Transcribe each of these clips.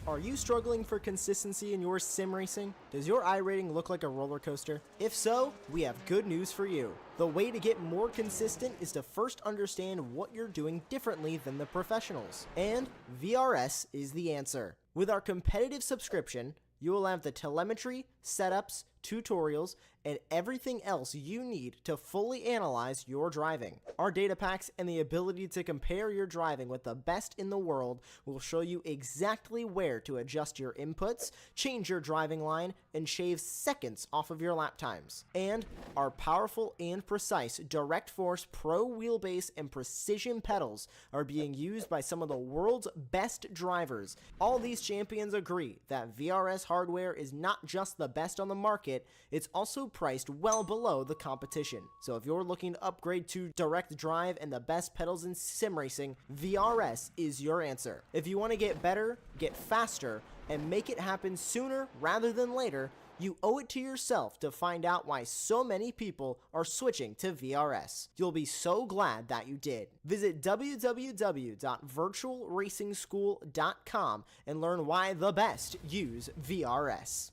Are you struggling for consistency in your sim racing? Does your iRating look like a roller coaster? If so, we have good news for you. The way to get more consistent is to first understand what you're doing differently than the professionals. And VRS is the answer. With our competitive subscription, you will have the telemetry, setups, tutorials, and everything else you need to fully analyze your driving. Our data packs and the ability to compare your driving with the best in the world will show you exactly where to adjust your inputs, change your driving line, and shave seconds off of your lap times. And our powerful and precise Direct Force Pro wheelbase and precision pedals are being used by some of the world's best drivers. All these champions agree that VRS hardware is not just the best on the market, it's also priced well below the competition. So if you're looking to upgrade to direct drive and the best pedals in sim racing, VRS is your answer. If you want to get better, get faster, and make it happen sooner rather than later, you owe it to yourself to find out why so many people are switching to VRS. You'll be so glad that you did. Visit www.virtualracingschool.com and learn why the best use VRS.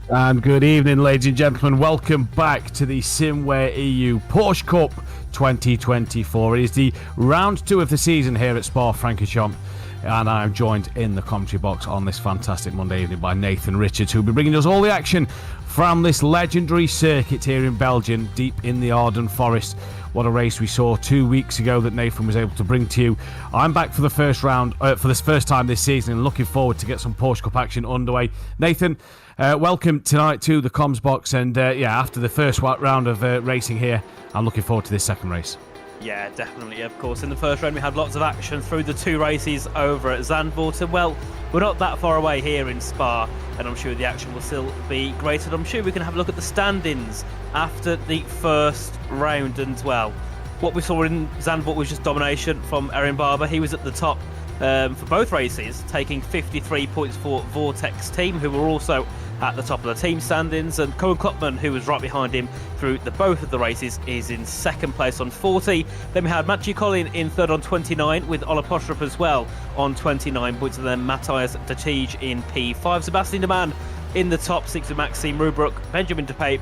And good evening, ladies and gentlemen. Welcome back to the Simwear.eu Porsche Cup 2024. It is the round 2 of the season here at Francorchamps, and I'm joined in the commentary box on this fantastic Monday evening by Nathan Richards, who will be bringing us all the action from this legendary circuit here in Belgium, deep in the Ardennes Forest. What a race we saw 2 weeks ago that Nathan was able to bring to you. I'm back for the first round, for this first time this season, and looking forward to get some Porsche Cup action underway. Nathan, welcome tonight to the comms box, and after the first round of racing here, I'm looking forward to this second race. Yeah, definitely. Of course, in the first round we had lots of action through the 2 races over at Zandvoort, and well, we're not that far away here in Spa, and I'm sure the action will still be great, and I'm sure we can have a look at the standings after the first round. And well, what we saw in Zandvoort was just domination from Erin Barber. He was at the top for both races, taking 53 points for Vortex team, who were also at the top of the team standings, and Cohen Klopman, who was right behind him through both of the races, is in second place on 40. Then we had Matthew Collin in third on 29, with Ola Postrup as well on 29 points, and then Matthias de Tige in P5. Sebastian de Man in the top 6 with Maxime Rubruck, Benjamin de Pape,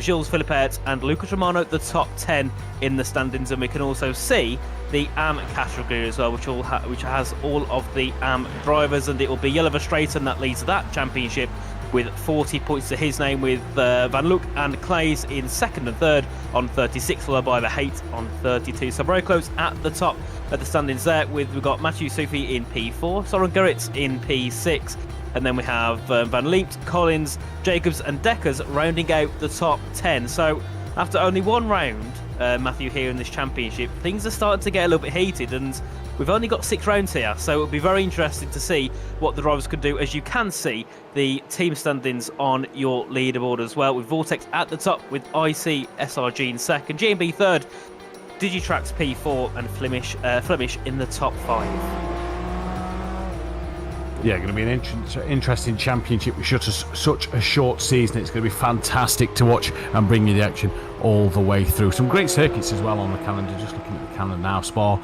Gilles Philippert and Lucas Romano the top 10 in the standings. And we can also see the AM category as well, which has all of the AM drivers, and it will be Jelle Verstraeten that leads that championship with 40 points to his name, with Van Loek and Clays in second and third on 36, followed by the Haight on 32. So very close at the top of the standings there. We've got Matthew Sufi in P4, Soren Gerrits in P6, and then we have Van Liemt, Collins, Jacobs and Deckers rounding out the top 10. So after only one round, Matthew, here in this championship, things are starting to get a little bit heated, and we've only got 6 rounds here, so it'll be very interesting to see what the drivers can do. As you can see, the team standings on your leaderboard as well, with Vortex at the top, with IC SRG in second, GMB third, Digitrax P4 and Flemish in the top 5. Yeah, going to be an interesting championship with such a short season. It's going to be fantastic to watch and bring you the action all the way through. Some great circuits as well on the calendar. Just looking at the calendar now, Spa,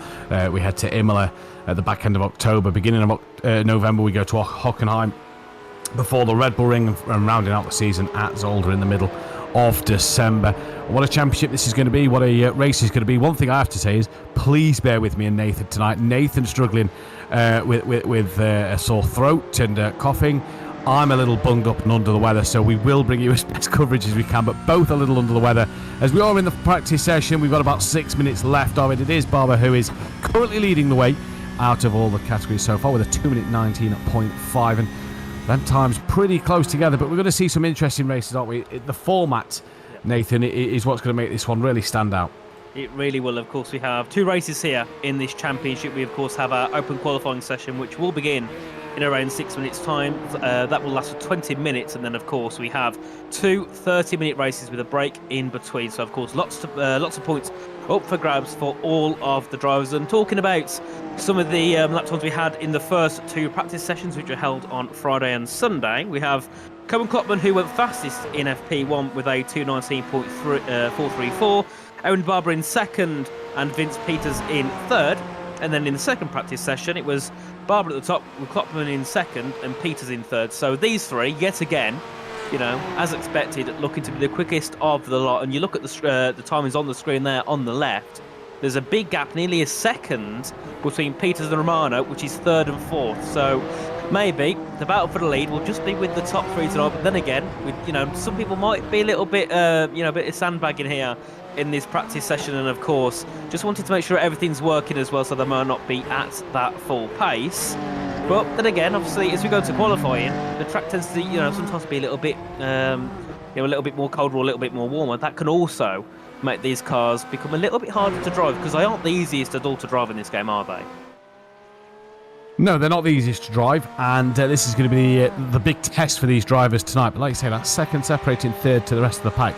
we head to Imola at the back end of October. Beginning of November, we go to Hockenheim before the Red Bull Ring, and rounding out the season at Zolder in the middle of December. What a championship this is going to be, what a race is going to be. One thing I have to say is, please bear with me and Nathan tonight. Nathan's struggling with a sore throat and coughing. I'm a little bunged up and under the weather, so we will bring you as best coverage as we can, but both a little under the weather. As we are in the practice session, we've got about 6 minutes left of it. It is Barber who is currently leading the way out of all the categories so far with a 2:19 at 0.5, and them times pretty close together, but we're going to see some interesting races, aren't we? The format, Nathan, is what's going to make this one really stand out. It really will. Of course, we have 2 races here in this championship. We, of course, have our open qualifying session, which will begin in around 6 minutes' time. That will last for 20 minutes. And then, of course, we have 2 30-minute races with a break in between. So, of course, lots of points up for grabs for all of the drivers. And talking about some of the lap times we had in the first 2 practice sessions, which were held on Friday and Sunday, we have Cohen Klopman, who went fastest in FP1 with a 2:19.434. Owen Barber in second and Vince Peters in third. And then in the second practice session, it was Barber at the top with Klopman in second and Peters in third. So these 3, yet again, you know, as expected, looking to be the quickest of the lot. And you look at the timings on the screen there on the left, there's a big gap, nearly a second, between Peters and Romano, which is third and fourth. So maybe the battle for the lead will just be with the top 3 tonight. But then again, with, you know, some people might be a little bit, a bit of sandbagging here in this practice session, and of course just wanted to make sure everything's working as well, so they might not be at that full pace. But then again, obviously, as we go to qualifying, the track tends to, you know, sometimes be a little bit a little bit more colder or a little bit more warmer. That can also make these cars become a little bit harder to drive, because they aren't the easiest at all to drive in this game, are they? No, they're not the easiest to drive, and this is going to be the big test for these drivers tonight. But like you say, that second separating third to the rest of the pack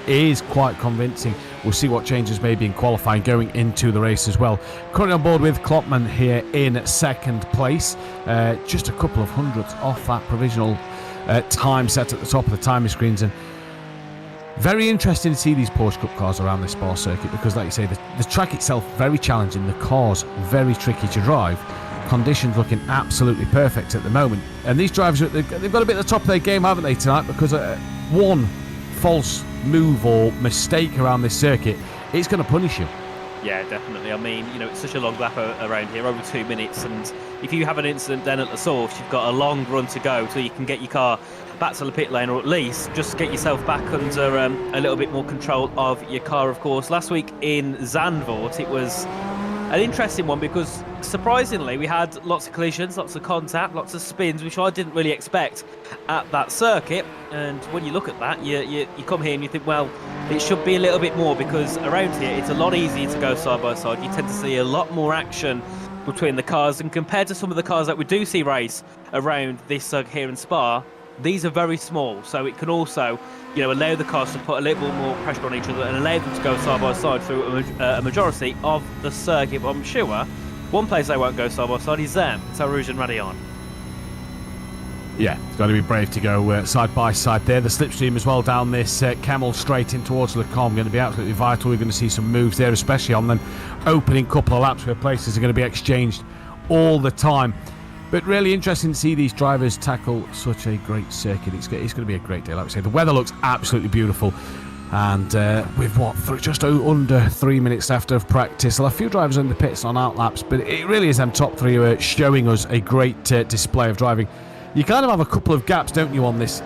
is quite convincing. We'll see what changes maybe in qualifying going into the race as well. Currently on board with Klopman here in second place, just a couple of hundredths off that provisional time set at the top of the timing screens. And very interesting to see these Porsche Cup cars around this Spa circuit, because like you say, the track itself very challenging, the cars very tricky to drive, conditions looking absolutely perfect at the moment. And these drivers, they've got a bit at the top of their game, haven't they, tonight? Because one false move or mistake around this circuit, it's going to punish you. Yeah, definitely. I mean, you know, it's such a long lap around here, over 2 minutes, and if you have an incident then at the source, you've got a long run to go till you can get your car back to the pit lane, or at least just get yourself back under a little bit more control of your car. Of course, last week in Zandvoort, it was an interesting one, because surprisingly we had lots of collisions, lots of contact, lots of spins, which I didn't really expect at that circuit. And when you look at that, you come here and you think, well, it should be a little bit more, because around here it's a lot easier to go side by side. You tend to see a lot more action between the cars, and compared to some of the cars that we do see race around this circuit here in Spa, these are very small, so it can also, you know, allow the cars to put a little more pressure on each other and allow them to go side by side through a majority of the circuit. But I'm sure one place they won't go side by side is them, it's Rouge and Raidillon. Yeah, it's got to be brave to go side by side there. The slipstream as well down this Camel straight in towards Le Combe going to be absolutely vital. We're going to see some moves there, especially on the opening couple of laps where places are going to be exchanged all the time. But really interesting to see these drivers tackle such a great circuit. It's going to be a great day, like we say. The weather looks absolutely beautiful. And with just under 3 minutes left of practice, a few drivers in the pits on out laps, but it really is them top 3 who are showing us a great display of driving. You kind of have a couple of gaps, don't you, on this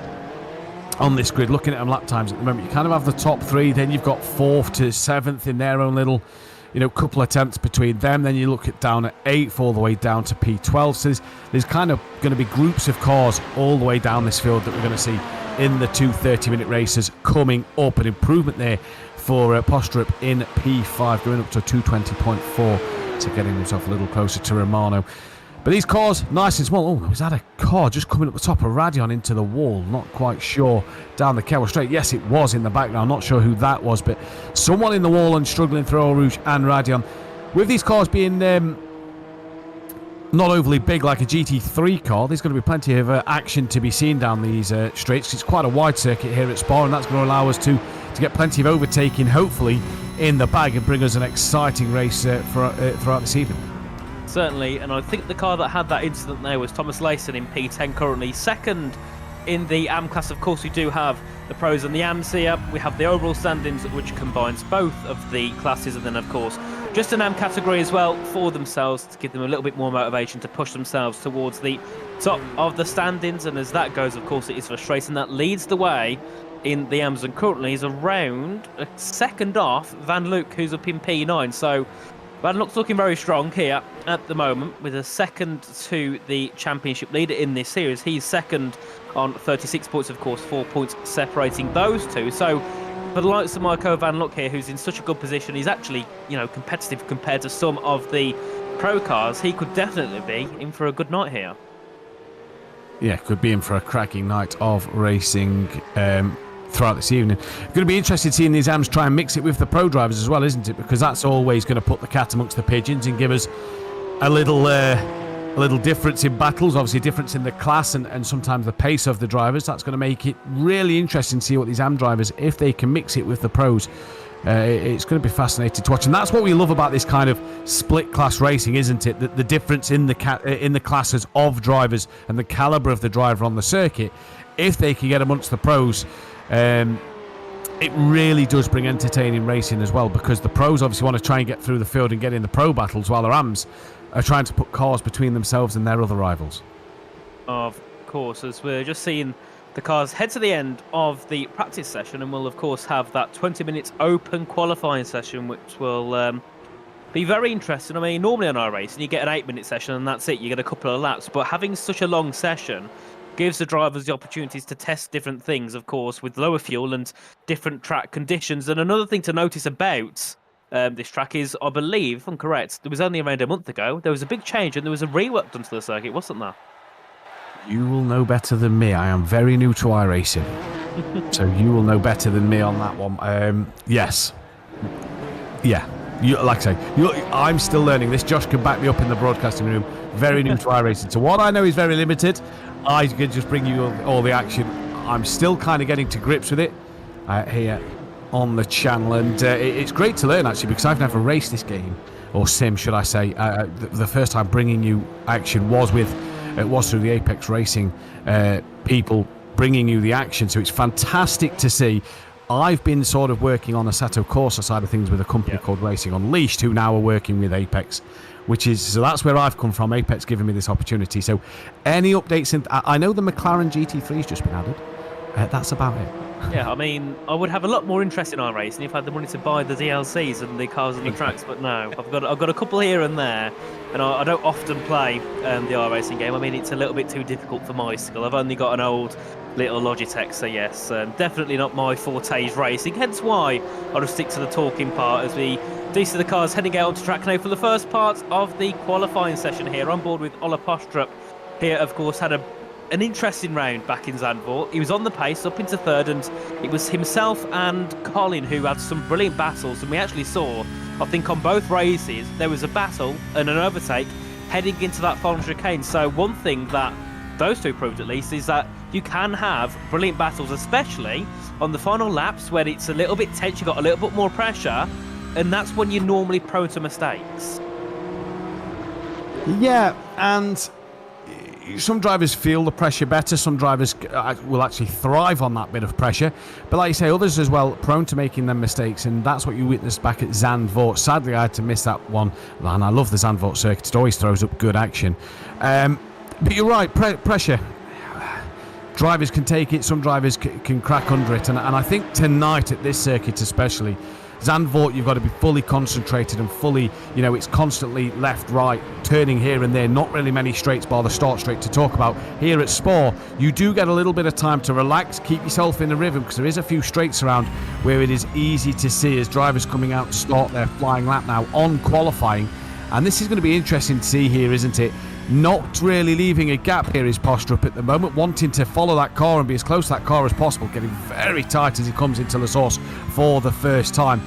grid, looking at them lap times at the moment. You kind of have the top 3, then you've got 4th to 7th in their own little, you know, couple of tenths between them. Then you look at down at 8th all the way down to P12. So there's kind of going to be groups of cars all the way down this field that we're going to see in the 2 30-minute races coming up. An improvement there for Postrup in P5, going up to 220.4, so getting himself a little closer to Romano. But these cars, nice and small. Oh, was that a car just coming up the top of Raidillon into the wall? Not quite sure. Down the Keller Straight. Yes, it was in the background. Not sure who that was, but someone in the wall and struggling through Eau Rouge and Raidillon. With these cars being not overly big like a GT3 car, there's going to be plenty of action to be seen down these straights. It's quite a wide circuit here at Spa, and that's going to allow us to get plenty of overtaking, hopefully, in the bag, and bring us an exciting race throughout this evening. Certainly, and I think the car that had that incident there was Thomas Layson in P10, currently second in the AM class. Of course, we do have the pros and the AMs here. We have the overall standings, which combines both of the classes, and then, of course, just an AM category as well for themselves to give them a little bit more motivation to push themselves towards the top of the standings. And as that goes, of course, it is frustrating. That leads the way in the AMs and currently is around a second off Van Luke, who's up in P9. So Van Luke's looking very strong here at the moment with a second to the championship leader in this series. He's second on 36 points, of course, 4 points separating those two. So for the likes of Michael Van Luck here, who's in such a good position, he's actually, competitive compared to some of the pro cars. He could definitely be in for a good night here. Yeah, could be in for a cracking night of racing throughout this evening. Going to be interested seeing these AMs try and mix it with the pro drivers as well, isn't it? Because that's always going to put the cat amongst the pigeons and give us a little difference in battles, obviously difference in the class and sometimes the pace of the drivers. That's going to make it really interesting to see what these AM drivers, if they can mix it with the pros. It's going to be fascinating to watch, and that's what we love about this kind of split class racing, isn't it? The difference in the classes of drivers and the calibre of the driver on the circuit. If they can get amongst the pros, it really does bring entertaining racing as well, because the pros obviously want to try and get through the field and get in the pro battles, while the AMs are trying to put cars between themselves and their other rivals. Of course, as we're just seeing the cars head to the end of the practice session, and we'll of course have that 20 minutes open qualifying session, which will be very interesting. I mean, normally on iRacing you get an 8-minute session and that's it, you get a couple of laps, but having such a long session gives the drivers the opportunities to test different things, of course, with lower fuel and different track conditions. And another thing to notice about this track is, I believe, if I'm correct, it was only around a month ago, there was a big change and there was a rework done to the circuit, wasn't there? You will know better than me. I am very new to iRacing. So you will know better than me on that one. Yes. Yeah. Like I say, I'm still learning this. Josh can back me up in the broadcasting room. Very new to iRacing. So what I know is very limited. I can just bring you all the action. I'm still kind of getting to grips with it here on the channel, and it's great to learn actually, because I've never raced this game, or sim should I say. The first time bringing you action was through the Apex Racing people bringing you the action, so it's fantastic to see. I've been sort of working on the Assetto Corsa side of things with a company called Racing Unleashed, who now are working with Apex, so that's where I've come from. Apex giving me this opportunity. So any updates? I know the McLaren GT3's just been added. That's about it. Yeah, I mean, I would have a lot more interest in iRacing if I had the money to buy the DLCs and the cars and the tracks, but no, I've got a couple here and there, and I don't often play the iRacing game. I mean, it's a little bit too difficult for my skill. I've only got an old little Logitech, so yes, definitely not my forte's racing, hence why I'll just stick to the talking part as we do see the cars heading out onto track now for the first part of the qualifying session here. On board with Ola Postrup here, of course, had an interesting round back in Zandvoort. He was on the pace up into third, and it was himself and Colin who had some brilliant battles, and we actually saw, I think on both races, there was a battle and an overtake heading into that final chicane. So one thing that those two proved at least is that you can have brilliant battles, especially on the final laps when it's a little bit tense, you've got a little bit more pressure, and that's when you're normally prone to mistakes. Yeah, and some drivers feel the pressure better. Some drivers will actually thrive on that bit of pressure. But like you say, others as well, prone to making them mistakes. And that's what you witnessed back at Zandvoort. Sadly, I had to miss that one. And I love the Zandvoort circuit. It always throws up good action. But you're right, pressure. Drivers can take it. Some drivers can crack under it. And I think tonight at this circuit especially, Zandvoort, you've got to be fully concentrated and fully, it's constantly left, right, turning here and there, not really many straights bar the start straight to talk about. Here at Spa, you do get a little bit of time to relax, keep yourself in the rhythm, because there is a few straights around where it is easy to see as drivers coming out to start their flying lap now on qualifying. And this is going to be interesting to see here, isn't it? Not really leaving a gap here is Postrup at the moment, wanting to follow that car and be as close to that car as possible, getting very tight as he comes into the source for the first time.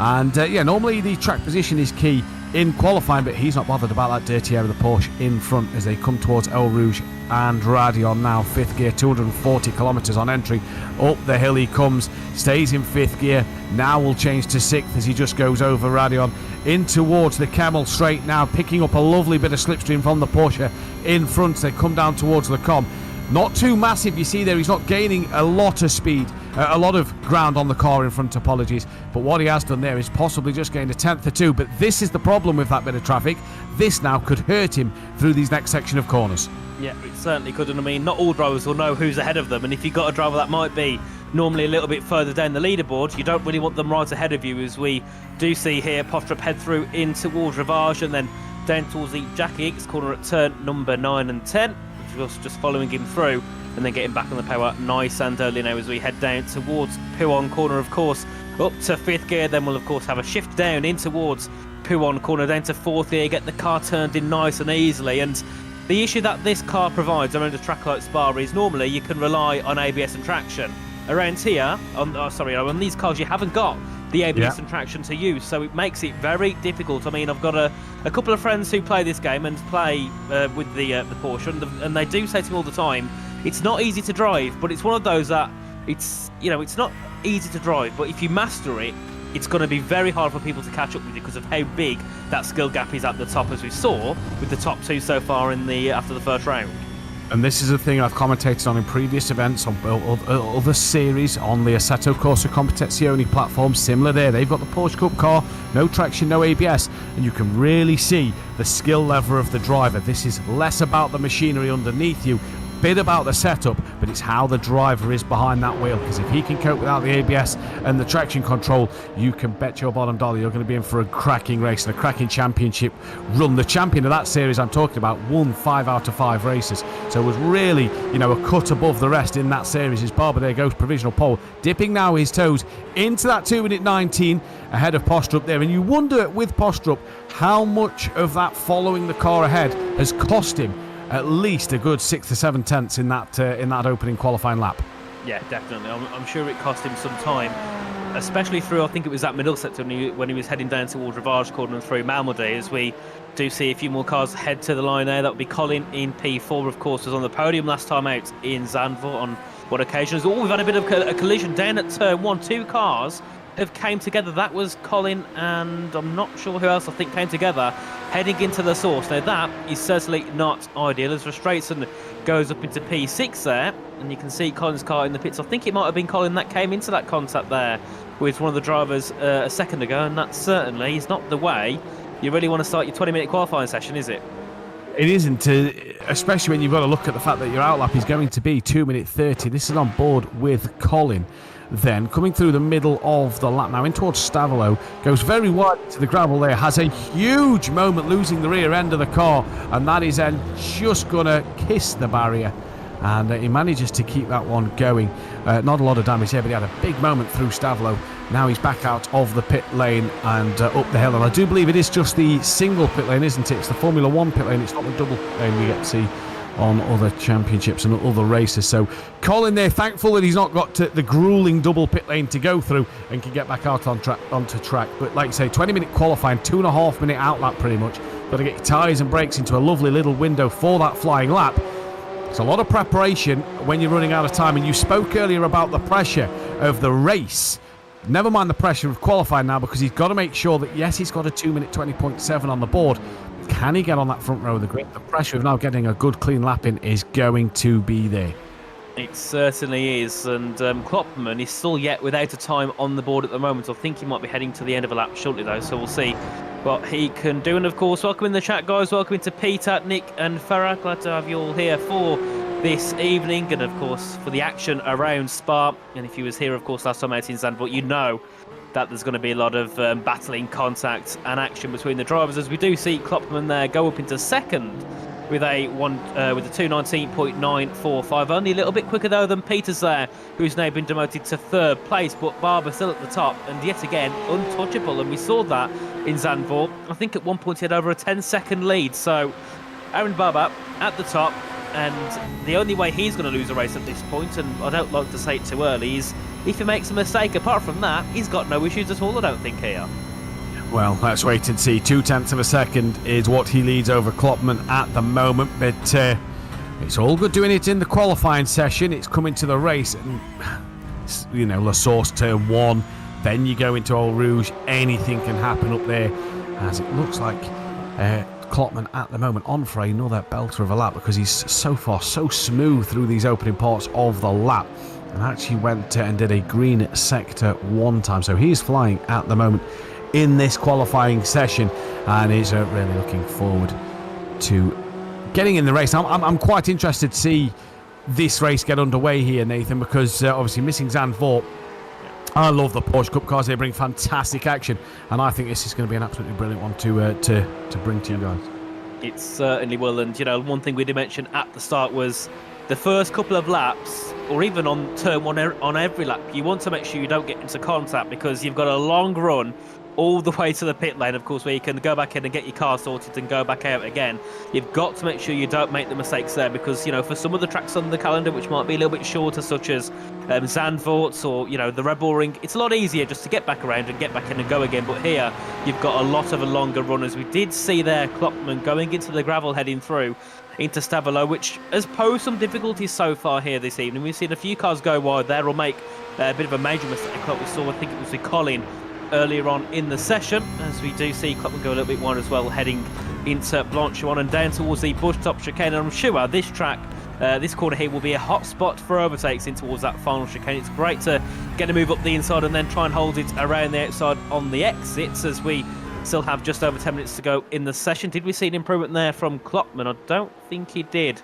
And normally the track position is key in qualifying, but he's not bothered about that dirty air of the Porsche in front as they come towards El Rouge and Radion now. Fifth gear, 240 kilometres on entry. Up the hill he comes, stays in fifth gear, now will change to sixth as he just goes over Radion in towards the Camel straight now, picking up a lovely bit of slipstream from the Porsche in front. They come down towards the Com. Not too massive, you see there, he's not gaining a lot of speed a lot of ground on the car in front, apologies, but what he has done there is possibly just gained a tenth or two. But this is the problem with that bit of traffic. This now could hurt him through these next section of corners. Yeah, it certainly could. And I mean, not all drivers will know who's ahead of them. And if you've got a driver that might be normally a little bit further down the leaderboard, you don't really want them right ahead of you, as we do see here. Postrup head through in towards Rivage and then down towards the Jackie X corner at turn number 9 and 10. Just following him through and then getting back on the power nice and early now as we head down towards Pouhon corner, of course, up to 5th gear. Then we'll, of course, have a shift down in towards Pouhon corner, down to 4th gear, get the car turned in nice and easily. And the issue that this car provides around a track like Spa is normally you can rely on ABS and traction. Around here, on these cars, you haven't got the ABS and traction to use, so it makes it very difficult. I mean, I've got a couple of friends who play this game and play with the Porsche, and they do say to me all the time, it's not easy to drive, but it's one of those that it's not easy to drive, but if you master it, it's going to be very hard for people to catch up with you because of how big that skill gap is at the top, as we saw with the top two so far in the after the first round. And this is a thing I've commentated on in previous events, on other series, on the Assetto Corsa Competizione platform. Similar there, they've got the Porsche Cup car, no traction, no ABS, and you can really see the skill level of the driver. This is less about the machinery underneath you, bit about the setup, but it's how the driver is behind that wheel, because if he can cope without the ABS and the traction control, you can bet your bottom dollar you're going to be in for a cracking race and a cracking championship run. The champion of that series I'm talking about won 5 out of 5 races, so it was really, a cut above the rest in that series. Is Barber there goes provisional pole, dipping now his toes into that 2:19 ahead of Postrup there. And you wonder with Postrup how much of that following the car ahead has cost him at least a good 6 to 7 tenths in that opening qualifying lap. Yeah, definitely. I'm sure it cost him some time, especially through, I think it was that middle sector when he was heading down towards Rivage corner and through Malmedy, as we do see a few more cars head to the line there. That would be Colin in P4, of course, was on the podium last time out in Zandvoort on what occasions. Oh, we've had a bit of a collision down at turn 1. 2 cars have came together. That was Colin and I'm not sure who else I think came together heading into the source. Now that is certainly not ideal, as Verstraeten goes up into P6 there, and you can see Colin's car in the pits. I think it might have been Colin that came into that contact there with one of the drivers a second ago, and that certainly is not the way you really want to start your 20-minute qualifying session, is it? It isn't, especially when you've got to look at the fact that your outlap is going to be 2:30. This is on board with Colin. Then coming through the middle of the lap now in towards Stavolo, goes very wide to the gravel there, has a huge moment losing the rear end of the car, and that is then just gonna kiss the barrier, and he manages to keep that one going. Not a lot of damage there, but he had a big moment through Stavolo. Now he's back out of the pit lane and up the hill, and I do believe it is just the single pit lane, isn't it? It's the Formula 1 pit lane, it's not the double lane we get to see on other championships and other races. So Colin there, thankful that he's not got to the grueling double pit lane to go through and can get back out onto track. But like you say, 20-minute qualifying, 2.5-minute outlap pretty much. Got to get your tyres and brakes into a lovely little window for that flying lap. It's a lot of preparation when you're running out of time, and you spoke earlier about the pressure of the race. Never mind the pressure of qualifying now, because he's got to make sure that, yes, he's got a 2-minute 20.7 on the board. Can he get on that front row of the grid? The pressure of now getting a good clean lap in is going to be there. It certainly is, and Klopman is still yet without a time on the board at the moment. I think he might be heading to the end of a lap shortly though, so we'll see what he can do. And of course, welcome in the chat, guys. Welcome to Peter, Nick and Farah. Glad to have you all here for this evening, and of course for the action around Spa. And if you was here, of course, last time out in Zandvoort, you know that there's going to be a lot of battling, contact and action between the drivers, as we do see Klopman there go up into second with a 2:19.945, only a little bit quicker though than Peters there, who's now been demoted to 3rd place, but Barber still at the top and yet again untouchable, and we saw that in Zandvoort. I think at one point he had over a 10-second lead, so Aaron Barber at the top, and the only way he's going to lose a race at this point, and I don't like to say it too early, is if he makes a mistake. Apart from that, he's got no issues at all, I don't think, here. Well, let's wait and see. 0.2 of a second is what he leads over Klopman at the moment, but it's all good doing it in the qualifying session. It's coming to the race, and La Source turn 1, then you go into Eau Rouge. Anything can happen up there, as it looks like Klopman at the moment on for another belter of a lap, because he's so far so smooth through these opening parts of the lap. and actually went and did a green sector one time. So he's flying at the moment in this qualifying session, and is really looking forward to getting in the race. I'm quite interested to see this race get underway here, Nathan, because obviously missing Zandvoort. I love the Porsche Cup cars. They bring fantastic action, and I think this is going to be an absolutely brilliant one to bring to you guys. It certainly will. And, you know, one thing we did mention at the start was the first couple of laps, or even on turn one on every lap, you want to make sure you don't get into contact, because you've got a long run all the way to the pit lane, of course, where you can go back in and get your car sorted and go back out again. You've got to make sure you don't make the mistakes there, because, you know, for some of the tracks on the calendar which might be a little bit shorter, such as Zandvoort or, you know, the Red Bull Ring, it's a lot easier just to get back around and get back in and go again. But here you've got a lot of a longer run, as we did see there Kloppman going into the gravel heading through into Stavolo, which has posed some difficulties so far here this evening. We've seen a few cars go wide there or make a bit of a major mistake, like we saw, I think it was with Colin earlier on in the session, as we do see Kloppman go a little bit wide as well, heading into Blanchard and down towards the bush top chicane. And I'm sure this track, this corner here, will be a hot spot for overtakes in towards that final chicane. It's great to get a move up the inside and then try and hold it around the outside on the exits, as we still have just over 10 minutes to go in the session. Did we see an improvement there from Kloppman? I don't think he did.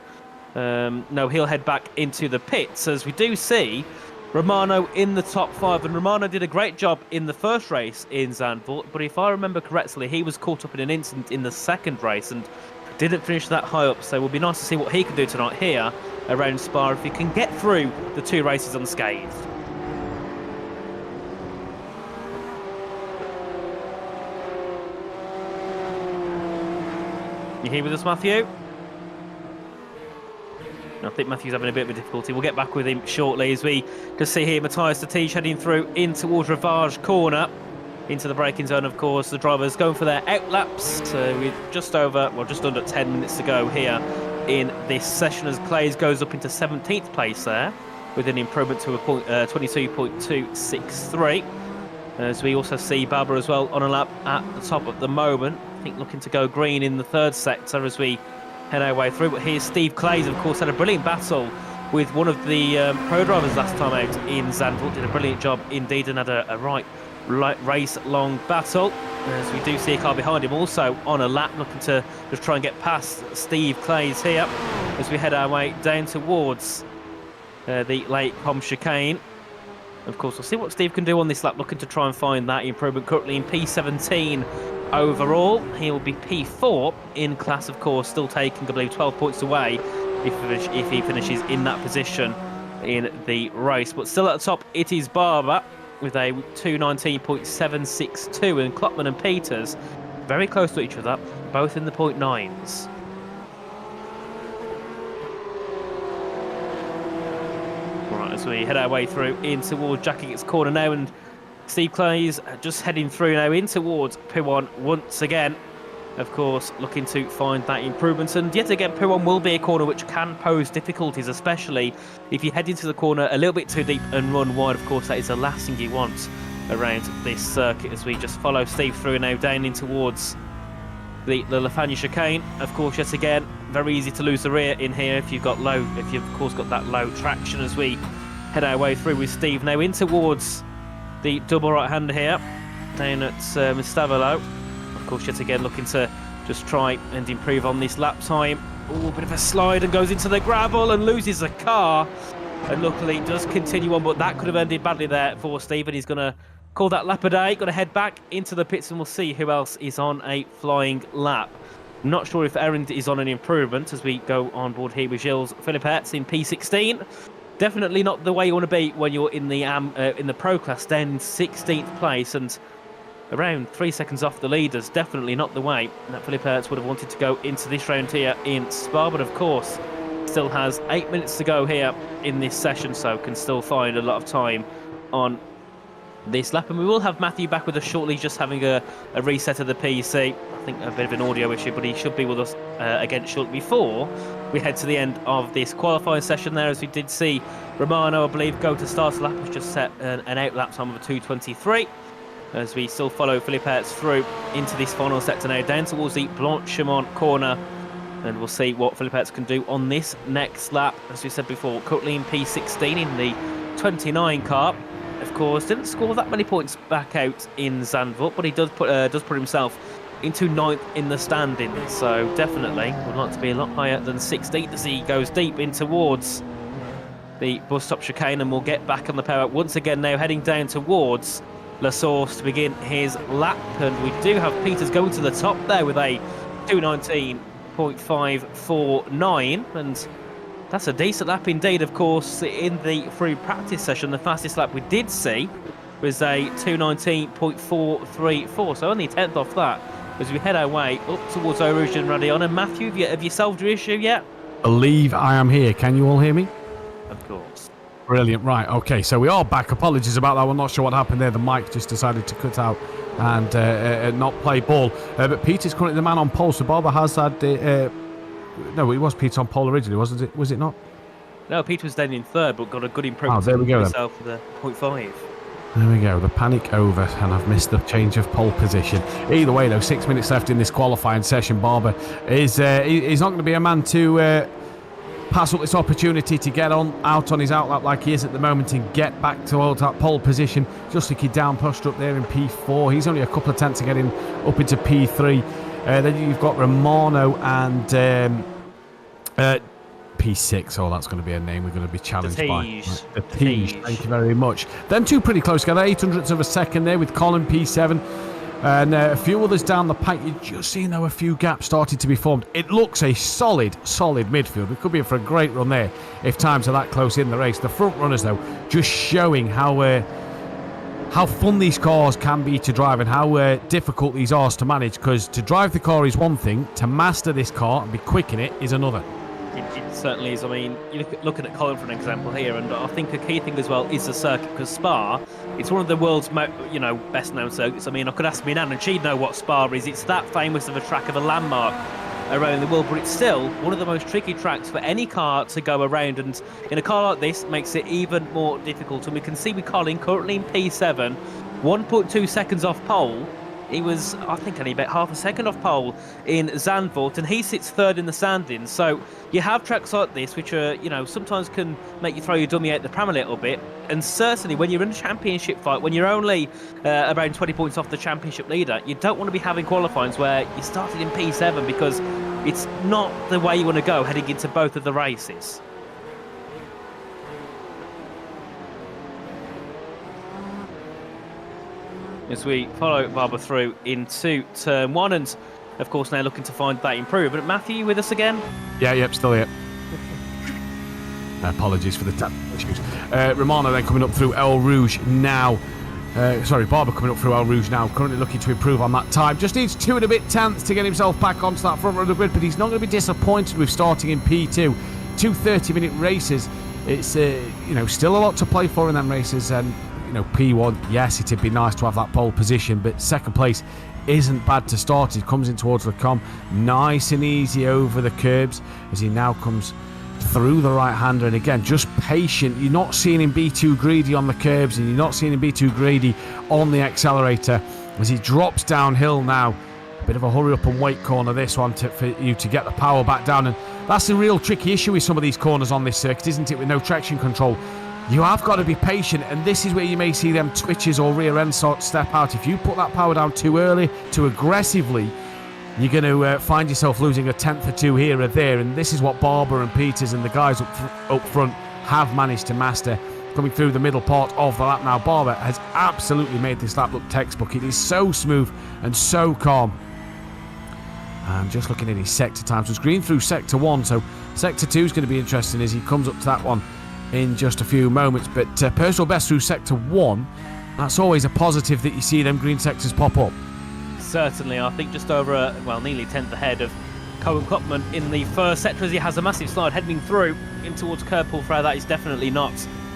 No, he'll head back into the pits, as we do see Romano in the top 5, and Romano did a great job in the first race in Zandvoort, but if I remember correctly, he was caught up in an incident in the second race and didn't finish that high up. So it will be nice to see what he can do tonight here around Spa, if he can get through the two races unscathed. You here with us, Matthew? I think Matthew's having a bit of a difficulty. We'll get back with him shortly, as we just see here Matthias Tatij heading through in towards Ravage corner, into the braking zone, of course. The drivers going for their out laps. So we're just under 10 minutes to go here in this session, as Clays goes up into 17th place there, with an improvement to a 22.263. As we also see Barbara as well on a lap at the top at the moment. I think looking to go green in the third sector as we head our way through. But here's Steve Clays, of course, had a brilliant battle with one of the pro drivers last time out in Zandvoort. Did a brilliant job indeed, and had a right race-long battle. As we do see a car behind him also on a lap, looking to just try and get past Steve Clays here, as we head our way down towards the Lake Com chicane. Of course, we'll see what Steve can do on this lap, looking to try and find that improvement. Currently in P17 overall. He'll be P4 in class, of course, still taking, I believe, 12 points away if he finishes in that position in the race. But still at the top, it is Barber with a 219.762, and Kloppman and Peters very close to each other, both in the 0.9s. Right, as we head our way through in towards Jackett's corner now, and Steve Clays just heading through now in towards P1 once again. Of course, looking to find that improvement. And yet again, P1 will be a corner which can pose difficulties, especially if you head into the corner a little bit too deep and run wide. Of course, that is the last thing you want around this circuit, as we just follow Steve through now down in towards the Lafania chicane. Of course, yet again, very easy to lose the rear in here if you've of course got that low traction, as we head our way through with Steve now in towards the double right-hander here, down at Stavolo. Of course, yet again, looking to just try and improve on this lap time. Oh, a bit of a slide and goes into the gravel and loses the car. And luckily does continue on, but that could have ended badly there for Steve, and he's going to call that lap a day. Going to head back into the pits, and we'll see who else is on a flying lap. I'm not sure if Erin is on an improvement as we go on board here with Gilles Philippets in P16. Definitely not the way you want to be when you're in the pro class, down in 16th place and around 3 seconds off the leaders. Definitely not the way that Philippets would have wanted to go into this round here in Spa. But of course, still has 8 minutes to go here in this session, so can still find a lot of time on this lap. And we will have Matthew back with us shortly, just having a reset of the PC. I think a bit of an audio issue, but he should be with us again shortly before we head to the end of this qualifying session there, as we did see Romano, I believe, go to start lap, has just set an out lap time of 2:23, as we still follow Philippets through into this final sector now, down towards the Blanchemont corner, and we'll see what Philippets can do on this next lap. As we said before, currently in P16 in the 29 car. Of course, didn't score that many points back out in Zandvoort, but he does put himself into 9th in the standings. So definitely would like to be a lot higher than 16th as he goes deep in towards the bus stop chicane, and we'll get back on the power once again now, heading down towards La Source to begin his lap. And we do have Peters going to the top there with a 2:19.549, and that's a decent lap indeed. Of course, in the free practice session, the fastest lap we did see was a 2:19.434, so only a 10th off that as we head our way up towards Eau Rouge and Radion. And Matthew, have you solved your issue yet? Believe I am here. Can you all hear me? Of course. Brilliant. Right, okay, so we are back. Apologies about that. We're not sure what happened there. The mic just decided to cut out and not play ball. But Peter's currently the man on pole, so Barber has had... no, it was Peter on pole originally, wasn't it? Was it not? No, Peter was down in 3rd, but got a good improvement. Oh, there we go himself for the 0.5. There we go, the panic over, and I've missed the change of pole position. Either way, though, 6 minutes left in this qualifying session. Barber is he's not going to be a man to pass up this opportunity to get out on his outlap like he is at the moment and get back towards that pole position. Just like he down pushed up there in P4. He's only a couple of tenths to get in up into P3. Then you've got Romano and P6. Oh, that's going to be a name we're going to be challenged by. The Tige. Thank you very much. Then two pretty close together, 800ths of a second there with Colin P7. And a few others down the pack. You're just seeing how a few gaps started to be formed. It looks a solid midfield. We could be in for a great run there if times are that close in the race. The front runners, though, just showing how fun these cars can be to drive and how difficult these are to manage. Because to drive the car is one thing, to master this car and be quick in it is another. It certainly is. I mean, you looking at Colin for an example here, and I think a key thing as well is the circuit, because Spa, it's one of the world's best known circuits. I mean, I could ask my nan and she'd know what Spa is. It's that famous of a track, of a landmark around the world, but it's still one of the most tricky tracks for any car to go around, and in a car like this makes it even more difficult. And we can see with Colin currently in P7, 1.2 seconds off pole. He was, I think, only about half a second off pole in Zandvoort, and he sits 3rd in the standings. So you have tracks like this, which are, sometimes can make you throw your dummy out the pram a little bit. And certainly when you're in a championship fight, when you're only around 20 points off the championship leader, you don't want to be having qualifyings where you started in P7, because it's not the way you want to go heading into both of the races. As we follow Barber through into turn 1, and of course now looking to find that improvement. Matthew, you with us again? Yep, still here. Apologies for the technical issues. Romano then coming up through El Rouge now. Barber coming up through El Rouge now, currently looking to improve on that time. Just needs 2 and a bit tenths to get himself back onto that front row of the grid, but he's not going to be disappointed with starting in P2. 2 30-minute races. It's still a lot to play for in them races, and P1, yes, it'd be nice to have that pole position, but second place isn't bad to start. He comes in towards Lecombe, nice and easy over the curbs as he now comes through the right-hander, and again, just patient. You're not seeing him be too greedy on the curbs, and you're not seeing him be too greedy on the accelerator as he drops downhill now. A bit of a hurry up and wait corner this one for you to get the power back down, and that's a real tricky issue with some of these corners on this circuit, isn't it, with no traction control. You have got to be patient, and this is where you may see them twitches or rear end sort step out. If you put that power down too early, too aggressively, you're going to find yourself losing a tenth or two here or there, and this is what Barber and Peters and the guys up front have managed to master. Coming through the middle part of the lap now, Barber has absolutely made this lap look textbook. It is so smooth and so calm. And just looking at his sector times, was green through sector 1, so sector 2 is going to be interesting as he comes up to that one in just a few moments. But personal best through sector 1, that's always a positive that you see them green sectors pop up. Certainly, I think just over nearly 10th ahead of Cohen Kopman in the first sector, as he has a massive slide heading through in towards curb pull throw. That is definitely not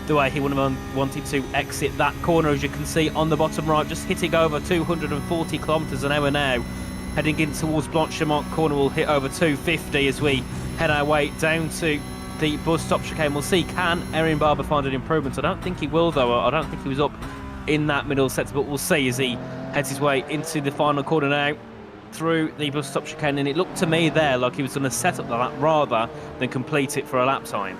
the way he would have wanted to exit that corner, as you can see on the bottom right, just hitting over 240 kilometres an hour now. Heading in towards Blanchemont corner, will hit over 250 as we head our way down to the bus stop chicane. We'll see, can Erin Barber find an improvement? I don't think he will, though. I don't think he was up in that middle sector, but we'll see as he heads his way into the final corner now through the bus stop chicane. And it looked to me there like he was going to set up the lap rather than complete it for a lap time.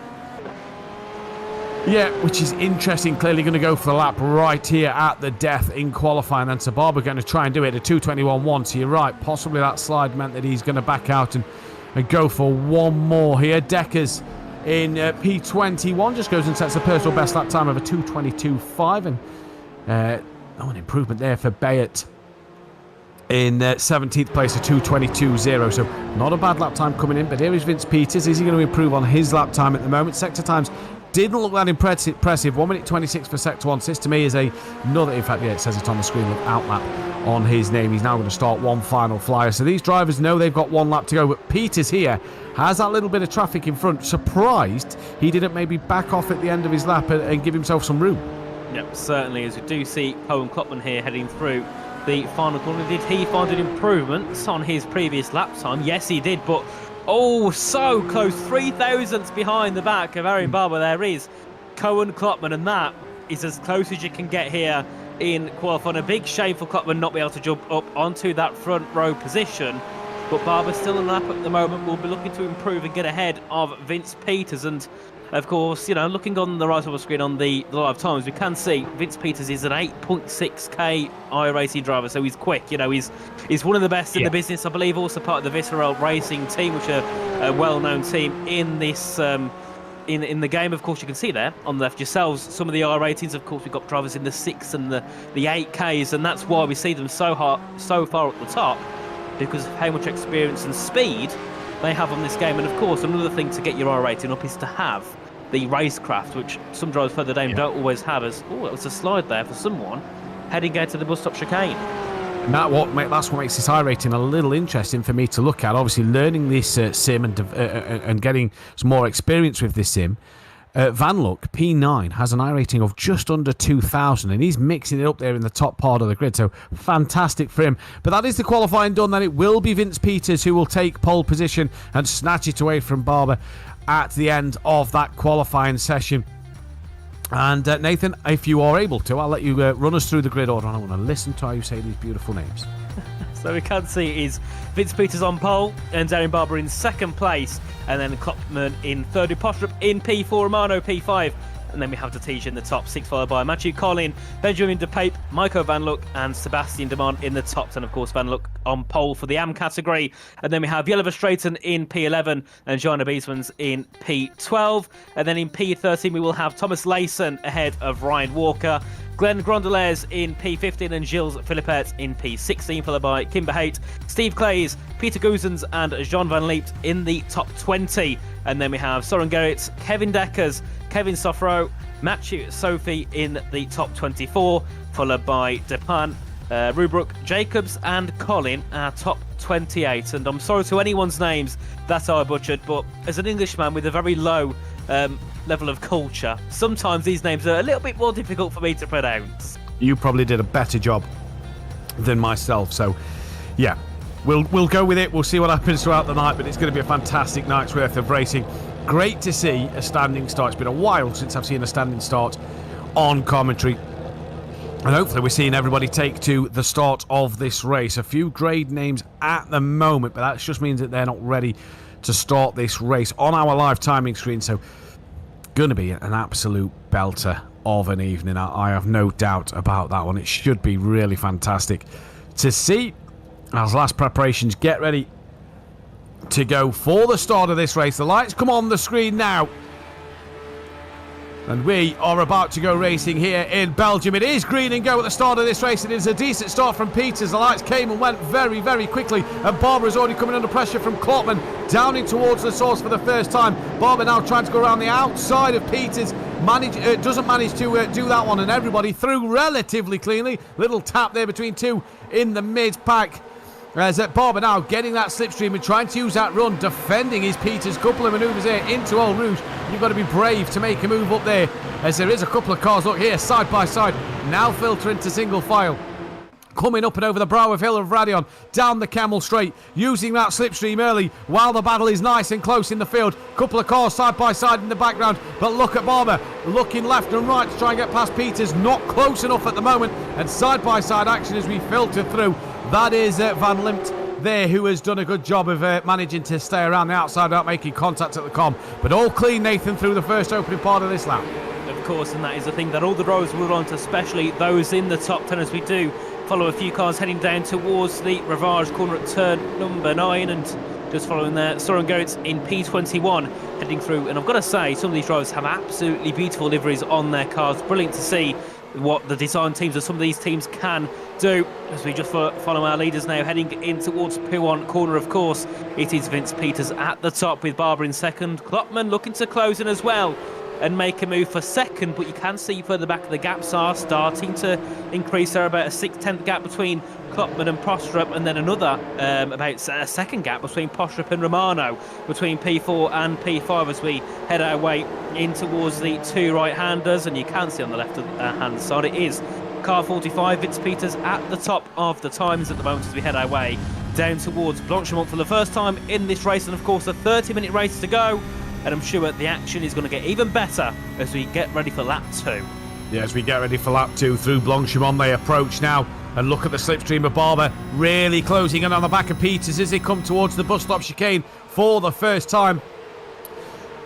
Yeah, which is interesting. Clearly going to go for the lap right here at the death in qualifying. And Barber going to try and do it at 2:21.1. So you're right. Possibly that slide meant that he's going to back out and go for one more here. Deckers in P21 just goes and sets a personal best lap time of a 2:22.5. And an improvement there for Bayet in 17th place, a 2:22.0. So not a bad lap time coming in. But here is Vince Peters. Is he going to improve on his lap time at the moment? Sector times didn't look that impressive. 1 minute 26 for Sector 1. This to me is another, in fact, yeah, it says it on the screen, look, outlap on his name. He's now going to start one final flyer. So these drivers know they've got one lap to go, but Peters here has that little bit of traffic in front. Surprised he didn't maybe back off at the end of his lap and give himself some room. Yep, certainly, as we do see Owen Klopman here heading through the final corner. Did he find an improvement on his previous lap time? Yes, he did, but oh, so close. 3 thousandths behind the back of Aaron Barber. There is Cohen Klopman, and that is as close as you can get here in qualifying. A big shame for Klopman not be able to jump up onto that front row position. But Barber's still in lap at the moment. We'll be looking to improve and get ahead of Vince Peters. And of course, looking on the right of the screen on the live times, we can see Vince Peters is an 8.6k iRacing driver, so he's quick. He's one of the best in the business. I believe also part of the Visceral Racing team, which are a well-known team in this in the game. Of course, you can see there on the left yourselves some of the R ratings. Of course, we've got drivers in the 6 and the 8Ks, and that's why we see them so far at the top, because of how much experience and speed they have on this game. And of course, another thing to get your R rating up is to have the racecraft, which some drivers further down don't always have. It was a slide there for someone heading out to the bus stop chicane. And that's what makes this I rating a little interesting for me to look at. Obviously, learning this sim and getting some more experience with this sim. Van Luck, P9, has an I rating of just under 2,000, and he's mixing it up there in the top part of the grid, so fantastic for him. But that is the qualifying done. Then it will be Vince Peters who will take pole position and snatch it away from Barber at the end of that qualifying session. And Nathan, if you are able to, I'll let you run us through the grid order, and I want to listen to how you say these beautiful names. So we can see is Vince Peters on pole and Darren Barber in second place, and then Klopman in third, Porsche in P4, Romano P5, and then we have Datija in the top 6, followed by Matthew Collin, Benjamin De Pape, Michael Van Luck, and Sebastian Demont in the top 10. Of course, Van Luck on pole for the AM category, and then we have Jelliver Straighten in P11 and Joanna Beesmans in P12, and then in P13 we will have Thomas Layson ahead of Ryan Walker, Glenn Grondelaires in P15 and Gilles Philippet in P16, followed by Kimber Haight, Steve Clays, Peter Goosens and Jean Van Leept in the top 20. And then we have Soren Gerrit, Kevin Deckers, Kevin Sofro, Matthew Sophie in the top 24, followed by Depan, Rubrook, Jacobs and Colin, our top 28. And I'm sorry to anyone's names that I butchered, but as an Englishman with a very low level of culture, sometimes these names are a little bit more difficult for me to pronounce. You probably did a better job than myself, so yeah, we'll go with it. We'll see what happens throughout the night, but it's going to be a fantastic night's worth of racing. Great to see a standing start. It's been a while since I've seen a standing start on commentary, and hopefully we're seeing everybody take to the start of this race. A few grade names at the moment, but that just means that they're not ready to start this race on our live timing screen, so going to be an absolute belter of an evening. I have no doubt about that one. It should be really fantastic to see as last preparations get ready to go for the start of this race. The lights come on the screen now, and we are about to go racing here in Belgium. It is green and go at the start of this race. It is a decent start from Peters. The lights came and went very, very quickly, and Barber is already coming under pressure from Klopman, down in towards the source for the first time. Barber now trying to go around the outside of Peters. Doesn't manage to do that one, and everybody through relatively cleanly. Little tap there between two in the mid-pack. As Barber now getting that slipstream and trying to use that run, defending his Peters. Couple of manoeuvres there into Old Rouge. You've got to be brave to make a move up there, as there is a couple of cars, look here, side by side, now filter into single file. Coming up and over the brow of Hill of Radion, down the Camel Straight, using that slipstream early while the battle is nice and close in the field. Couple of cars side by side in the background, but look at Barber looking left and right to try and get past Peters. Not close enough at the moment, and side by side action as we filter through. That is Van Limpt there, who has done a good job of managing to stay around the outside without making contact at the com. But all clean, Nathan, through the first opening part of this lap. Of course, and that is the thing that all the drivers will want, especially those in the top 10, as we do follow a few cars heading down towards the Rivage corner at turn number 9, and just following there, Soren Gerrits in P21 heading through. And I've got to say, some of these drivers have absolutely beautiful liveries on their cars. Brilliant to see what the design teams of some of these teams can do, as we just follow our leaders now heading in towards P1 corner. Of course, it is Vince Peters at the top with Barber in second. Klopman looking to close in as well and make a move for second, but you can see further back the gaps are starting to increase. There about a 6/10 gap between Klopman and Postrup, and then another about a second gap between Postrup and Romano between P4 and P5 as we head our way in towards the two right-handers. And you can see on the left hand side it is car 45, Vince Peters at the top of the times at the moment as we head our way down towards Blanchimont for the first time in this race. And of course a 30-minute race to go, and I'm sure the action is going to get even better as we get ready for lap 2. Yeah, as we get ready for lap 2 through Blanchimont, they approach now. And look at the slipstream of Barber really closing in on the back of Peters as they come towards the bus stop chicane for the first time.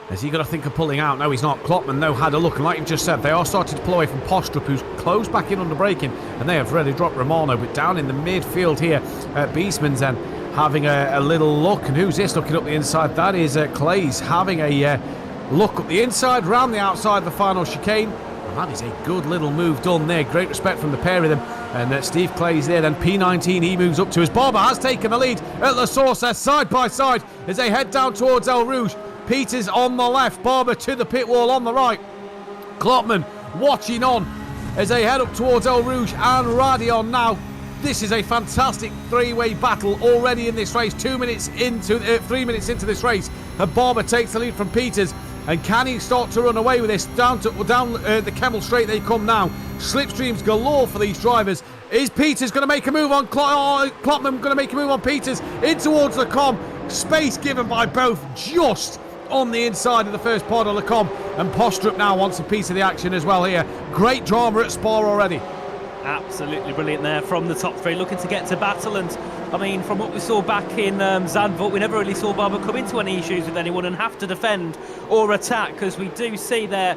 Has he got to think of pulling out? No, he's not. Klopman, though, had a look, and like you just said, they are starting to pull away from Postrup, who's closed back in under braking, and they have really dropped Romano. But down in the midfield here, Beastman's then having a little look. And who's this looking up the inside? That is Clays having a look up the inside, round the outside of the final chicane. And that is a good little move done there. Great respect from the pair of them. And Steve Clay's there. Then P19 he moves up to, as Barber has taken the lead at La Source. They're side by side as they head down towards El Rouge. Peters on the left, Barber to the pit wall on the right. Klopman watching on as they head up towards El Rouge and Radion now. This is a fantastic three-way battle already in this race. 3 minutes into this race, and Barber takes the lead from Peters. And can he start to run away with this? Down the Kemmel Straight they come now. Slipstreams galore for these drivers. Is Peters going to make a move on Klopman? Going to make a move on Peters in towards the Com. Space given by both just on the inside of the first part of the Com. And Postrup now wants a piece of the action as well here. Great drama at Spa already. Absolutely brilliant there from the top three, looking to get to battle. And I mean, from what we saw back in Zandvoort, we never really saw Barber come into any issues with anyone and have to defend or attack, because we do see there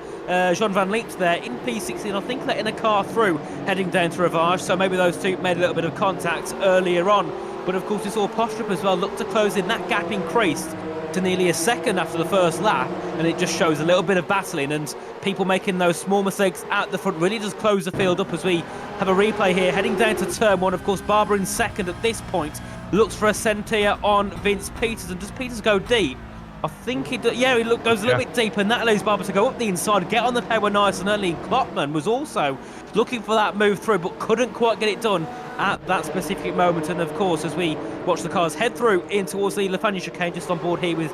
Jean Van Leet there in P16. I think they're in a car through heading down to Rivage, so maybe those two made a little bit of contact earlier on. But of course we saw Postrup as well look to close in. That gap increased to nearly a second after the first lap, and it just shows a little bit of battling, and people making those small mistakes at the front really does close the field up. As we have a replay here heading down to turn 1. Of course Barber in second at this point, looks for a centre on Vince Peters. And does Peters go deep? I think he does. Yeah, he goes a little bit deep, and that allows Barber to go up the inside, get on the power nice and early. Klopman was also looking for that move through, but couldn't quite get it done at that specific moment. And of course, as we watch the cars head through in towards the Lafania chicane, just on board here with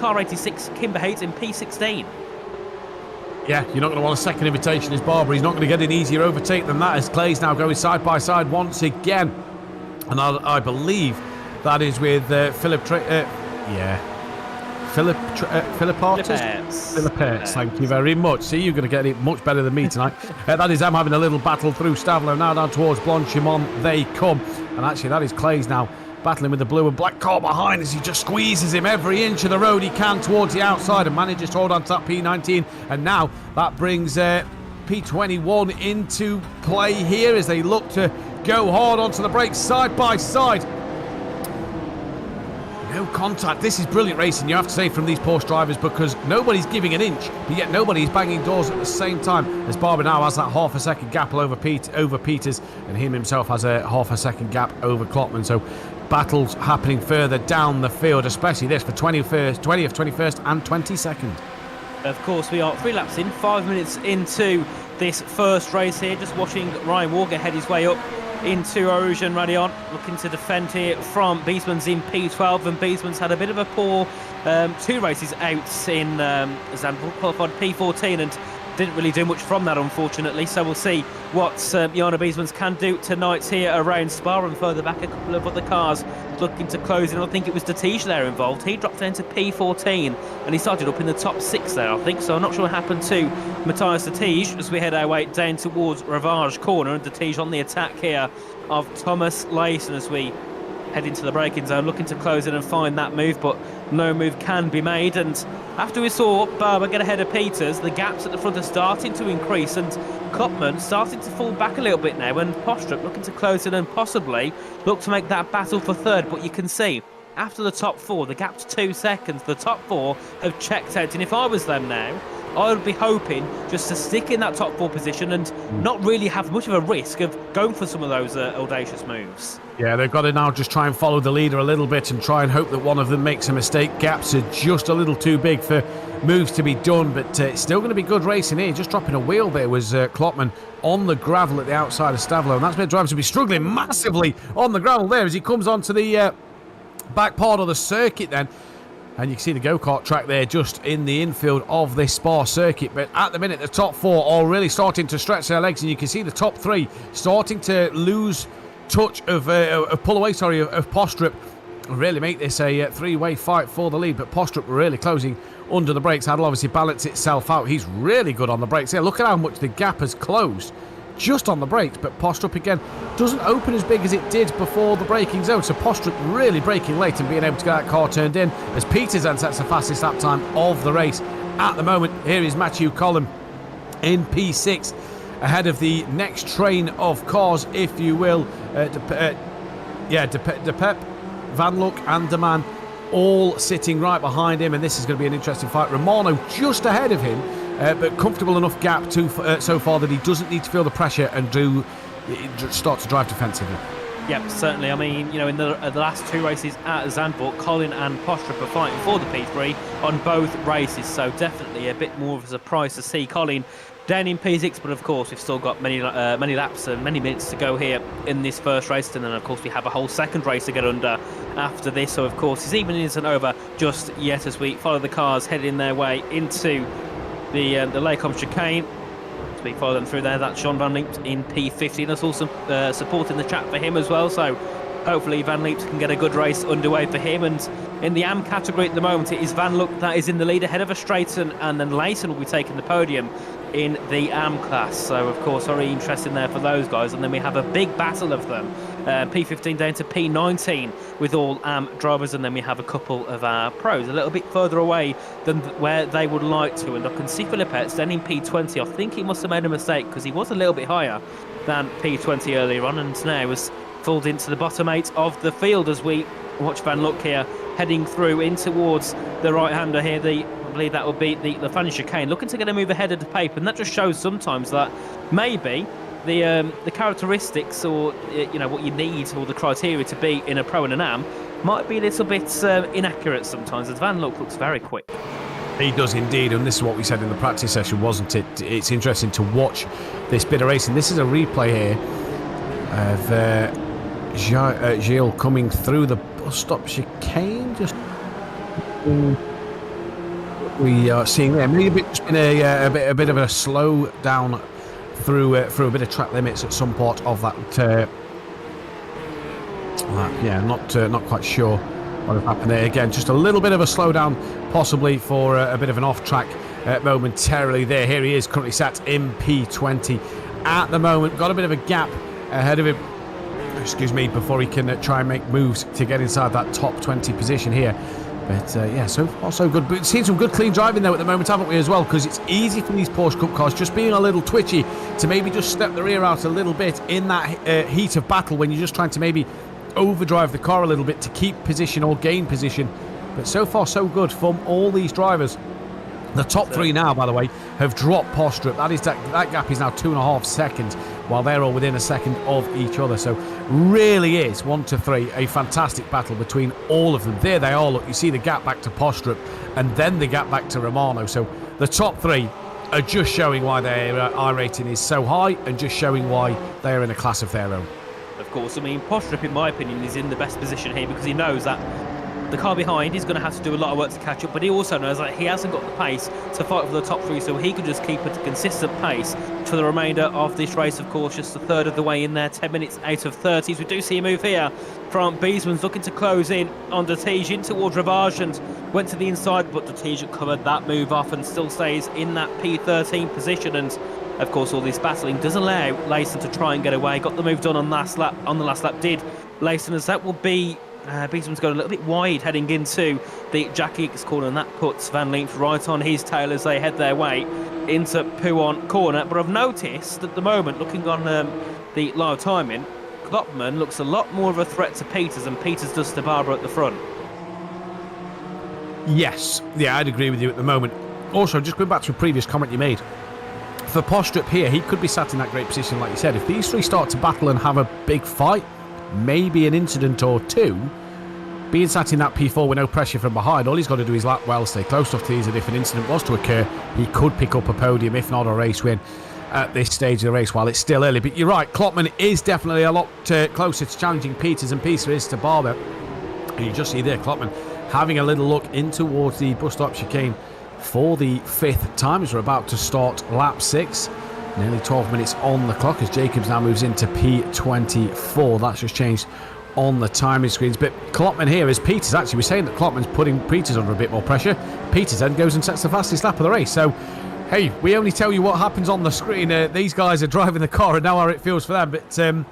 car 86, Kimber Hayes in P16. Yeah, you're not going to want a second invitation as Barber. He's not going to get an easier overtake than that, as Clay's now going side by side once again. And I believe that is with Philip Hertz, thank you very much. See, you're going to get it much better than me tonight. That is them having a little battle through Stavlo. Now down towards Blanchimont they come. And actually that is Clay's now battling with the blue and black car behind as he just squeezes him every inch of the road he can towards the outside and manages to hold on to that P19. And now that brings P21 into play here as they look to go hard onto the brakes side by side. No contact. This is brilliant racing, you have to say, from these Porsche drivers, because nobody's giving an inch, but yet nobody's banging doors at the same time, as Barber now has that half a second gap over Peters, and him himself has a half a second gap over Klopman. So battles happening further down the field, especially this for 20th, 21st and 22nd. Of course, we are 3 laps in, 5 minutes into this first race here. Just watching Ryan Walker head his way up into Rouge and Radion, looking to defend here from Beastman's in P12. And Beastman's had a bit of a poor 2 races out in Zandvoort, qualified P14 and didn't really do much from that, unfortunately. So we'll see what Jana Beastman's can do tonight here around Spa. And further back, a couple of other cars looking to close in. I think it was Dettige there involved. He dropped down to P14 and he started up in the top 6 there, I think. So I'm not sure what happened to Matthias Dettige as we head our way down towards Rivage corner. And Dettige on the attack here of Thomas Layson as we heading to the braking zone, looking to close in and find that move, but no move can be made. And after we saw Barber get ahead of Peters, the gaps at the front are starting to increase, and Kopman starting to fall back a little bit now, and Postrup looking to close in and possibly look to make that battle for third. But you can see, after the top four, the gap's 2 seconds. The top four have checked out, and if I was them now, I would be hoping just to stick in that top four position and not really have much of a risk of going for some of those audacious moves. Yeah, they've got to now just try and follow the leader a little bit and try and hope that one of them makes a mistake. Gaps are just a little too big for moves to be done, but it's still going to be good racing here. Just dropping a wheel there was Klopman on the gravel at the outside of Stavlo, and that's made drivers to be struggling massively on the gravel there as he comes onto the back part of the circuit then. And you can see the go-kart track there just in the infield of this Spa circuit. But at the minute, the top four are really starting to stretch their legs. And you can see the top three starting to lose touch of pull away, of Postrup. Really make this a three-way fight for the lead. But Postrup really closing under the brakes. That'll obviously balance itself out. He's really good on the brakes here. Look at how much the gap has closed just on the brakes, but Postrup again doesn't open as big as it did before the braking zone, so Postrup really braking late and being able to get that car turned in as Peters then sets the fastest lap time of the race at the moment. Here is Matthew Collin in P6 ahead of the next train of cars, if you will. De Pep, Van Look and De Man all sitting right behind him, and this is going to be an interesting fight. Romano just ahead of him, but comfortable enough gap so far that he doesn't need to feel the pressure and start to drive defensively. Yep, certainly. I mean, you know, in the last two races at Zandvoort, Colin and Postrup are fighting for the P3 on both races, so definitely a bit more of a surprise to see Colin down in P6, but of course we've still got many laps and many minutes to go here in this first race, and then of course we have a whole second race to get under after this, so of course this evening isn't over just yet as we follow the cars heading their way into the Lacombe chicane. We follow them through there. That's Sean Van Leept in P15. That's also support in the chat for him as well, so hopefully Van Leept can get a good race underway for him. And in the AM category at the moment, it is Van Look that is in the lead ahead of a Strayton, and then Layton will be taking the podium in the AM class. So of course very interesting there for those guys. And then we have a big battle of them, P15 down to P19 with all AM drivers, and then we have a couple of our pros a little bit further away than where they would like to. And I can see Philippette's then in P20. I think he must have made a mistake because he was a little bit higher than P20 earlier on, and now was pulled into the bottom 8 of the field as we watch Van Look here heading through in towards the right-hander here. I believe that will be the Fanny chicane, looking to get a move ahead of the paper, and that just shows sometimes that maybe the characteristics, or you know, what you need, or the criteria to be in a pro and an AM might be a little bit inaccurate sometimes, as Van Look looks very quick. He does indeed, and this is what we said in the practice session, wasn't it? It's interesting to watch this bit of racing. This is a replay here of Gilles coming through the bus stop chicane. Just we are seeing there maybe just been a bit of a slow down through a bit of track limits at some part of that. Not quite sure what has happened there. Again, just a little bit of a slowdown, possibly for a bit of an off-track momentarily there. Here he is, currently sat in P20 at the moment. Got a bit of a gap ahead of him, before he can try and make moves to get inside that top 20 position here. But so far so good. But we've seen some good clean driving though at the moment, haven't we, as well? Because it's easy for these Porsche Cup cars just being a little twitchy to maybe just step the rear out a little bit in that heat of battle when you're just trying to maybe overdrive the car a little bit to keep position or gain position. But so far so good from all these drivers. The top three now, by the way, have dropped Postrup. That gap is now 2.5 seconds, while they're all within a second of each other. So really is 1 to 3 a fantastic battle between all of them. There they are. Look, you see the gap back to Postrup and then the gap back to Romano. So the top three are just showing why their I rating is so high, and just showing why they are in a class of their own. Of course, I mean, Postrup, in my opinion, is in the best position here because he knows that the car behind is going to have to do a lot of work to catch up, but he also knows that he hasn't got the pace to fight for the top three, so he can just keep a consistent pace for the remainder of this race. Of course, just a third of the way in there, 10 minutes out of 30s. We do see a move here from Beesman's looking to close in on Dettige in towards Ravage, and went to the inside, but Dettige covered that move off and still stays in that P13 position. And of course, all this battling does allow Layson to try and get away. Got the move done on the last lap. Did Layson, as that will be Beaton's going a little bit wide heading into the Jack Hicks corner, and that puts Van Leempt right on his tail as they head their way into Pouon corner. But I've noticed at the moment, looking on the live timing, Klopman looks a lot more of a threat to Peters than Peters does to Barber at the front. Yes, yeah, I'd agree with you at the moment. Also, just going back to a previous comment you made, for Postrup here, he could be sat in that great position, like you said. If these three start to battle and have a big fight, maybe an incident or two, being sat in that P4 with no pressure from behind, all he's got to do is lap well, stay close enough to these, and if an incident was to occur, he could pick up a podium, if not a race win, at this stage of the race while it's still early. But you're right, Klopman is definitely a lot closer to challenging Peters than Peters is to Barber. And you just see there, Klopman having a little look in towards the bus stop chicane for the fifth time as we're about to start lap 6. Nearly 12 minutes on the clock as Jacobs now moves into P24. That's just changed on the timing screens. But Klopman here is Peters. Actually, we're saying that Klopman's putting Peters under a bit more pressure. Peters then goes and sets the fastest lap of the race. So, hey, we only tell you what happens on the screen. These guys are driving the car and know how it feels for them. But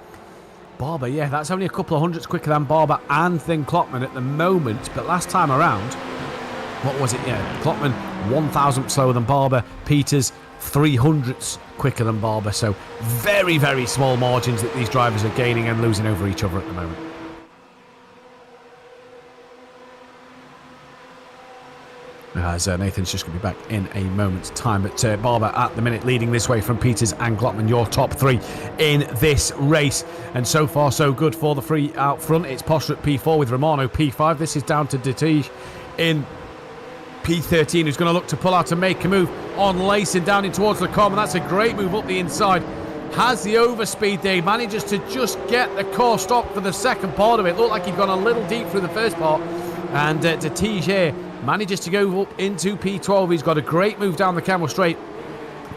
Barber, yeah, that's only a couple of hundredths quicker than Barber and then Klopman at the moment. But last time around, what was it? Yeah, Klopman 1,000th slower than Barber. Peters 300ths quicker than Barber. So very, very small margins that these drivers are gaining and losing over each other at the moment. As Nathan's just going to be back in a moment's time. But Barber at the minute leading this way from Peters and Klopman, your top three in this race. And so far so good for the three out front. It's Postrup P4 with Romano P5. This is down to Dettige in P13, who's going to look to pull out and make a move on Layson down in towards Lacombe, and that's a great move up the inside. Has the overspeed there, manages to just get the car stopped for the second part of it. Looked like he'd gone a little deep through the first part, and Dettige manages to go up into P12. He's got a great move down the Camel Straight.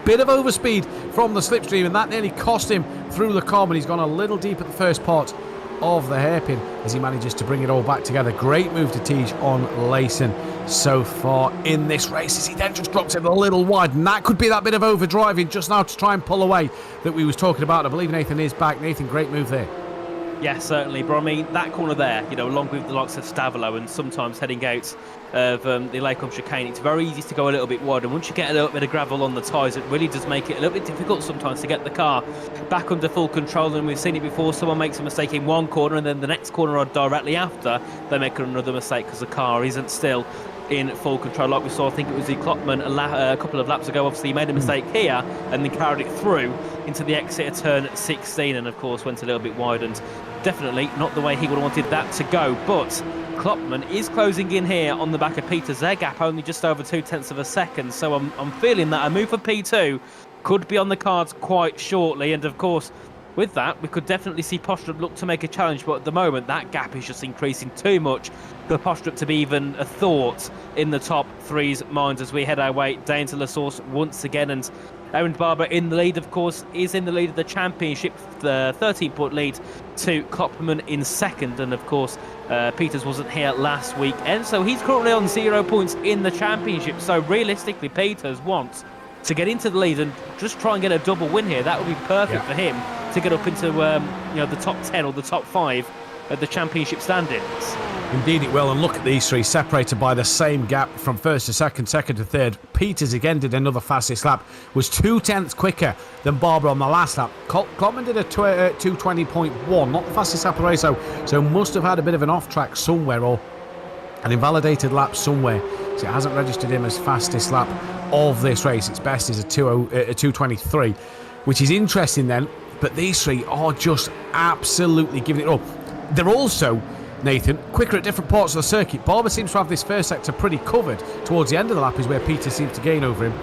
Bit of overspeed from the slipstream, and that nearly cost him through Lacombe, and he's gone a little deep at the first part of the hairpin as he manages to bring it all back together. Great move to Tej on Layson so far in this race as he then just drops it a little wide, and that could be that bit of overdriving just now to try and pull away that we was talking about. I believe Nathan is back. Nathan, great move there. Yeah, certainly, but I mean, that corner there, you know, along with the likes of Stavolo and sometimes heading out of the Lacombe chicane, it's very easy to go a little bit wide, and once you get a little bit of gravel on the tyres, it really does make it a little bit difficult sometimes to get the car back under full control. And we've seen it before, someone makes a mistake in one corner and then the next corner or directly after they make another mistake because the car isn't still in full control. Like we saw, I think it was the Klopman a couple of laps ago. Obviously he made a mistake here and then carried it through into the exit of turn 16, and of course went a little bit wide, and definitely not the way he would have wanted that to go. But Klopman is closing in here on the back of Peters. Their gap only just over 0.2 of a second, so I'm feeling that a move for P2 could be on the cards quite shortly. And of course with that, we could definitely see Postrup look to make a challenge, but at the moment that gap is just increasing too much for Postrup to be even a thought in the top three's minds as we head our way down to La Source once again. And Aaron Barber in the lead, of course, is in the lead of the championship, the 13-point lead to Klopman in second. And of course, Peters wasn't here last week, and so he's currently on 0 points in the championship. So realistically, Peters wants to get into the lead and just try and get a double win here. That would be perfect for him to get up into the top 10 or the top 5 at the championship standings. Indeed it will, and look at these three separated by the same gap from first to second, second to third. Peters again did another fastest lap, was 0.2 quicker than Barber on the last lap. Klopman did a 2:20.1, not the fastest lap of the race, so must have had a bit of an off track somewhere or an invalidated lap somewhere, so it hasn't registered him as fastest lap of this race. Its best is a 2:23, which is interesting then. But these three are just absolutely giving it all. They're also, Nathan, quicker at different parts of the circuit. Barber seems to have this first sector pretty covered. Towards the end of the lap is where Peter seems to gain over him.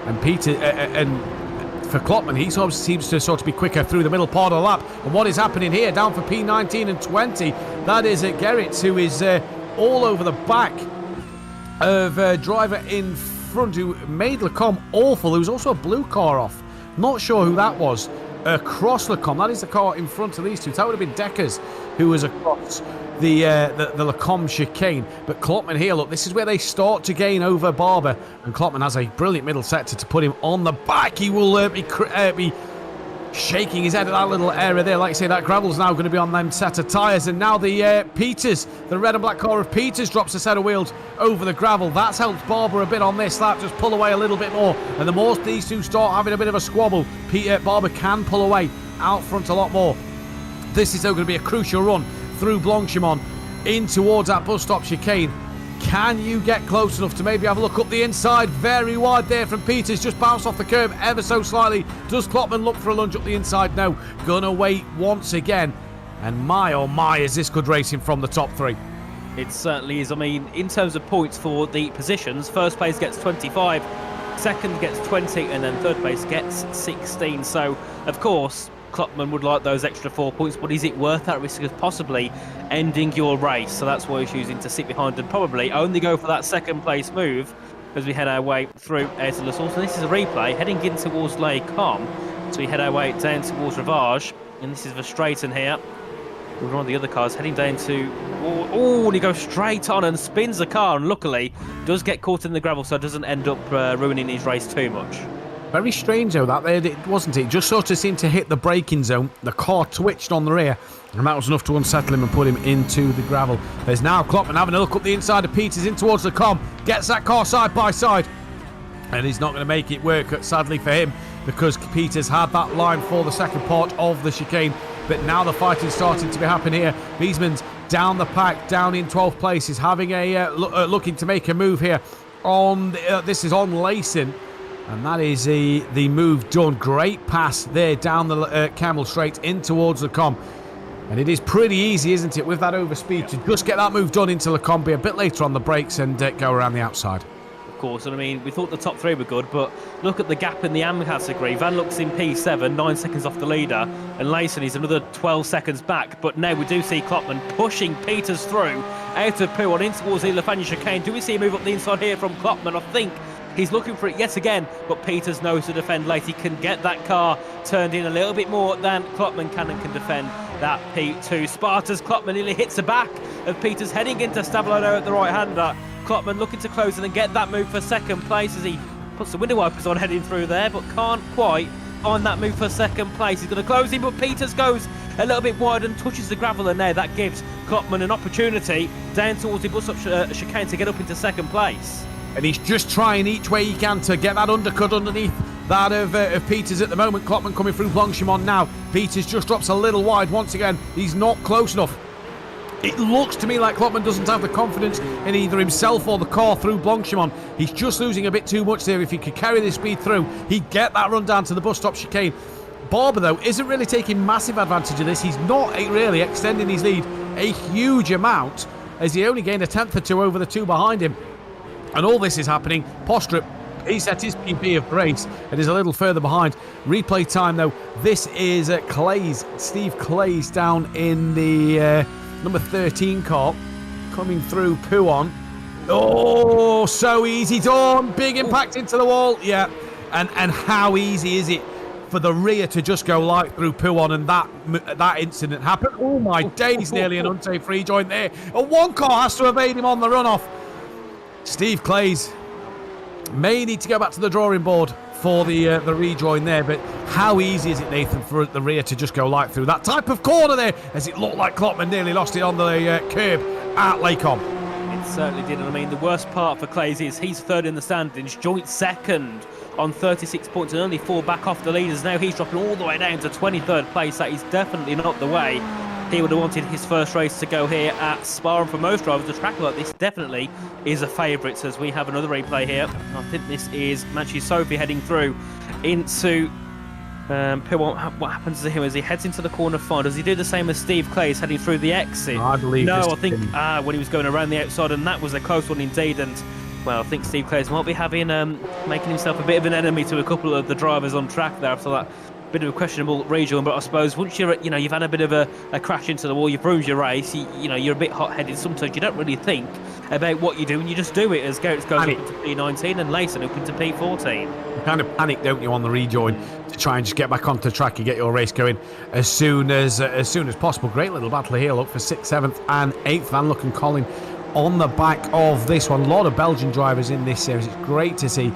And for Klopman, he sort of seems to sort of be quicker through the middle part of the lap. And what is happening here, down for P19 and 20, that is Gerrits, who is all over the back of driver in front, who made Lacombe awful. There was also a blue car off. Not sure who that was. Across Lacombe, that is the car in front of these two. That would have been Deckers, who was across the Lacombe chicane. But Klopman here, look, this is where they start to gain over Barber, and Klopman has a brilliant middle sector to put him on the back. He will be shaking his head at that little area there. Like I say, that gravel's now going to be on them set of tyres. And now the Peters, the red and black car of Peters, drops a set of wheels over the gravel. That's helped Barber a bit on this lap, just pull away a little bit more. And the more these two start having a bit of a squabble, Barber can pull away out front a lot more. This is, though, going to be a crucial run through Blanchimont in towards that bus stop chicane. Can you get close enough to maybe have a look up the inside? Very wide there from Peters, just bounced off the curb ever so slightly. Does Klopman look for a lunge up the inside? No, gonna wait once again. And my oh my, is this good racing from the top three. It certainly is. I mean, in terms of points for the positions, first place gets 25, second gets 20, and then third place gets 16. So, of course, Klopman would like those extra 4 points, but is it worth that risk of possibly ending your race? So that's why he's choosing to sit behind and probably only go for that second place move as we head our way through to La Source. And this is a replay heading in towards Les Combes. So we head our way down towards Rivage, and this is Verstraeten here. With one of the other cars heading down to... Oh, and he goes straight on and spins the car, and luckily does get caught in the gravel, so it doesn't end up ruining his race too much. Very strange though, that there, wasn't it? Just sort of seemed to hit the braking zone. The car twitched on the rear, and that was enough to unsettle him and put him into the gravel. There's now Klopman having a look up the inside of Peters in towards the Com. Gets that car side by side, and he's not going to make it work, sadly for him, because Peters had that line for the second part of the chicane. But now the fighting's starting to be happening here. Wiesman's down the pack, down in 12th place. He's having a looking to make a move here on this is on Leysen. And that is the move done. Great pass there down the Camel Straight in towards the Com. And it is pretty easy, isn't it, with that overspeed to just get that move done into the Com, be a bit later on the brakes and go around the outside. Of course, and I mean, we thought the top three were good, but look at the gap in the AM category. Van Lux in P7, 9 seconds off the leader, and Leysen is another 12 seconds back. But now we do see Klopman pushing Peters through out of Pouon in towards the Lefania chicane. Do we see a move up the inside here from Klopman? I think he's looking for it yet again, but Peters knows to defend late. He can get that car turned in a little bit more than Klopman can, and can defend that P2. Sparta's Klopman nearly hits the back of Peters, heading into Stavelado at the right-hander. Klopman looking to close and then get that move for second place as he puts the window wipers on heading through there, but can't quite find that move for second place. He's going to close in, but Peters goes a little bit wide and touches the gravel, and there that gives Klopman an opportunity down towards the bus-up chicane to get up into second place. And he's just trying each way he can to get that undercut underneath that of Peters at the moment. Klopman coming through Blanchimont now. Peters just drops a little wide once again. He's not close enough. It looks to me like Klopman doesn't have the confidence in either himself or the car through Blanchimont. He's just losing a bit too much there. If he could carry this speed through, he'd get that run down to the bus stop chicane. Barber, though, isn't really taking massive advantage of this. He's not really extending his lead a huge amount, as he only gained a tenth or two over the two behind him. And all this is happening. Postrup, he set his PB of race and is a little further behind. Replay time, though. This is Clays, Steve Clays down in the number 13 car, coming through Pouon. Oh, so easy done. Big impact into the wall. Yeah. And how easy is it for the rear to just go light through Pouon, and that incident happened. Oh my days, nearly an unsafe rejoin there. And one car has to evade him on the runoff. Steve Clays may need to go back to the drawing board for the rejoin there, but how easy is it, Nathan, for the rear to just go light through that type of corner there, as it looked like Klopman nearly lost it on the curb at Lacombe. It certainly did, and I mean, the worst part for Clays is he's third in the standings, joint second on 36 points and only 4 back off the leaders. Now he's dropping all the way down to 23rd place. That is definitely not the way he would have wanted his first race to go here at Spa, and for most drivers, a track like this definitely is a favourite, as we have another replay here. I think this is Manchi Sophie heading through into what happens to him as he heads into the corner 5? Does he do the same as Steve Clays heading through the exit? I believe no, I think when he was going around the outside, and that was a close one indeed. And well, I think Steve Clays might be having making himself a bit of an enemy to a couple of the drivers on track there after that bit of a questionable rejoin. But I suppose once you've had a bit of a crash into the wall, you've ruined your race, you're a bit hot-headed. Sometimes you don't really think about what you do, and you just do it, as Goetz goes up into P19 and Leysen up into P14. You kind of panic, don't you, on the rejoin to try and just get back onto the track and get your race going as soon as possible. Great little battle here, look, for 6th, 7th and 8th. Van Luck and Colin on the back of this one. A lot of Belgian drivers in this series. It's great to see.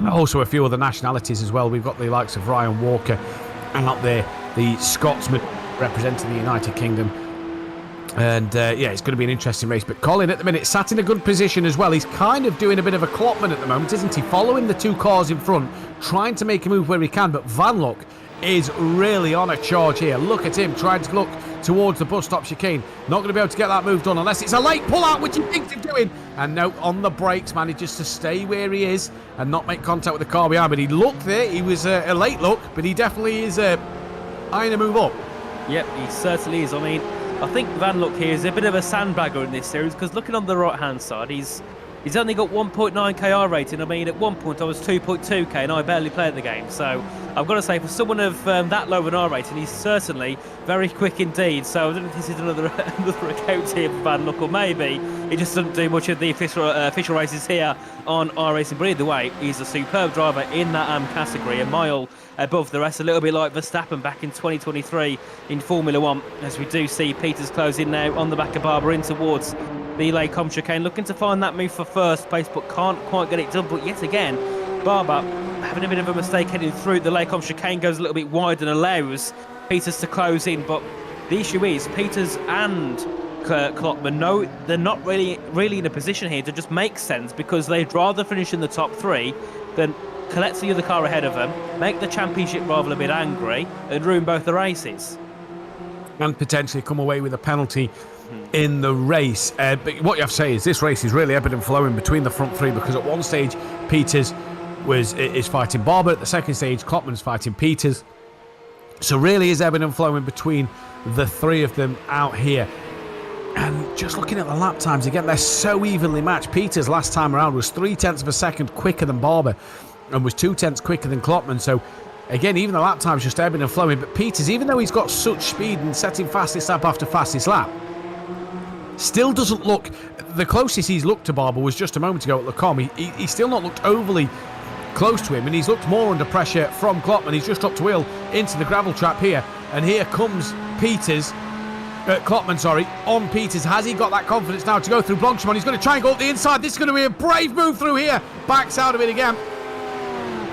Also a few other nationalities as well. We've got the likes of Ryan Walker out there, the Scotsman representing the United Kingdom. And yeah, it's going to be an interesting race. But Colin, at the minute, sat in a good position as well. He's kind of doing a bit of a Klopman at the moment, isn't he? Following the two cars in front, trying to make a move where he can. But Van Lock is really on a charge here. Look at him trying to look towards the bus stop chicane. Not going to be able to get that move done unless it's a late pull-out, which he thinks he's doing. And no, on the brakes, manages to stay where he is and not make contact with the car behind. But he looked there. He was a late look, but he definitely is eyeing a move up. Yep, he certainly is. I mean, I think Van Lock here is a bit of a sandbagger in this series because looking on the right-hand side, he's only got 1.9 KR rating. I mean, at one point I was 2.2k and I barely played the game. So I've got to say, for someone of that low an R rating, he's certainly very quick indeed. So I don't know if this is another account here for Van Lock, or maybe he just doesn't do much of the official races here on iRacing. But either way, he's a superb driver in that category, a mile above the rest, a little bit like Verstappen back in 2023 in Formula 1, as we do see Peters close in now on the back of Barber in towards the Lacombe chicane, looking to find that move for first place, but can't quite get it done. But yet again, Barber having a bit of a mistake heading through. The Lacombe chicane goes a little bit wide and allows Peters to close in. But the issue is Peters and Klopman, no, they're not really in a position here to just make sense, because they'd rather finish in the top three than collect the other car ahead of them, make the championship rival a bit angry, and ruin both the races. And potentially come away with a penalty in the race. But what you have to say is this race is really ebbing and flowing between the front three, because at one stage Peters is fighting Barber, at the second stage Klopman's fighting Peters. So really is ebbing and flowing between the three of them out here. And just looking at the lap times again, they're so evenly matched. Peters last time around was 0.3 of a second quicker than Barber and was 0.2 quicker than Klopman. So again, even the lap time's just ebbing and flowing. But Peters, even though he's got such speed and setting fastest lap after fastest lap, still doesn't look... The closest he's looked to Barber was just a moment ago at Lacombe. He's still not looked overly close to him, and he's looked more under pressure from Klopman. He's just dropped a wheel into the gravel trap here, and here comes Peters... Klopman, sorry, on Peters. Has he got that confidence now to go through Blanchimont? He's going to try and go up the inside. This is going to be a brave move through here. Backs out of it again.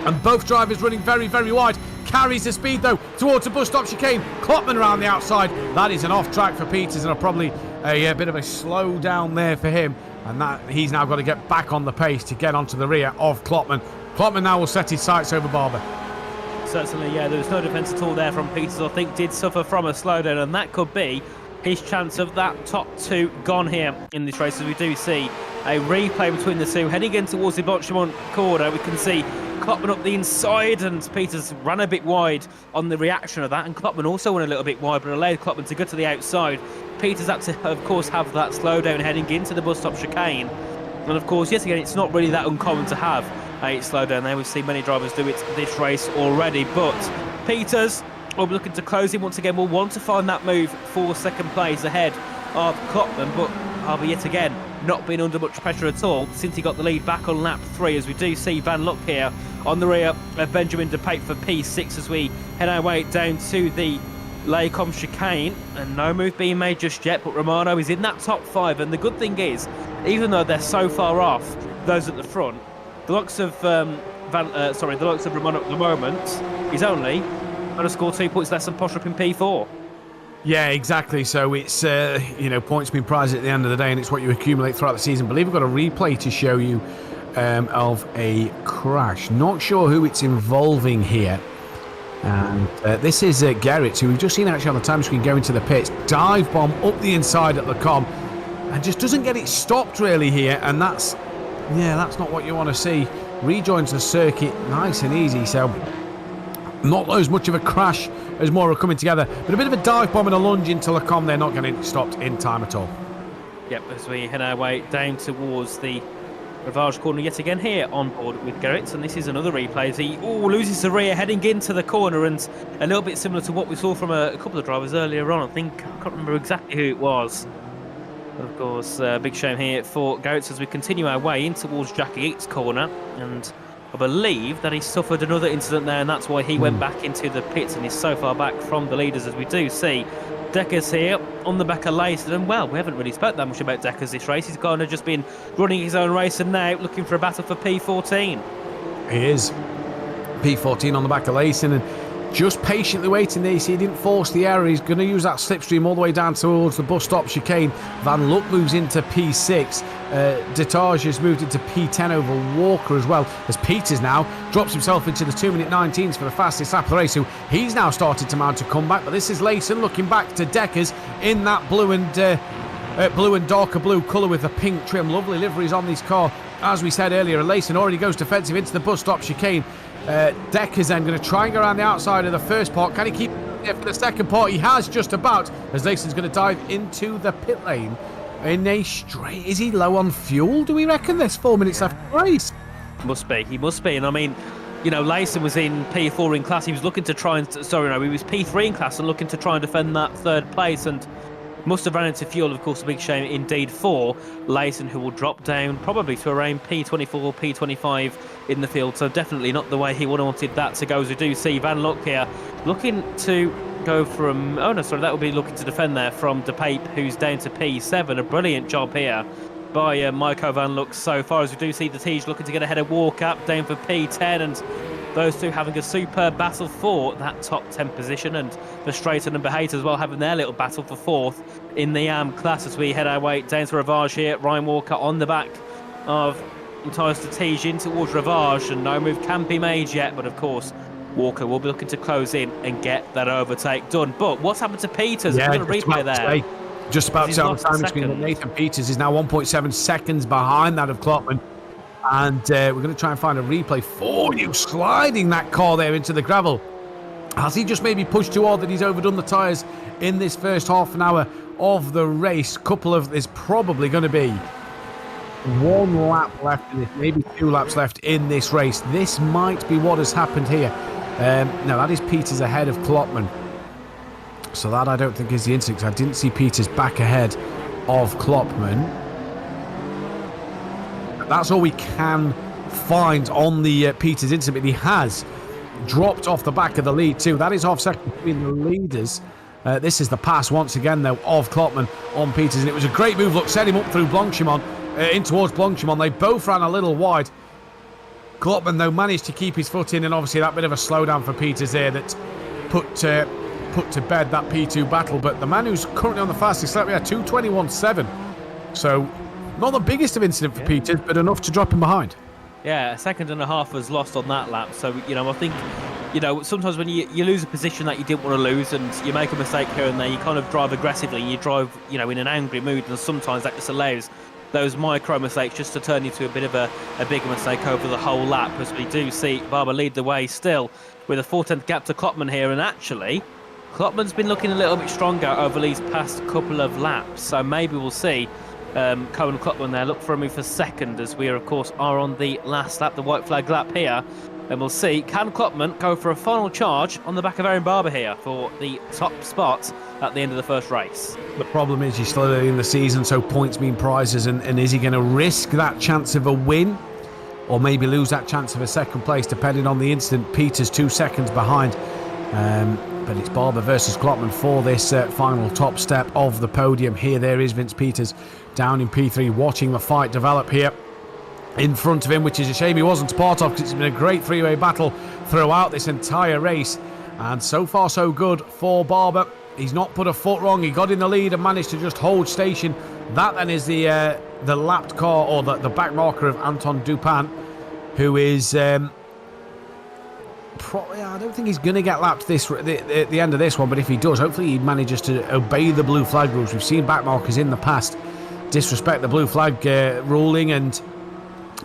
And both drivers running very, very wide. Carries the speed, though, towards the bus stop chicane. Klopman around the outside. That is an off track for Peters, and probably a bit of a slow down there for him. And that he's now got to get back on the pace to get onto the rear of Klopman. Klopman now will set his sights over Barber. Certainly, yeah, there was no defence at all there from Peters. I think did suffer from a slowdown, and that could be his chance of that top two gone here in this race, as we do see a replay between the two. Heading in towards the Blanchimont corner, we can see Klopman up the inside, and Peters ran a bit wide on the reaction of that, and Klopman also went a little bit wide, but allowed Klopman to go to the outside. Peters had to, of course, have that slowdown heading into the bus stop chicane. And of course, yet again, it's not really that uncommon to have a slowdown there. We've seen many drivers do it this race already, but Peters will be looking to close in once again. Will want to find that move for second place ahead of Klopman, but I'll be yet again not been under much pressure at all since he got the lead back on lap 3, as we do see Van Lock here on the rear of Benjamin De Pape for P6 as we head our way down to the Lacombe chicane, and no move being made just yet, but Romano is in that top 5. And the good thing is, even though they're so far off those at the front, the likes of the likes of Romano at the moment is only going to score 2 points less than Porsche up in P4. Yeah, exactly. So it's, points being prized at the end of the day, and it's what you accumulate throughout the season. I believe we've got a replay to show you of a crash. Not sure who it's involving here. And this is Gerrit, who we've just seen actually on the time screen go into the pits. Dive bomb up the inside at Lacombe, and just doesn't get it stopped really here. And that's not what you want to see. Rejoins the circuit nice and easy. So not as much of a crash as more are coming together, but a bit of a dive bomb and a lunge into Lacombe. They're not getting stopped in time at all. Yep, as we head our way down towards the Rivage corner yet again here on board with Gerrit, and this is another replay as he loses the rear heading into the corner, and a little bit similar to what we saw from a couple of drivers earlier on. I can't remember exactly who it was. But of course, big shame here for Gerrit as we continue our way in towards Jackie Eats corner, and I believe that he suffered another incident there, and that's why he went back into the pits and is so far back from the leaders, as we do see Deckers here on the back of Lacey. And well, we haven't really spoke that much about Deckers this race. He's kind of just been running his own race and now looking for a battle for P14. He is. P14 on the back of Lacey, and just patiently waiting there. You see, he didn't force the error. He's going to use that slipstream all the way down towards the bus stop chicane. Van Luck moves into P6. Detage has moved into P10 over Walker as well, as Peters now drops himself into the 2 minute 19s for the fastest lap of the race. So he's now started to mount a comeback. But this is Layson looking back to Deckers in that blue and darker blue colour with the pink trim. Lovely liveries on this car. As we said earlier, Layson already goes defensive into the bus stop chicane. Decker's then going to try and go around the outside of the first part. Can he keep it for the second part? He has just about, as Layson's going to dive into the pit lane in a straight. Is he low on fuel, do we reckon? There's 4 minutes left of the race. He must be. And I mean, you know, Layson was in P4 in class. He was looking to try and, he was P3 in class and looking to try and defend that third place, and must have run into fuel. Of course, a big shame indeed for Layson, who will drop down probably to around P24, P25 in the field. So definitely not the way he would have wanted that to go. As we do see Van Luck here looking to go from, that would be looking to defend there from De Pape, who's down to P7. A brilliant job here by Maiko Van Luck so far, as we do see the Tej looking to get ahead of Walkup down for P10, and those two having a superb battle for that top 10 position, and Verstraeten and Behate as well having their little battle for fourth in the AM class, as we head our way down to Ravage here. Ryan Walker on the back of Matthias de Tej in towards Ravage, and no move can be made yet, but of course Walker will be looking to close in and get that overtake done. But what's happened to Peters? Yeah, We're going to replay there. Just about to on the time screen that Nathan Peters is now 1.7 seconds behind that of Klopman. And we're going to try and find a replay for you. Sliding that car there into the gravel. Has he just maybe pushed too hard that he's overdone the tyres in this first half an hour of the race? There's probably going to be 1 lap left in this, maybe 2 laps left in this race. This might be what has happened here. No, that is Peters ahead of Klopman. So that I don't think is the incident. I didn't see Peters back ahead of Klopman. That's all we can find on the Peters incident. He has dropped off the back of the lead too. That is half second between the leaders. This is the pass once again though of Klopman on Peters, and it was a great move. Look, set him up through Blanchimont, in towards Blanchimont. They both ran a little wide. Klopman though managed to keep his foot in, and obviously that bit of a slowdown for Peters there that put to bed that P2 battle. But the man who's currently on the fastest lap, 2:21.7. So not the biggest of incident for Peters, but enough to drop him behind. Yeah, a second and a half was lost on that lap. So, I think, sometimes when you lose a position that you didn't want to lose and you make a mistake here and there, you kind of drive aggressively, you drive, in an angry mood, and sometimes that just allows those micro mistakes just to turn into a bit of a bigger mistake over the whole lap, as we do see Barber lead the way still with a 4/10 gap to Klopman here. And actually, Klopman's been looking a little bit stronger over these past couple of laps, so maybe we'll see Cohen Klopman there look for a move for second, as we of course are on the last lap, the white flag lap here, and we'll see, can Klopman go for a final charge on the back of Aaron Barber here for the top spot at the end of the first race? The problem is he's still early in the season, so points mean prizes, and is he going to risk that chance of a win or maybe lose that chance of a second place depending on the incident? Peters 2 seconds behind. But it's Barber versus Klopman for this final top step of the podium. Here, there is Vince Peters down in P3, watching the fight develop here in front of him, which is a shame he wasn't part of, because it's been a great three-way battle throughout this entire race. And so far, so good for Barber. He's not put a foot wrong. He got in the lead and managed to just hold station. That then is the lapped car, or the back marker of Anton Dupin, who is... I don't think he's going to get lapped at the end of this one, but if he does, hopefully he manages to obey the blue flag rules. We've seen back markers in the past disrespect the blue flag ruling and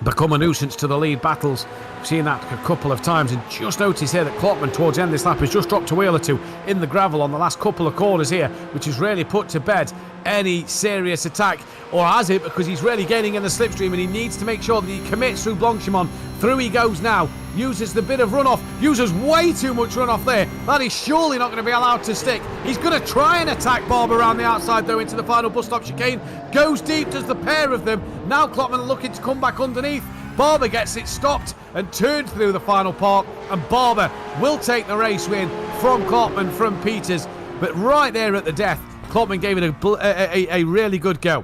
become a nuisance to the lead battles. We've seen that a couple of times, and just notice here that Klopman towards the end of this lap has just dropped a wheel or two in the gravel on the last couple of corners here, which has really put to bed any serious attack, or has it? Because he's really getting in the slipstream, and he needs to make sure that he commits through Blanchimont. Through he goes now, uses the bit of runoff, uses way too much runoff there. That is surely not going to be allowed to stick. He's going to try and attack Barber around the outside though into the final bus stop chicane. Goes deep, does the pair of them. Now Klopman looking to come back underneath. Barber gets it stopped and turned through the final part, and Barber will take the race win from Klopman, from Peters. But right there at the death, Klopman gave it a really good go.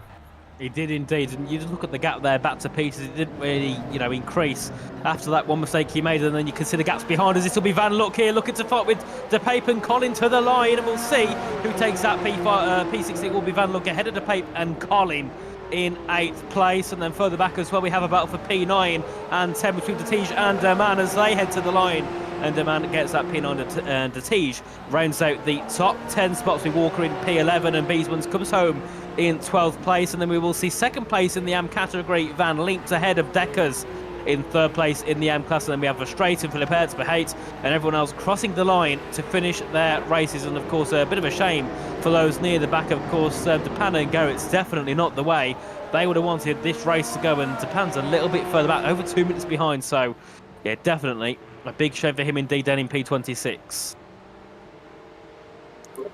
He did indeed, and you just look at the gap there back to Peters. It didn't really, increase after that one mistake he made, and then you can see the gaps behind us. This will be Van Luck here, looking to fight with De Pape and Colin to the line, and we'll see who takes that P6. It will be Van Luck ahead of De Pape and Colin in 8th place, and then further back as well we have a battle for P9 and 10 between Dettige and Derman as they head to the line. And Derman gets that P9 and Dettige rounds out the top 10 spots with Walker in P11, and Beesmans comes home in 12th place, and then we will see 2nd place in the AM category, Van Links ahead of Deckers in 3rd place in the AM class, and then we have Verstraeten, Philip Hertz, Behate, and everyone else crossing the line to finish their races. And of course a bit of a shame for those near the back. Of course Depan and Garrett's definitely not the way they would have wanted this race to go, and Depan's a little bit further back, over 2 minutes behind, so yeah, definitely a big shame for him indeed down in P26.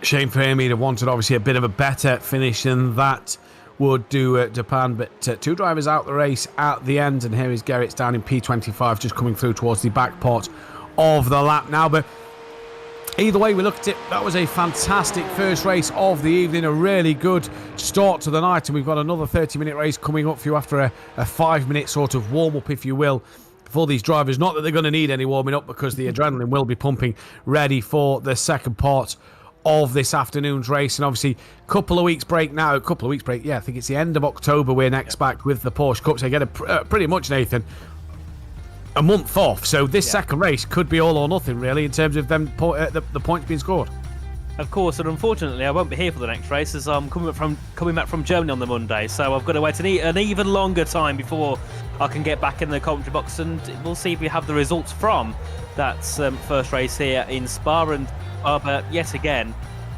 Shame for him. He'd have wanted obviously a bit of a better finish than that would do Japan, but 2 drivers out the race at the end, and here is Gerrits down in P25, just coming through towards the back part of the lap now. But either way we look at it, that was a fantastic first race of the evening, a really good start to the night, and we've got another 30-minute race coming up for you after a 5-minute sort of warm-up, if you will, for these drivers. Not that they're going to need any warming up, because the adrenaline will be pumping ready for the second part of this afternoon's race. And obviously a couple of weeks break, yeah, I think it's the end of October we're next back with the Porsche Cup, so you get pretty much, Nathan, a month off. So this second race could be all or nothing really in terms of them the points being scored. Of course, and unfortunately I won't be here for the next race, as I'm coming back from Germany on the Monday, so I've got to wait an even longer time before I can get back in the commentary box, and we'll see if we have the results from that first race here in Spa. And Arbor, yet again,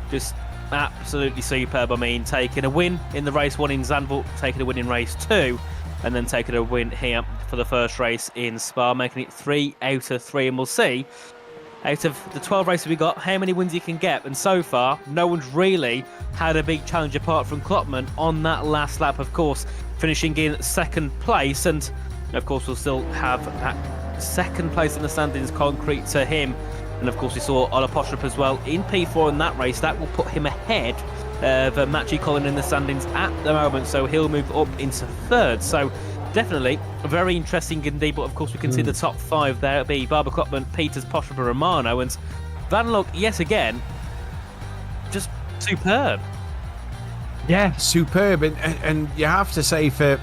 just absolutely superb. I mean, taking a win in the race 1 in Zandvoort, taking a win in race 2, and then taking a win here for the first race in Spa, making it 3 out of 3. And we'll see, out of the 12 races we got, how many wins you can get. And so far, no one's really had a big challenge apart from Klopman on that last lap, of course, finishing in 2nd place. And of course, we'll still have that 2nd place in the standings concrete to him. And of course, we saw Ola Postrup as well in P4 in that race. That will put him ahead of Matthew Collin in the standings at the moment, so he'll move up into 3rd. So definitely very interesting indeed. But of course, we can see the top 5 there. It'll be Barber, Klopman, Peters, Postrup, and Romano. And Van Luck, yet again, just superb. Yeah, superb. And you have to say for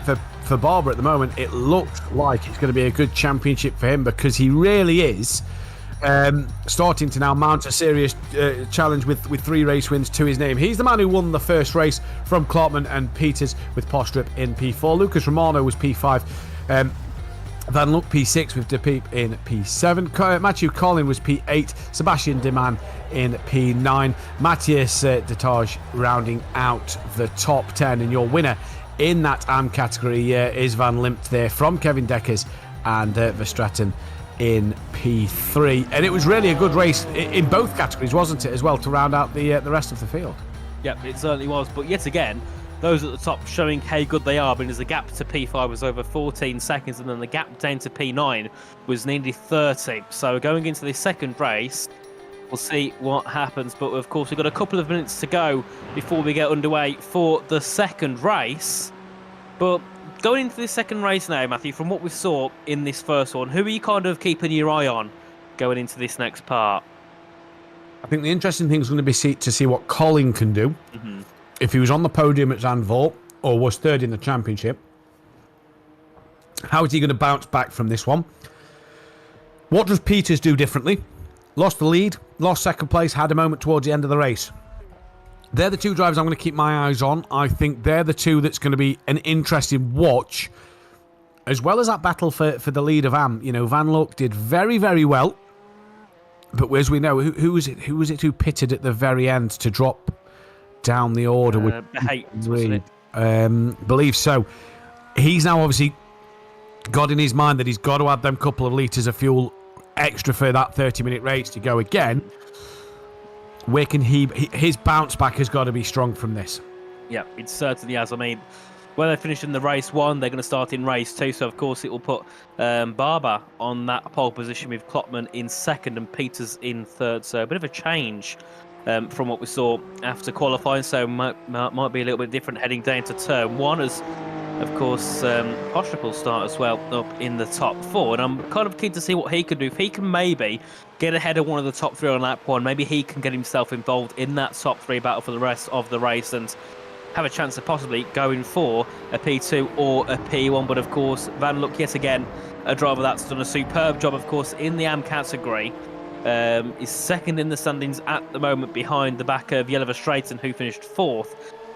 Barber at the moment, it looks like it's going to be a good championship for him, because he really is starting to now mount a serious challenge with 3 race wins to his name. He's the man who won the first race from Klopman and Peters with Postrup in P4. Lucas Romano was P5. Van Luck P6 with De Peep in P7. Matthew Collin was P8. Sebastian Deman in P9. Matthias Detage rounding out the top 10. And your winner in that AM category is Van Limpt there from Kevin Deckers and Verstraeten in P3. And it was really a good race in both categories, wasn't it, as well, to round out the rest of the field? Yep, it certainly was. But yet again, those at the top showing how good they are, because the gap to P5 was over 14 seconds, and then the gap down to P9 was nearly 30. So going into the second race, we'll see what happens. But of course, we've got a couple of minutes to go before we get underway for the second race. But going into this second race now, Matthew, from what we saw in this first one, who are you kind of keeping your eye on going into this next part? I think the interesting thing is going to be to see what Colin can do. If he was on the podium at Zandvoort or was 3rd in the championship, how is he going to bounce back from this one? What does Peters do differently? Lost the lead, lost 2nd place, had a moment towards the end of the race. They're the 2 drivers I'm going to keep my eyes on. I think they're the 2 that's going to be an interesting watch, as well as that battle for the lead of AM. You know, Van Luck did very, very well, but as we know, who was it who pitted at the very end to drop down the order? Wasn't it? Believe so. He's now obviously got in his mind that he's got to add them couple of litres of fuel extra for that 30-minute race to go again. Where can his bounce back has got to be strong from this? Yeah, it certainly has. I mean, where they finished in the race 1, they're going to start in race 2. So, of course, it will put Barber on that pole position with Klotman in 2nd and Peters in 3rd. So a bit of a change from what we saw after qualifying. So might be a little bit different heading down to turn 1 as, of course, Porsche will start as well up in the top 4. And I'm kind of keen to see what he can do. If he can maybe get ahead of one of the top 3 on lap 1, maybe he can get himself involved in that top 3 battle for the rest of the race and have a chance of possibly going for a P2 or a P1. But of course, Vanlook, yet again, a driver that's done a superb job, of course, in the AM category. Is 2nd in the standings at the moment behind the back of Yellow Straighten, who finished 4th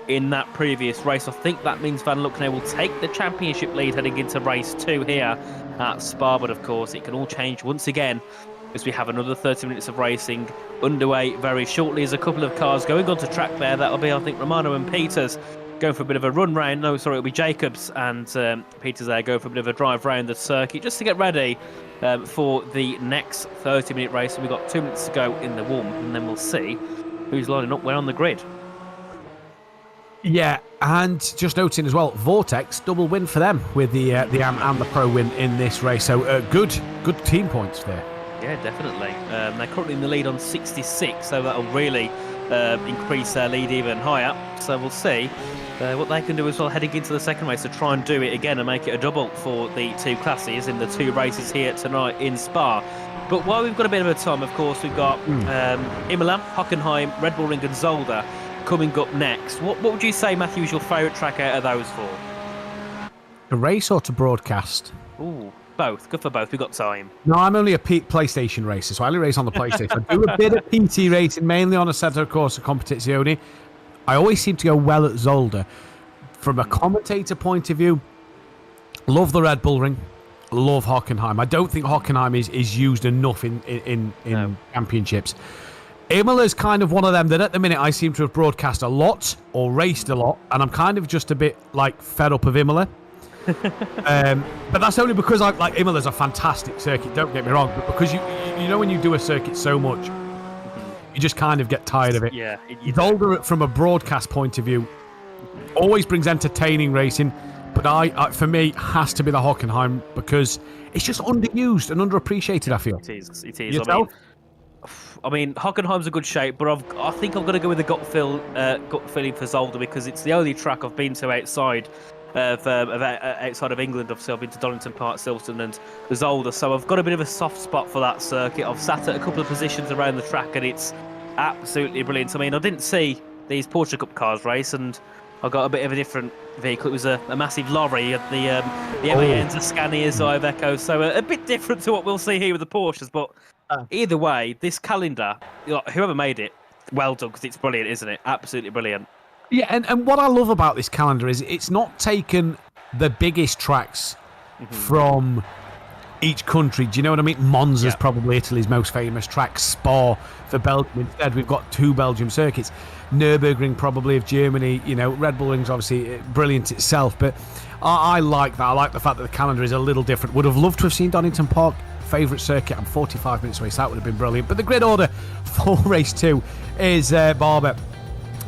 in that previous race. I think that means Vanlook now will take the championship lead heading into race 2 here at Spa. But of course, it can all change once again as we have another 30 minutes of racing underway very shortly. There's a couple of cars going onto track there. That'll be, I think, Romano and Peters going for a bit of a run round. No, sorry, it'll be Jacobs and Peters there going for a bit of a drive round the circuit just to get ready for the next 30-minute race. And we've got 2 minutes to go in the warm, and then we'll see who's lining up where on the grid. Yeah, and just noting as well, Vortex, double win for them with the AM and the Pro win in this race. So good team points there. Yeah, definitely. They're currently in the lead on 66, so that'll really increase their lead even higher. So we'll see what they can do as well heading into the second race to try and do it again and make it a double for the 2 classes in the 2 races here tonight in Spa. But while we've got a bit of a time, of course, we've got Imola, Hockenheim, Red Bull Ring and Zolder coming up next. What would you say, Matthew, is your favourite track out of those 4? To race or to broadcast? Ooh, both. Good for both. We've got time. No, I'm only a PlayStation racer, so I only race on the PlayStation. I do a bit of PT racing, mainly on a Assetto Corsa Competizione. I always seem to go well at Zolder. From a commentator point of view, love the Red Bull Ring, love Hockenheim. I don't think Hockenheim is used enough in championships. Imola's kind of one of them that at the minute I seem to have broadcast a lot or raced a lot, and I'm kind of just a bit like fed up of Imola. But that's only because like Imola's a fantastic circuit, don't get me wrong, but because you know when you do a circuit so much, you just kind of get tired of it. Yeah. Zolder, from a broadcast point of view, always brings entertaining racing, but I for me has to be the Hockenheim because it's just underused and underappreciated, I feel. It is. Yourself? I mean, Hockenheim's a good shape, but I think I'm going to go with the gut feeling for Zolder because it's the only track I've been to outside of England. Obviously, I've been to Donington Park, Silverstone and Zolder, so I've got a bit of a soft spot for that circuit. I've sat at a couple of positions around the track, and it's absolutely brilliant. I mean, I didn't see these Porsche Cup cars race, and I got a bit of a different vehicle. It was a massive lorry. You had the MANs, the Scanias, Iveco, so a bit different to what we'll see here with the Porsches, but either way, this calendar, whoever made it, well done, because it's brilliant, isn't it? Absolutely brilliant. Yeah, and what I love about this calendar is it's not taken the biggest tracks from each country. Do you know what I mean? Monza's probably Italy's most famous track. Spa for Belgium. Instead, we've got 2 Belgium circuits. Nürburgring probably of Germany. You know, Red Bull Ring's obviously brilliant itself, but I like that. I like the fact that the calendar is a little different. Would have loved to have seen Donington Park, favourite circuit. I'm 45 minutes away, so that would have been brilliant. But the grid order for race 2 is Barber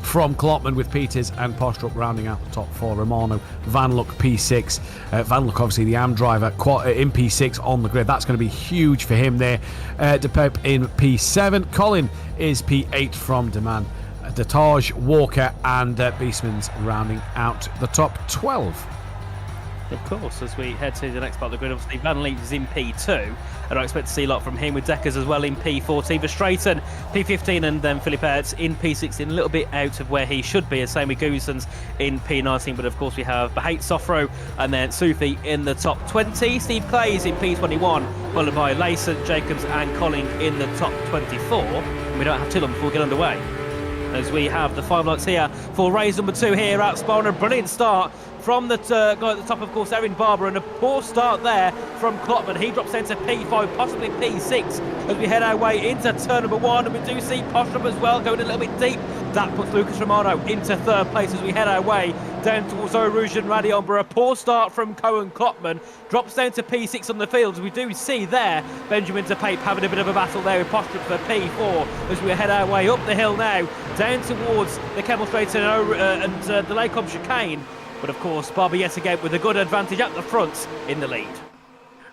from Klotman with Peters and Postrup rounding out the top 4. Romano, Vanlook P6. Vanlook, obviously the AM driver, in P6 on the grid. That's going to be huge for him there. De Pope in P7. Colin is P8 from Deman. Detage, Walker and Beastman's rounding out the top 12. Of course, as we head to the next part of the grid, obviously Van Leet is in P2, and I expect to see a lot from him with Deckers as well in P14, Verstraeten P15, and then Philip Ertz in P16, a little bit out of where he should be, same with Goosens in P19, but of course we have Bahait Sofro and then Sufi in the top 20. Steve Clay is in P21, followed by Layson, Jacobs and Colling in the top 24. And we don't have too long before we get underway, as we have the 5 lights here for race number 2 here at Spa. A brilliant start from the guy at the top, of course, Erin Barber, and a poor start there from Klotman. He drops down to P5, possibly P6, as we head our way into turn number 1, and we do see Postrup as well going a little bit deep. That puts Lucas Romano into 3rd place as we head our way down towards Eau Rouge and Radion. But a poor start from Cohen Klotman, drops down to P6 on the field. We do see there Benjamin De Pape having a bit of a battle there with Postrup for P4 as we head our way up the hill now, down towards the Kemmel Straight and the Lake Cobb chicane. But of course, Barber yet again with a good advantage at the front in the lead.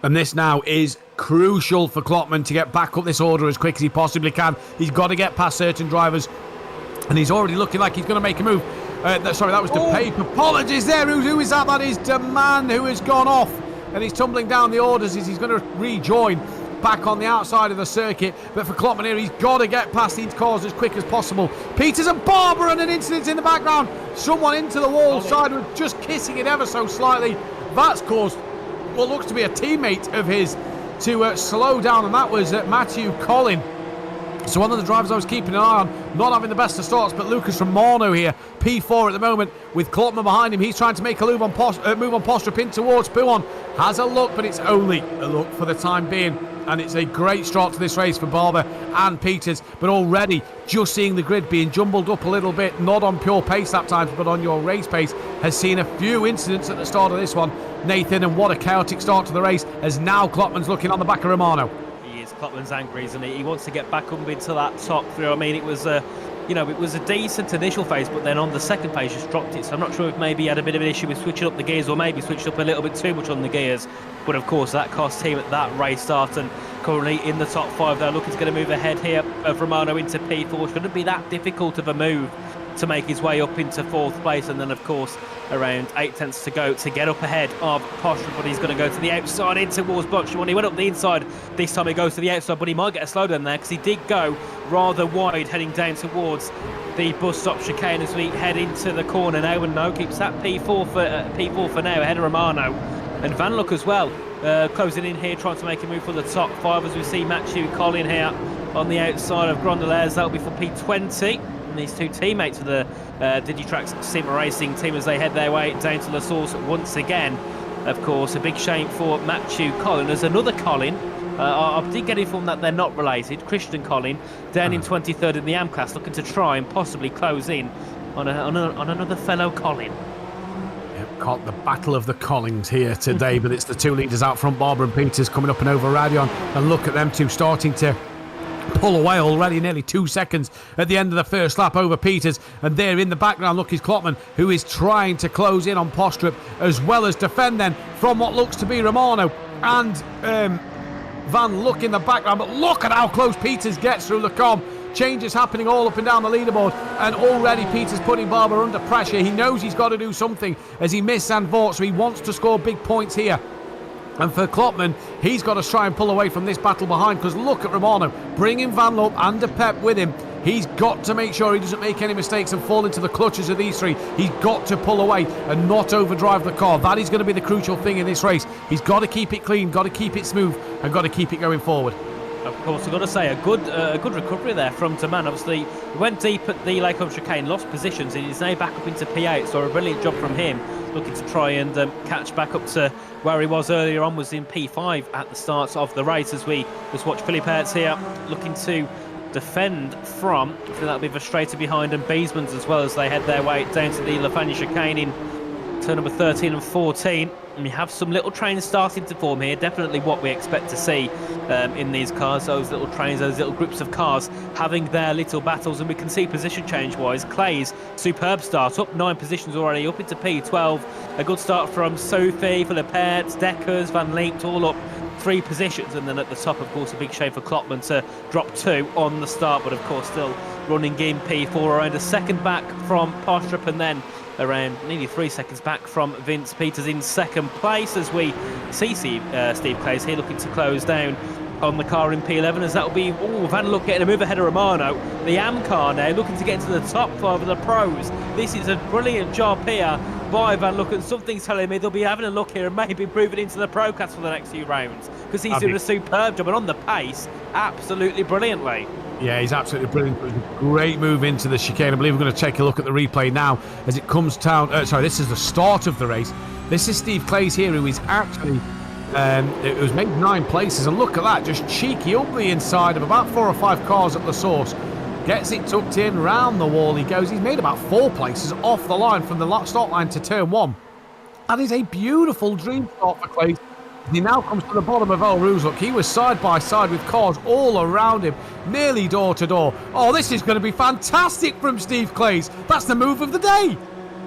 And this now is crucial for Klopman to get back up this order as quick as he possibly can. He's got to get past certain drivers, and he's already looking like he's going to make a move. Sorry, that was DePape. Apologies there. Who is that? That is DeMan, who has gone off, and he's tumbling down the orders as he's going to rejoin back on the outside of the circuit. But for Klopman here, he's got to get past these cars as quick as possible. Peters and Barber, and an incident in the background. Someone into the wall side, just kissing it ever so slightly. That's caused what looks to be a teammate of his to slow down, and that was Matthew Collin. So one of the drivers I was keeping an eye on, not having the best of starts, but Lucas Romano here, P4 at the moment, with Klopman behind him. He's trying to make a move on Postrup in towards Buon. Has a look, but it's only a look for the time being. And it's a great start to this race for Barber and Peters. But already, just seeing the grid being jumbled up a little bit, not on pure pace that time, but on your race pace, has seen a few incidents at the start of this one, Nathan, and what a chaotic start to the race, as now Klopman's looking on the back of Romano. He is. Klopman's angry, isn't he? He wants to get back up into that top three. I mean, it was a decent initial phase, but then on the second phase just dropped it. So I'm not sure if maybe he had a bit of an issue with switching up the gears, or maybe switched up a little bit too much on the gears. But of course, that cost him at that race start, and currently in the top five. They're looking to get a move ahead here of Romano into P4. Shouldn't be that difficult of a move to make his way up into fourth place, and then of course around 8 tenths to go to get up ahead of Porsche. But he's going to go to the outside in towards Bucksham. When he went up the inside, this time he goes to the outside, but he might get a slowdown there because he did go rather wide heading down towards the bus stop chicane as we head into the corner now. And no, keeps that P4 for now ahead of Romano. And Van Luck as well, closing in here, trying to make a move for the top five as we see Matthew Collin here on the outside of Grondelaires. That'll be for P20. And these two teammates of the Digitrax Simwear.eu team as they head their way down to La Source once again. Of course, a big shame for Matthew Collin. There's another Collin. I did get informed that they're not related. Christian Collin down in 23rd in the AM class, looking to try and possibly close in on another fellow Collin. Caught the battle of the Collins here today, but it's the two leaders out front, Barber and Peters, coming up and over Radion, and look at them two starting to pull away already, nearly 2 seconds at the end of the first lap over Peters. And there in the background, look, is Klopman, who is trying to close in on Postrup as well as defend then from what looks to be Romano and Van Luck in the background. But look at how close Peters gets through Lacombe. Changes happening all up and down the leaderboard, and already Peters putting Barber under pressure. He knows he's got to do something as he missed Zandvoort, so he wants to score big points here. And for Klopman, he's got to try and pull away from this battle behind, because look at Romano, bringing Van Loop and De Pep with him. He's got to make sure he doesn't make any mistakes and fall into the clutches of these three. He's got to pull away and not overdrive the car. That is going to be the crucial thing in this race. He's got to keep it clean, got to keep it smooth, and got to keep it going forward. Of course, I've got to say, a good recovery there from DeMan. Obviously, he went deep at the Lacombe chicane, lost positions, and he's now back up into P8, so a brilliant job from him, looking to try and catch back up to where he was earlier on, was in P5 at the start of the race, as we just watch Philippe Hertz here, looking to defend from, I think that'll be Verstraeten behind, and Beesmans as well, as they head their way down to the Lafania chicane in turn number 13 and 14. And we have some little trains starting to form here. Definitely what we expect to see in these cars. Those little trains, those little groups of cars having their little battles. And we can see position change-wise, Clay's superb start, up 9 positions already, up into P12. A good start from Sophie, Philippette, Deckers, Van Leept, all up 3 positions. And then at the top, of course, a big shame for Klopman to drop 2 on the start. But, of course, still running in P4, around a second back from Postrup, and then around nearly 3 seconds back from Vince Peters in second place, as we see Steve Clays here looking to close down on the car in P11, as that will be Van Luck getting a move ahead of Romano. The AM car now looking to get into the top 5 of the pros. This is a brilliant job here by Van Luck, and something's telling me they'll be having a look here and maybe moving into the pro class for the next few rounds, because he's doing a superb job, and on the pace, absolutely brilliantly. Yeah, he's absolutely brilliant. It was a great move into the chicane. I believe we're going to take a look at the replay now as it comes down. This is the start of the race. This is Steve Clays here, who is actually, it was made 9 places. And look at that, just cheeky up the inside of about 4 or 5 cars at the source. Gets it tucked in, round the wall he goes. He's made about 4 places off the line from the start line to turn 1. That is a beautiful dream start for Clays. He now comes to the bottom of El Rouge. Look, he was side by side with cars all around him, nearly door to door. Oh, this is going to be fantastic from Steve Clays. That's the move of the day.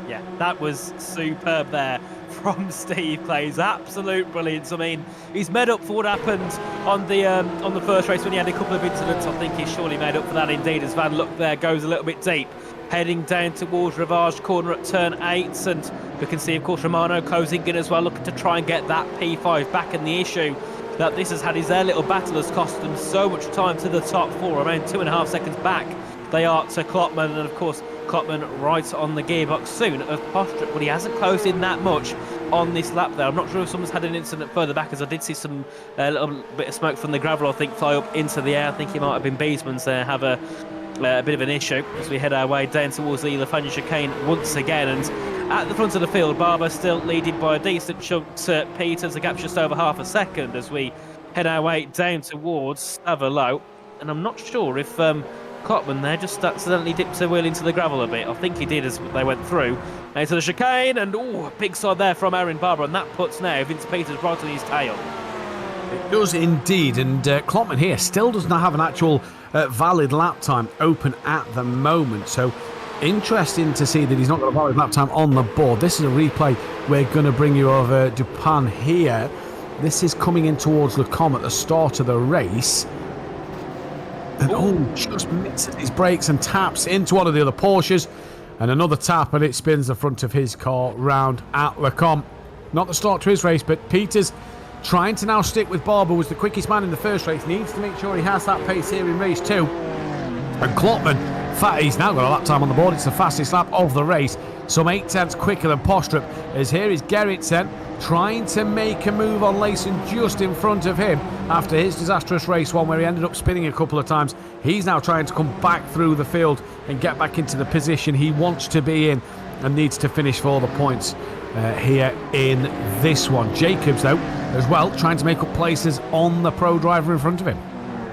Yeah, that was superb there from Steve Clay's absolute brilliance. I mean, he's made up for what happened on the first race when he had a couple of incidents. I think he's surely made up for that indeed, as Van Luck there goes a little bit deep, heading down towards Rivage corner at turn 8, and we can see, of course, Romano closing in as well, looking to try and get that P5 back. And the issue that this has had is their little battle has cost them so much time to the top 4, around 2.5 seconds back they are to Klopman, and of course Klopman right on the gearbox soon of Postrup, but he hasn't closed in that much on this lap there. I'm not sure if someone's had an incident further back, as I did see some little bit of smoke from the gravel, I think, fly up into the air. I think it might have been Beesman's there have a bit of an issue as we head our way down towards the Lafayette chicane once again. And at the front of the field, Barber still leading by a decent chunk to Peters. The gap's just over half a second as we head our way down towards Averlow. And I'm not sure if Klopman there just accidentally dipped a wheel into the gravel a bit. I think he did as they went through. Into the chicane, and a big side there from Aaron Barber, and that puts now Vince Peters right on his tail. It does indeed, and Klopman here still does not have an actual valid lap time open at the moment, so interesting to see that he's not got a valid lap time on the board. This is a replay we're going to bring you over Dupin here. This is coming in towards Lecombe at the start of the race. And just misses his brakes and taps into one of the other Porsches, and another tap, and it spins the front of his car round at Lecombe. Not the start to his race, but Peters trying to now stick with Barber, was the quickest man in the first race, needs to make sure he has that pace here in race 2. And Klopman, he's now got a lap time on the board. It's the fastest lap of the race, some 8 tenths quicker than Postrup. As here is Gerritsen trying to make a move on Leyson just in front of him after his disastrous race 1 where he ended up spinning a couple of times. He's now trying to come back through the field and get back into the position he wants to be in and needs to finish for the points here in this one. Jacobs, though, as well, trying to make up places on the pro driver in front of him.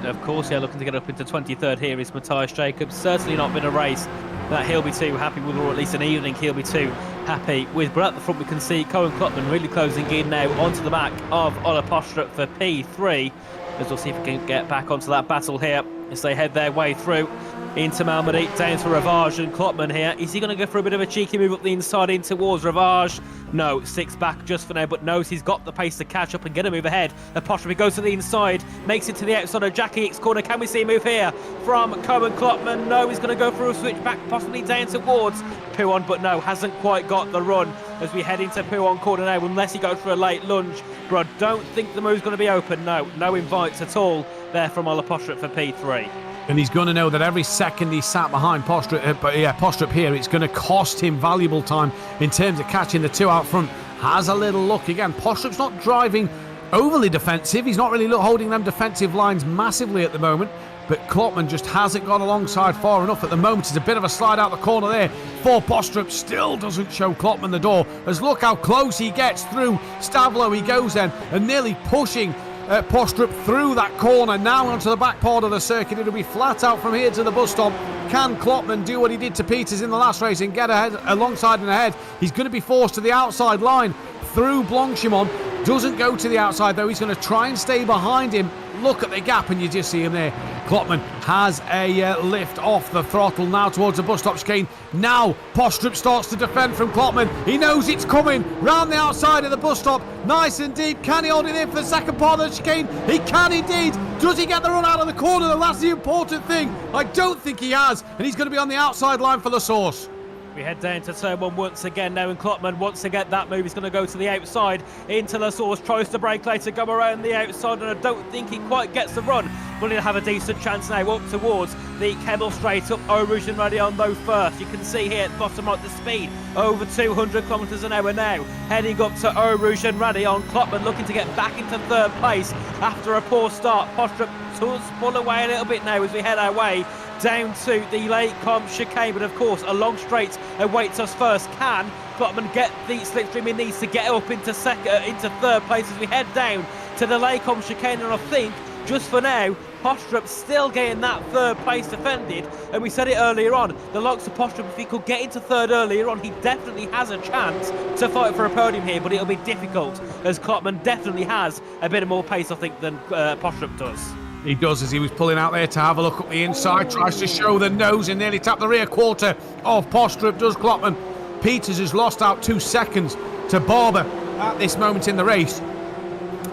Of course, yeah, looking to get up into 23rd here is Matthias Jacobs. Certainly not been a race that he'll be too happy with, or at least an evening he'll be too happy with. But at the front we can see Cohen Klopman really closing in now onto the back of Ola Postrup for P3, as we'll see if we can get back onto that battle here as they head their way through into Malmedy, down to Ravage. And Klopman here, is he going to go for a bit of a cheeky move up the inside in towards Ravage? No, 6 back just for now, but knows he's got the pace to catch up and get a move ahead. Apostrophe goes to the inside, makes it to the outside of Jackie Hicks corner. Can we see a move here from Cohen Klopman? No, he's going to go for a switch back, possibly down towards Pouon, but no, hasn't quite got the run as we head into Pouon corner now, unless he goes for a late lunge. But I don't think the move's going to be open. No invites at all there from Ola Postrup for P3. And he's going to know that every second he's sat behind Postrup here, it's going to cost him valuable time in terms of catching the 2 out front. Has a little look again. Postrup's not driving overly defensive. He's not really holding them defensive lines massively at the moment. But Klopman just hasn't gone alongside far enough at the moment. It's a bit of a slide out the corner there for Postrup. Still doesn't show Klopman the door. As look how close he gets through Stavlo. He goes then and nearly pushing Postrup through that corner, now onto the back part of the circuit. It'll be flat out from here to the bus stop. Can Klopman do what he did to Peters in the last race and get ahead, alongside and ahead? He's going to be forced to the outside line through Blanchimont. Doesn't go to the outside though. He's going to try and stay behind him. Look at the gap and you just see him there. Klopman has a lift off the throttle now towards the bus stop chicane. Now Postrup starts to defend from Klopman. He knows it's coming round the outside of the bus stop. Nice and deep. Can he hold it in for the second part of the chicane? He can indeed. Does he get the run out of the corner? That's the important thing. I don't think he has. And he's going to be on the outside line for the source. We head down to turn 1 once again now, and Klopman wants to get that move. He's going to go to the outside into the source, tries to brake later, go around the outside, and I don't think he quite gets the run. But he'll have a decent chance now up towards the Kemmel straight up Eau Rouge and Radion though first. You can see here at the bottom right the speed over 200 kilometres an hour now, heading up to Eau Rouge and Radion. Klopman looking to get back into 3rd place after a poor start. Postrup does pull away a little bit now as we head our way down to the Lake Com chicane, but of course a long straight awaits us first. Can Klopman get the slipstream he needs to get up into 3rd place as we head down to the Lake Com chicane? And I think just for now Postrup still getting that 3rd place defended, and we said it earlier on, the likes of Postrup, if he could get into 3rd earlier on, he definitely has a chance to fight for a podium here, but it'll be difficult as Klopman definitely has a bit more pace I think than Postrup does. He does, as he was pulling out there to have a look up the inside, tries to show the nose and nearly tap the rear quarter of Postrup, does Klopman. Peters has lost out 2 seconds to Barber at this moment in the race.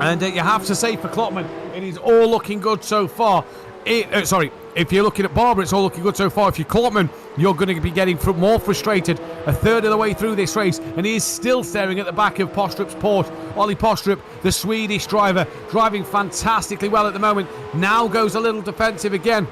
And you have to say for Klopman, it is all looking good so far. If you're looking at Barber, it's all looking good so far. If you're Klopman, you're going to be getting more frustrated a third of the way through this race, and he is still staring at the back of Postrup's Porsche. Ollie Postrup, the Swedish driver, driving fantastically well at the moment, now goes a little defensive again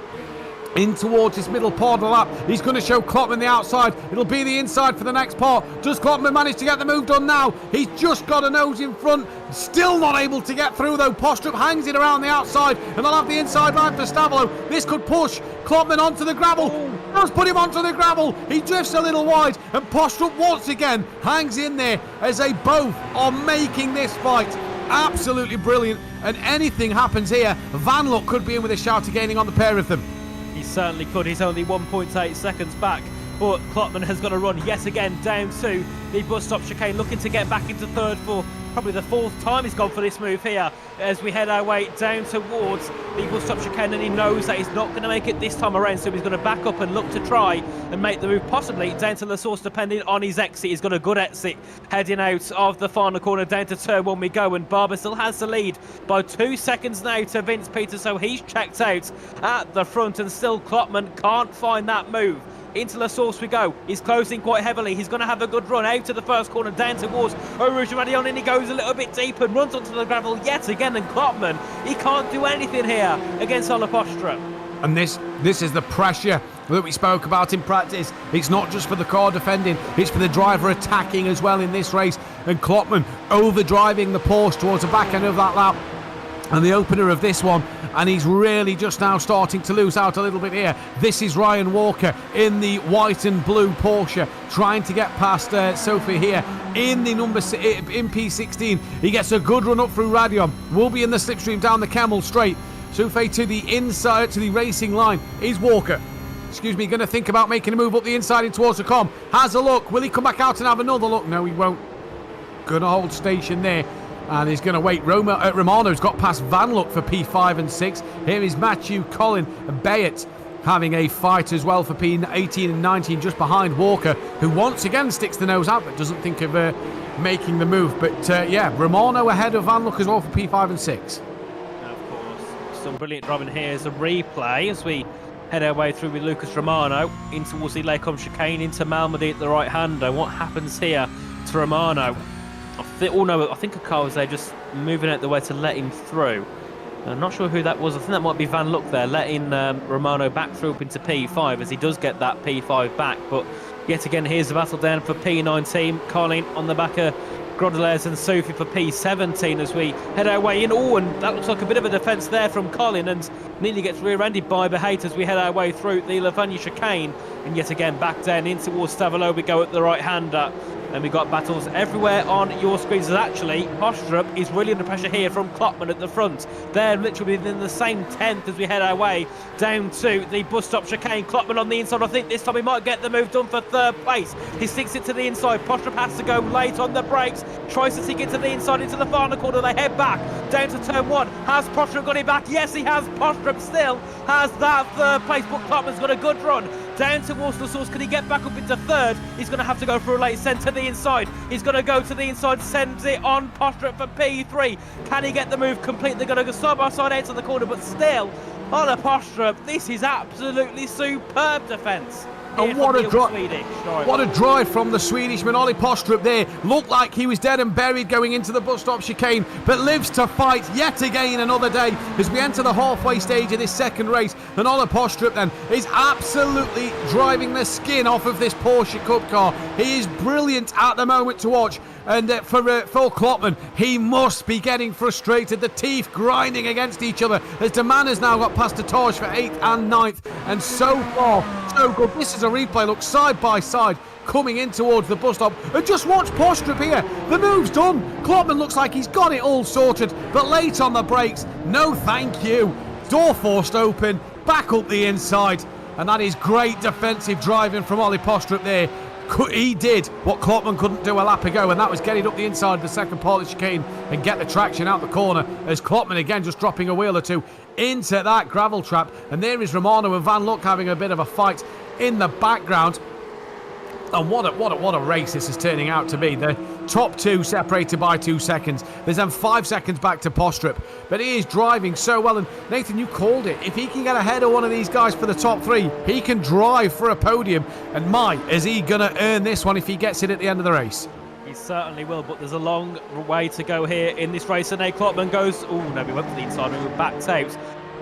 in towards his middle part of the lap. He's going to show Klopman the outside. It'll be the inside for the next part. Does Klopman manage to get the move done now? He's just got a nose in front. Still not able to get through though. Postrup hangs it around the outside, and they'll have the inside line for Stavolo. This could push Klopman onto the gravel. Does put him onto the gravel. He drifts a little wide, and Postrup once again hangs in there as they both are making this fight absolutely brilliant. And anything happens here, Van Luck could be in with a shout of gaining on the pair of them. He certainly could. He's only 1.8 seconds back. But Klopman has got to run yet again down to the bus stop chicane, looking to get back into third for probably the fourth time he's gone for this move here as we head our way down towards the bus stop chicane, and he knows that he's not going to make it this time around, so he's going to back up and look to try and make the move possibly down to La Source depending on his exit. He's got a good exit heading out of the final corner down to turn 1 we go, and Barber still has the lead by 2 seconds now to Vince Peters, so he's checked out at the front, and still Klopman can't find that move. Into La Source we go. He's closing quite heavily. He's going to have a good run out to the first corner, down towards Rouge Radion, and he goes a little bit deep and runs onto the gravel yet again. And Klopman, he can't do anything here against Ollie Postrup. And this is the pressure that we spoke about in practice. It's not just for the car defending, it's for the driver attacking as well in this race. And Klopman overdriving the Porsche towards the back end of that lap and the opener of this one, and he's really just now starting to lose out a little bit here. This is Ryan Walker in the white and blue Porsche, trying to get past Sophie here in the in P16. He gets a good run up through Radion, will be in the slipstream down the Camel straight. Sophie to the inside, to the racing line is Walker. Going to think about making a move up the inside in towards the com. Has a look. Will he come back out and have another look? No, he won't. Going to hold station there. And he's going to wait. Romano's got past Van Luck for P5 and 6. Here is Matthew, Colin, and Bayet having a fight as well for P18 and 19, just behind Walker, who once again sticks the nose out but doesn't think of making the move. But yeah, Romano ahead of Van Luck as well for P5 and 6. Of course, some brilliant driving here as a replay as we head our way through with Lucas Romano in towards the Lacombe chicane into Malmedy at the right hander. What happens here to Romano? I think a car was there just moving out the way to let him through. I'm not sure who that was. I think that might be Van Luck there, letting Romano back through up into P5 as he does get that P5 back. But yet again, here's the battle down for P19. Colin on the back of Grodeles and Sophie for P17 as we head our way in. Oh, and that looks like a bit of a defence there from Colin, and nearly gets rear-ended by Behate as we head our way through the Lavagna chicane. And yet again, back down in towards Stavolo we go at the right-hander. And we've got battles everywhere on your screens. And actually, Postrup is really under pressure here from Klopman at the front. They're literally within the same 10th as we head our way down to the bus stop chicane. Klopman on the inside. I think this time he might get the move done for third place. He sticks it to the inside. Postrup has to go late on the brakes. Tries to stick it to the inside into the final corner. They head back down to turn 1. Has Postrup got it back? Yes, he has. Postrup still has that third place, but Klopman's got a good run down towards the source. Can he get back up into third? He's going to have to go for a late send to the inside. He's going to go to the inside, sends it on Postrup for P3. Can he get the move complete? They're going to go side by side out to the corner, but still, on a Postrup, this is absolutely superb defence. And what a drive from the Swedishman. Ollie Postrup there looked like he was dead and buried going into the bus stop chicane, but lives to fight yet again another day as we enter the halfway stage of this second race. And Ollie Postrup then is absolutely driving the skin off of this Porsche Cup car. He is brilliant at the moment to watch. And for Klopman, he must be getting frustrated. The teeth grinding against each other as De Man has now got past Taj for 8th and 9th. And so far, so good. This is a replay. Look, side by side, coming in towards the bus stop. And just watch Postrup here. The move's done. Klopman looks like he's got it all sorted. But late on the brakes, no thank you. Door forced open, back up the inside. And that is great defensive driving from Ollie Postrup there. He did what Klopman couldn't do a lap ago, and that was get it up the inside of the second part of the chicane and get the traction out the corner, as Klopman again just dropping a wheel or two into that gravel trap. And there is Romano and Van Luck having a bit of a fight in the background. And what a race this is turning out to be. The top two separated by 2 seconds. There's then 5 seconds back to Postrup. But he is driving so well. And Nathan, you called it. If he can get ahead of one of these guys for the top three, he can drive for a podium. And is he going to earn this one if he gets it at the end of the race? He certainly will, but there's a long way to go here in this race. And Klopman goes, oh no, we went for the inside, we were back taped.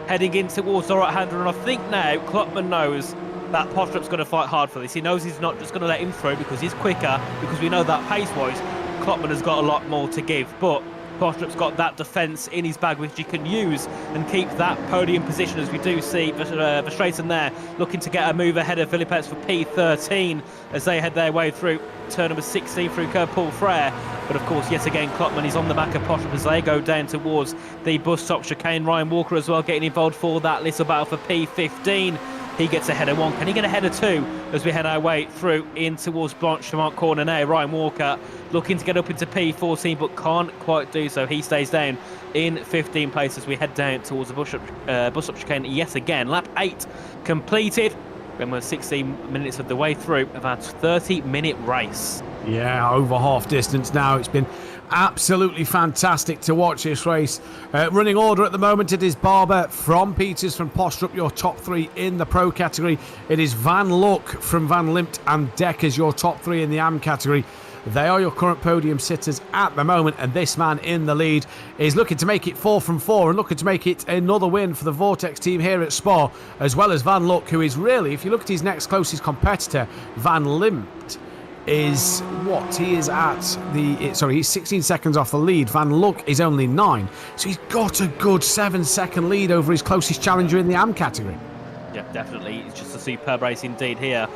Heading in towards the right-hander, and I think now Klopman knows that Postrup's going to fight hard for this. He knows he's not just going to let him through because he's quicker, because we know that pace-wise, Klopman has got a lot more to give. But Postrup's got that defence in his bag which he can use and keep that podium position, as we do see Verstraeten there looking to get a move ahead of Philippets for P13 as they head their way through turn number 16 through Curb Paul Frere. But of course, yet again, Klopman is on the back of Postrup as they go down towards the bus stop chicane. Ryan Walker as well getting involved for that little battle for P15. He gets ahead of one. Can he get ahead of two as we head our way through in towards Blanchemont corner now? Ryan Walker looking to get up into P14 but can't quite do so. He stays down in 15th place as we head down towards the bus stop chicane yet again. Lap 8 completed. And we're 16 minutes of the way through of our 30-minute race. Yeah, over half distance now. It's been absolutely fantastic to watch this race. Running order at the moment, it is Barber from Peters from Postrup, your top three in the Pro category. It is Van Luck from Van Limpt and Deckers, your top three in the AM category. They are your current podium sitters at the moment, and this man in the lead is looking to make it 4 from 4 and looking to make it another win for the Vortex team here at Spa, as well as Van Luck, who is really, if you look at his next closest competitor, Van Limpt, is what? He is he's 16 seconds off the lead. Van Luck is only 9. So he's got a good 7-second lead over his closest challenger in the AM category. Yeah, definitely. It's just a superb race indeed here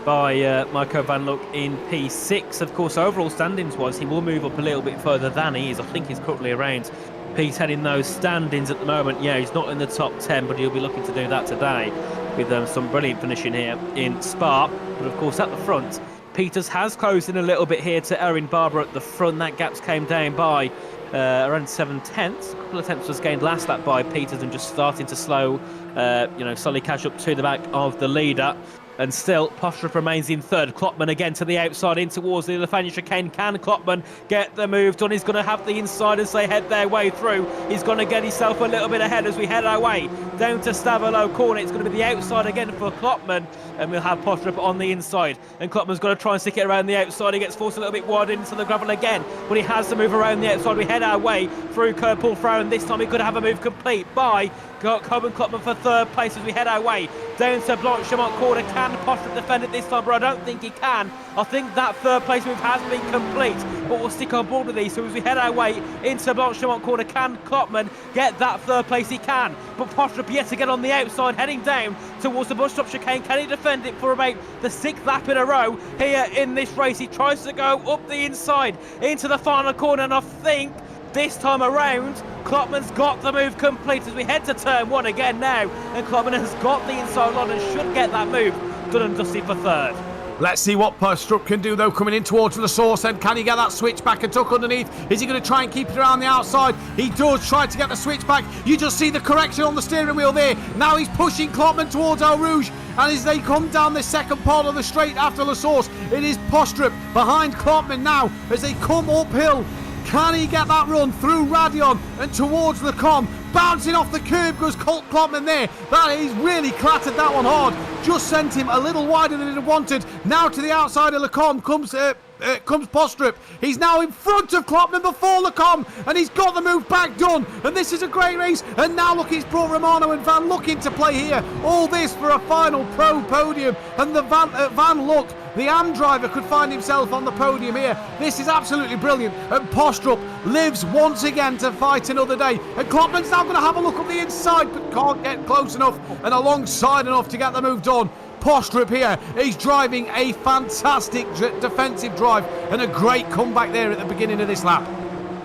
by Marco Van Luck in P6. Of course, overall standings-wise, he will move up a little bit further than he is. I think he's currently around P10 in those standings at the moment. Yeah, he's not in the top 10, but he'll be looking to do that today with some brilliant finishing here in Spa. But of course, at the front, Peters has closed in a little bit here to Erin Barber at the front. That gap came down by around 7/10. A couple of tenths was gained last lap by Peters and just starting to slowly catch up to the back of the leader. And still, Postrup remains in third. Klopman again to the outside in towards the Lefania chicane. Can Klopman get the move done? He's going to have the inside as they head their way through. He's going to get himself a little bit ahead as we head our way down to Stavelot corner. It's going to be the outside again for Klopman, and we'll have Postrup on the inside. And Klopman's going to try and stick it around the outside. He gets forced a little bit wide into the gravel again, but he has to move around the outside. We head our way through Curb Paul Frere, and this time he could have a move complete by Coben Klopman for third place as we head our way down to Blanchemont corner. Can Postrup defend it this time? But I don't think he can. I think that third place move has been complete, but we'll stick on board with these. So as we head our way into Blanchemont corner, can Klopman get that third place? He can, but Postrup yet again on the outside heading down towards the bus stop chicane. Can he defend it for about the 6th lap in a row here in this race? He tries to go up the inside into the final corner, and I think this time around, Klopman's got the move complete as we head to turn 1 again now, and Klopman has got the inside line and should get that move done and dusted for third. Let's see what Postrup can do though, coming in towards the source end. Can he get that switch back and tuck underneath? Is he going to try and keep it around the outside? He does try to get the switch back. You just see the correction on the steering wheel there. Now he's pushing Klopman towards Eau Rouge, and as they come down the second part of the straight after La Source, it is Postrup behind Klopman now as they come uphill. Can he get that run through Radion and towards the Com? Bouncing off the curb goes Colt Klopman there. He's really clattered that one hard. Just sent him a little wider than he wanted. Now to the outside of Lecom comes Postrup. He's now in front of Klopman before Lecom, and he's got the move back done. And this is a great race. And now look, it's brought Romano and Van Luck into play here. All this for a final pro podium. And the Van Luck, the AM driver, could find himself on the podium here. This is absolutely brilliant. And Postrup lives once again to fight another day. And Klopman's now going to have a look on the inside, but can't get close enough and alongside enough to get the move done. Postrup here, he's driving a fantastic defensive drive and a great comeback there at the beginning of this lap.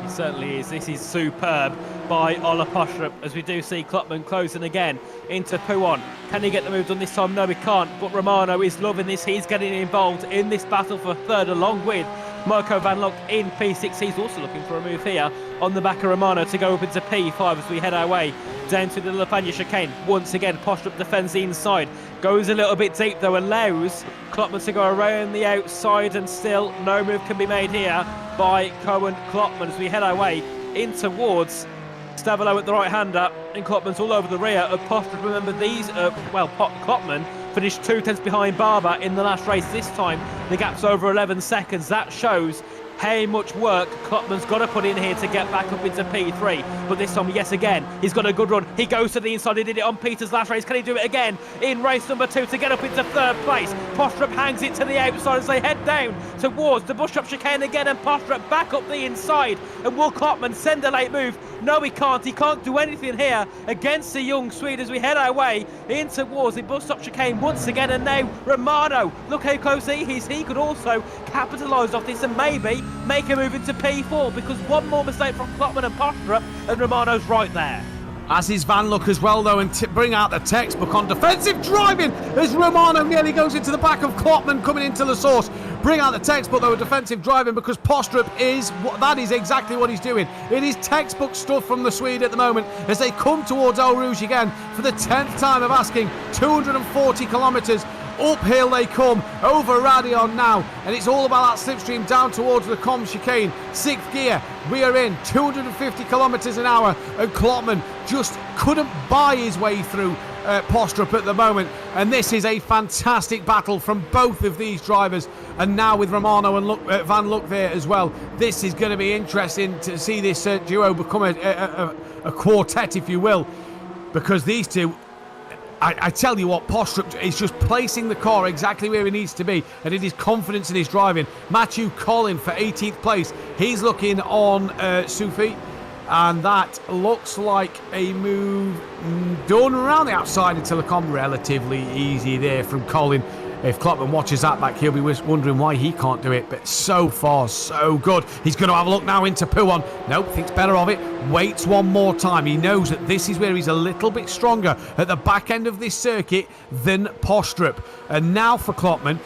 He certainly is. This is superb by Ola Postrup as we do see Klopman closing again into Pouon. Can he get the move done this time? No, he can't, but Romano is loving this. He's getting involved in this battle for third along with Marco Van Lock in P6. He's also looking for a move here on the back of Romano to go up into P5 as we head our way down to the Lafanya chicane. Once again, Postrup defends the inside. Goes a little bit deep though, allows Klopman to go around the outside, and still no move can be made here by Cohen Klopman as we head our way in towards Stavilo at the right-hander, and Klopman's all over the rear of Postrup. Remember, these, Klopman finished 2/10 behind Barber in the last race. This time, the gap's over 11 seconds. That shows how much work Klopman's got to put in here to get back up into P3. But this time, yes, again, he's got a good run. He goes to the inside. He did it on Peter's last race. Can he do it again in race number 2 to get up into 3rd place? Postrup hangs it to the outside as they head down towards the Bushtrap chicane again, and Postrup back up the inside. And will Klopman send a late move? No, he can't. He can't do anything here against the young Swede as we head our way in towards the Bushtrap chicane once again. And now Romano, look how close he is. He could also capitalise off this and maybe make a move into P4, because one more mistake from Klopman and Postrup and Romano's right there. As is Van Look as well, though, and bring out the textbook on defensive driving as Romano nearly goes into the back of Klopman coming into the source. Bring out the textbook, though, defensive driving, because Postrup that is exactly what he's doing. It is textbook stuff from the Swede at the moment as they come towards Eau Rouge again for the 10th time of asking. 240 kilometres. Uphill they come, over Radion now, and it's all about that slipstream down towards the Com chicane. 6th gear, we are in 250 kilometres an hour, and Klopman just couldn't buy his way through Postrup at the moment. And this is a fantastic battle from both of these drivers, and now with Romano and Van Look there as well. This is going to be interesting to see this duo become a quartet, if you will, because these two, I tell you what, Postrup is just placing the car exactly where he needs to be, and it is confidence in his driving. Matthew Collin for 18th place. He's looking on Sufi, and that looks like a move done around the outside until the com. Relatively easy there from Collin. If Klopman watches that back, he'll be wondering why he can't do it. But so far, so good. He's going to have a look now into Pouon. Nope, thinks better of it. Waits one more time. He knows that this is where he's a little bit stronger at the back end of this circuit than Postrup. And now for Klopman,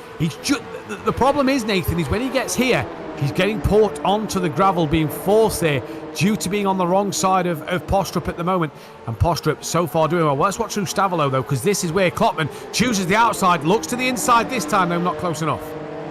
the problem is, Nathan, is when he gets here, he's getting put onto the gravel, being forced there due to being on the wrong side of Postrup at the moment. And Postrup so far doing well. Let's watch through Stavilo, though, because this is where Klopman chooses the outside, looks to the inside this time, though not close enough.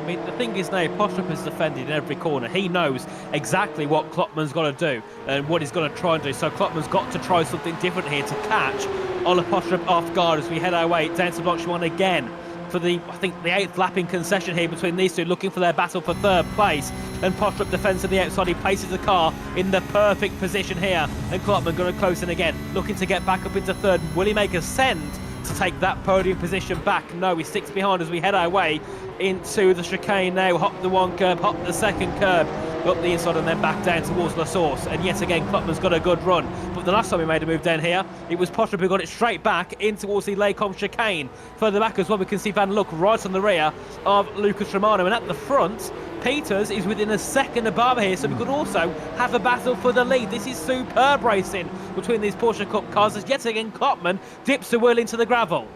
I mean, the thing is now, Postrup is defended in every corner. He knows exactly what Klopman's got to do and what he's going to try and do. So Klopman's got to try something different here to catch Ola Postrup off guard as we head our way down to block 1 again for the 8th lapping concession here between these two, looking for their battle for 3rd place. And Postrup defends to the outside. He places the car in the perfect position here, and Klopman going to close in again, looking to get back up into 3rd. Will he make a send to take that podium position back? No, he sticks behind as we head our way into the chicane now. Hop the 1 curb, hop the 2nd curb, up the inside and then back down towards La Source. And yet again, Klopman's got a good run. But the last time he made a move down here, it was Postrup who got it straight back in towards the Lecom chicane. Further back as well, we can see Van Look right on the rear of Lucas Romano. And at the front, Peters is within a second of Barber here, so we could also have a battle for the lead. This is superb racing between these Porsche Cup cars as yet again Klopman dips the wheel into the gravel.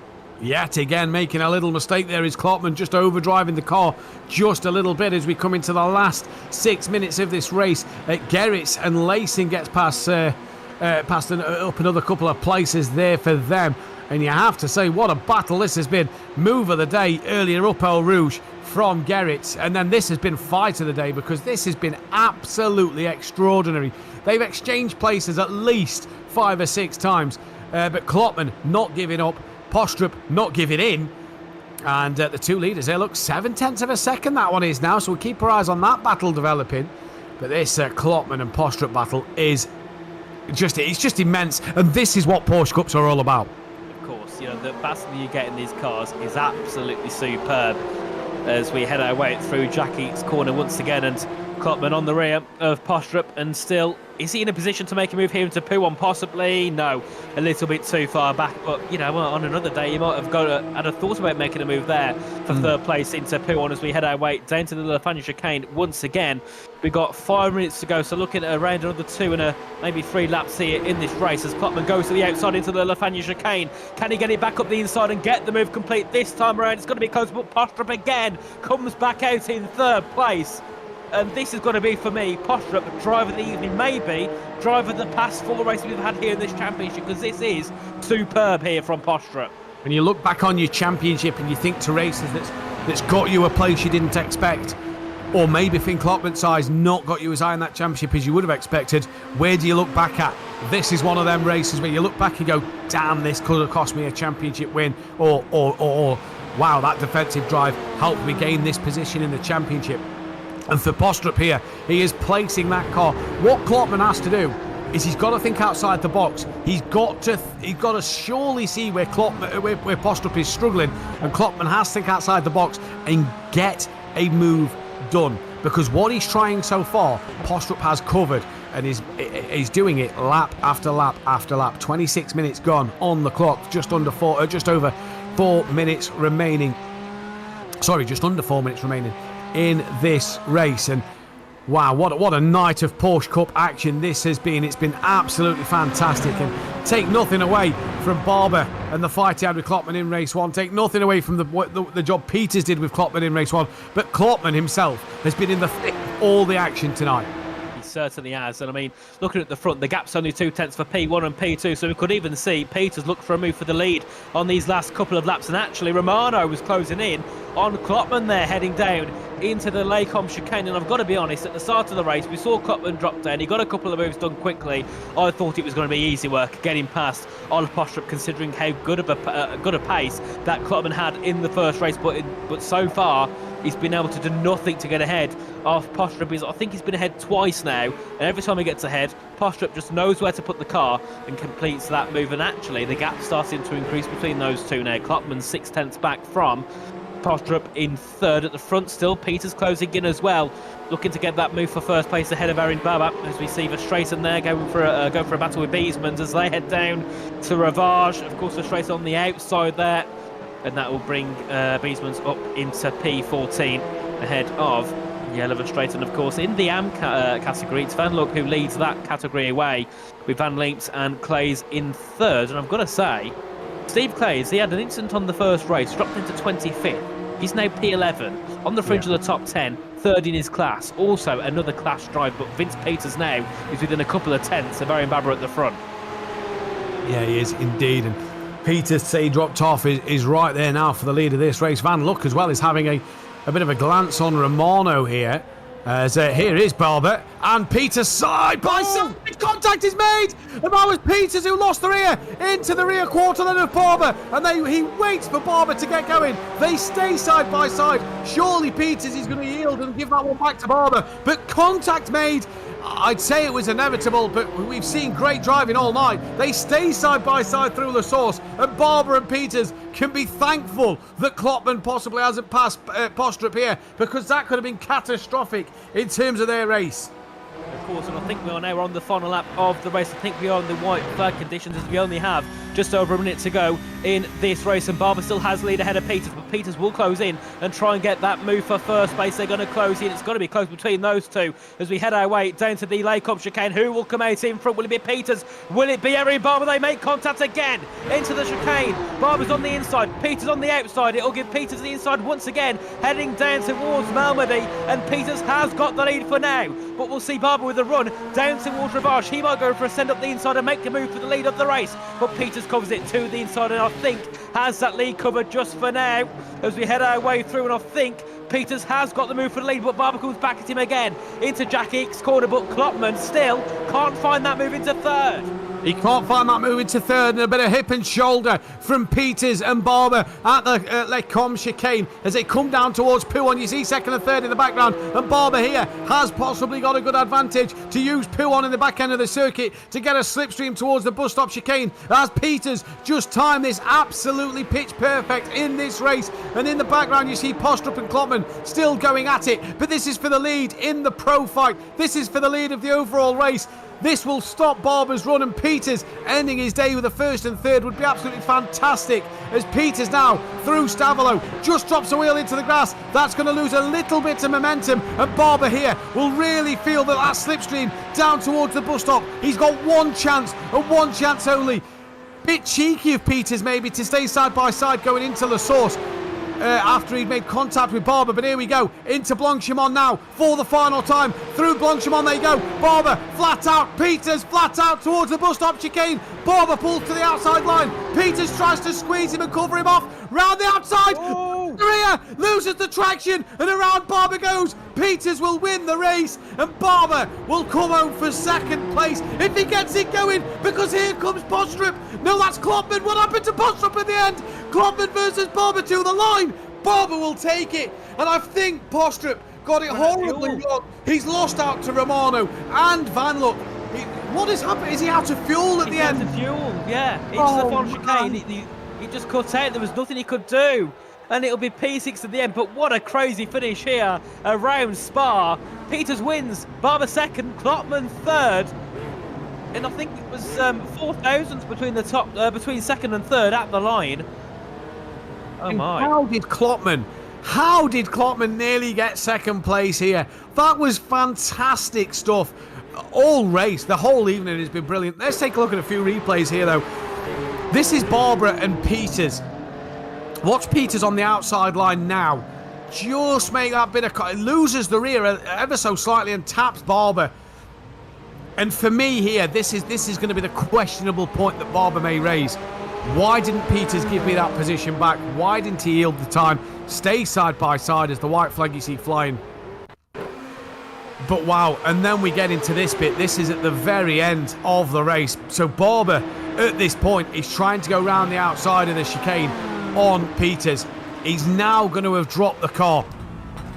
Yet again making a little mistake there is Klopman, just overdriving the car just a little bit as we come into the last 6 minutes of this race. Gerrits and Lacing gets past up another couple of places there for them. And you have to say, what a battle this has been. Move of the day earlier up Eau Rouge from Gerrits, and then this has been fight of the day because this has been absolutely extraordinary. They've exchanged places at least 5 or 6 times, but Klopman not giving up, Postrup not giving in, and the two leaders there, look, 7/10 of a second that one is now, so we'll keep our eyes on that battle developing. But this Klopman and Postrup battle is just immense, and this is what Porsche Cups are all about. Of course, you know, the battle you get in these cars is absolutely superb as we head our way through Jackie's corner once again, and Klopman on the rear of Postrup, and still, is he in a position to make a move here into Pouon? Possibly, no, a little bit too far back, but you know, on another day you might have had a thought about making a move there for 3rd place into Pouon as we head our way down to the Lafanya chicane once again. We've got 5 minutes to go, so looking at around another 2 and maybe 3 laps here in this race as Klopman goes to the outside into the Lafanya chicane. Can he get it back up the inside and get the move complete this time around? It's going to be close, but Postrup again comes back out in 3rd place. And this is going to be, for me, Postrup, driver of the evening, maybe driver of the past 4 races we've had here in this championship, because this is superb here from Postrup. When you look back on your championship and you think to races that's got you a place you didn't expect, or maybe Finn Klopman's size not got you as high in that championship as you would have expected, where do you look back at? This is one of them races where you look back and go, damn, this could have cost me a championship win, or wow, that defensive drive helped me gain this position in the championship. And for Postrup here, he is placing that car. What Klopman has to do is he's got to think outside the box. He's got to surely see where Postrup is struggling, and Klopman has to think outside the box and get a move done, because what he's trying so far, Postrup has covered, and he's doing it lap after lap after lap. 26 minutes gone on the clock, just over 4 minutes remaining. Sorry, just under 4 minutes remaining in this race. And wow, what a night of Porsche Cup action this has been. It's been absolutely fantastic, and take nothing away from Barber and the fight he had with Klopman in race 1. Take nothing away from the job Peters did with Klopman in race 1. But Klopman himself has been in the thick of all the action tonight. He certainly has. And I mean, looking at the front, the gap's only 2/10 for P1 and P2, so we could even see Peters look for a move for the lead on these last couple of laps. And actually, Romano was closing in on Klopman there, heading down into the Lacombe chicane. And I've got to be honest, at the start of the race, we saw Klopman drop down. He got a couple of moves done quickly. I thought it was going to be easy work getting past Oliver Postrup, considering how good a pace that Klopman had in the first race. But so far, he's been able to do nothing to get ahead of Postrup. I think he's been ahead twice now, and every time he gets ahead, Postrup just knows where to put the car and completes that move. And actually, the gap starting to increase between those two now. Klopman's 6/10 back from Postrup in third at the front still. Peters closing in as well, looking to get that move for first place ahead of Aaron Babap, as we see Verstraeten there going for a battle with Beesmans as they head down to Ravage. Of course, Verstraeten on the outside there, and that will bring Beesmans up into P14 ahead of Jelle Verstraeten. Of course, in the AM category, it's Van Look who leads that category away, with Van Leemts and Clays in third. And I've got to say, Steve Clays, he had an incident on the first race, dropped into 25th. He's now P11, on the fringe of the top 10, third in his class. Also another class drive, but Vince Peters now is within a couple of tenths of Aaron Babber at the front. Yeah, he is indeed. And Peters, say he dropped off, is right there now for the lead of this race. Van Look as well is having a bit of a glance on Romano here. As here is Barber and Peters side by side. Contact is made, and that was Peters who lost the rear into the rear quarter then of Barber, and he waits for Barber to get going. They stay side by side. Surely Peters is going to yield and give that one back to Barber, but contact made. I'd say it was inevitable, but we've seen great driving all night. They stay side by side through the source, and Barber and Peters can be thankful that Klopman possibly hasn't passed Postrup here, because that could have been catastrophic in terms of their race. Of course, and I think we are now on the final lap of the race. I think we are in the white flag conditions, as we only have just over a minute to go in this race, and Barber still has lead ahead of Peters, but Peters will close in and try and get that move for first place. They're going to close in. It's going to be close between those two as we head our way down to the Lacombe chicane. Who will come out in front? Will it be Peters? Will it be Erin Barber? They make contact again into the chicane. Barber's on the inside, Peters on the outside. It'll give Peters the inside once again, heading down towards Malmedy, and Peters has got the lead for now, but we'll see Barber with a run down towards Ravage. He might go for a send up the inside and make a move for the lead of the race, but Peters covers it to the inside, and I think has that lead covered just for now as we head our way through. And I think Peters has got the move for the lead, but Barber comes back at him again into Jack Eakes' corner, but Klopman still can't find that move into third. He can't find that move into third, and a bit of hip and shoulder from Peters and Barber at the Lacombe chicane as they come down towards Pouon. You see second and third in the background, and Barber here has possibly got a good advantage to use Pouon in the back end of the circuit to get a slipstream towards the bus stop chicane, as Peters just timed this absolutely pitch perfect in this race. And in the background you see Postrup and Klopman still going at it, but this is for the lead in the pro fight. This is for the lead of the overall race. This will stop Barber's run, and Peters ending his day with a first and third would be absolutely fantastic, as Peters now through Stavolo just drops a wheel into the grass. That's going to lose a little bit of momentum, and Barber here will really feel that slipstream down towards the bus stop. He's got one chance and one chance only. Bit cheeky of Peters maybe to stay side by side going into the source. after he'd made contact with Barber. But here we go, into Blanchamont now for the final time. Through Blanchamont they go. Barber flat out. Peters flat out towards the bus stop chicane. Barber pulls to the outside line. Peters tries to squeeze him and cover him off. Round the outside. Maria loses the traction and around Barber goes. Peters will win the race and Barber will come home for second place if he gets it going, because here comes Postrup. No, that's Klopman. What happened to Postrup in the end? Klopman versus Barber to the line. Barber will take it, and I think Postrup got it horribly wrong. He's lost out to Romano and Van Luck. What is happening? Is he out of fuel at the end? Out of fuel, yeah. It's the final chicane. He just cut out. There was nothing he could do. And it'll be P6 at the end. But what a crazy finish here around Spa. Peters wins. Barber second. Klopman third. And I think it was 4 thousandths between the top, between second and third at the line. Oh my! How did Klopman nearly get second place here? That was fantastic stuff. All race, the whole evening has been brilliant. Let's take a look at a few replays here, though. This is Barbara and Peters. Watch Peters on the outside line now. Just make that bit of... loses the rear ever so slightly and taps Barber. And for me here, this is going to be the questionable point that Barber may raise. Why didn't Peters give me that position back? Why didn't he yield the time? Stay side by side as the white flag you see flying. But wow, and then we get into this bit. This is at the very end of the race. So Barber, at this point, is trying to go round the outside of the chicane on Peters. He's now going to have dropped the car.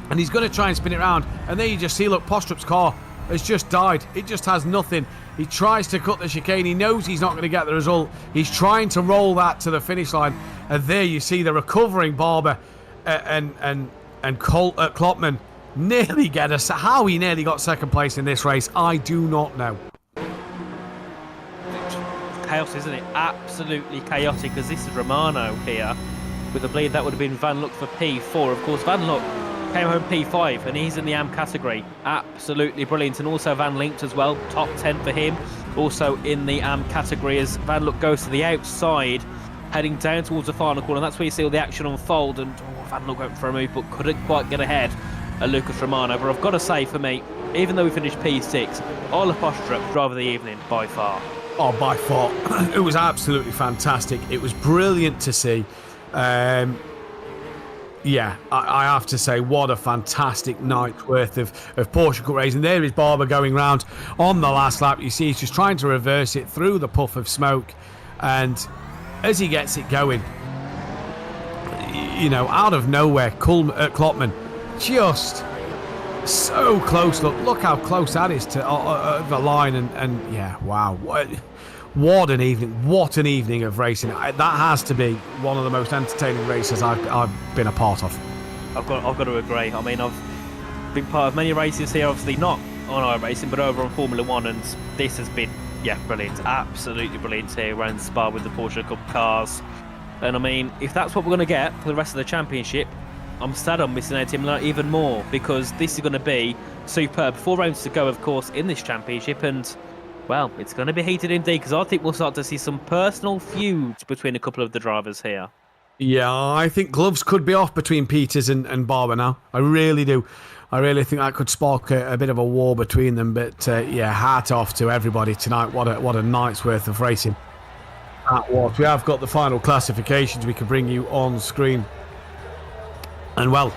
And he's going to try and spin it around. And there you just see, look, Postrup's car has just died. It just has nothing. He tries to cut the chicane. He knows he's not going to get the result. He's trying to roll that to the finish line. And there you see the recovering Barber and Klopman nearly get us. How he nearly got second place in this race, I do not know. Chaos, isn't it? Absolutely chaotic, as this is Romano here with a bleed. That would have been Van Luck for P4. Of course, Van Luck came home P5 and he's in the AM category. Absolutely brilliant. And also Van Linked as well, top 10 for him, also in the AM category, as Van Luck goes to the outside heading down towards the final corner. And that's where you see all the action unfold, and Van Luck went for a move but couldn't quite get ahead of Lucas Romano. But I've got to say, for me, even though we finished P6, Ola Postrup driver of the evening by far. Oh, by far. It was absolutely fantastic. It was brilliant to see. Yeah, I have to say, what a fantastic night's worth of Porsche Cup racing. There is Barber going round on the last lap. You see he's just trying to reverse it through the puff of smoke. And as he gets it going, you know, out of nowhere, Klopman just so close. Look how close that is to the line. And yeah, wow. What an evening. What an evening of racing. That has to be one of the most entertaining races I've been a part of. I've got to agree. I mean, I've been part of many races here, obviously not on iRacing, but over on Formula 1, and this has been, yeah, brilliant. Absolutely brilliant here around Spa with the Porsche Cup cars. And I mean, if that's what we're going to get for the rest of the championship, I'm sad I'm missing out him even more, because this is going to be superb. 4 rounds to go, of course, in this championship, and well, it's going to be heated indeed, because I think we'll start to see some personal feuds between a couple of the drivers here. Yeah, I think gloves could be off between Peters and Barber now. I really do. I really think that could spark a bit of a war between them. But yeah, hat off to everybody tonight. What a night's worth of racing that was. We have got the final classifications we can bring you on screen. And well,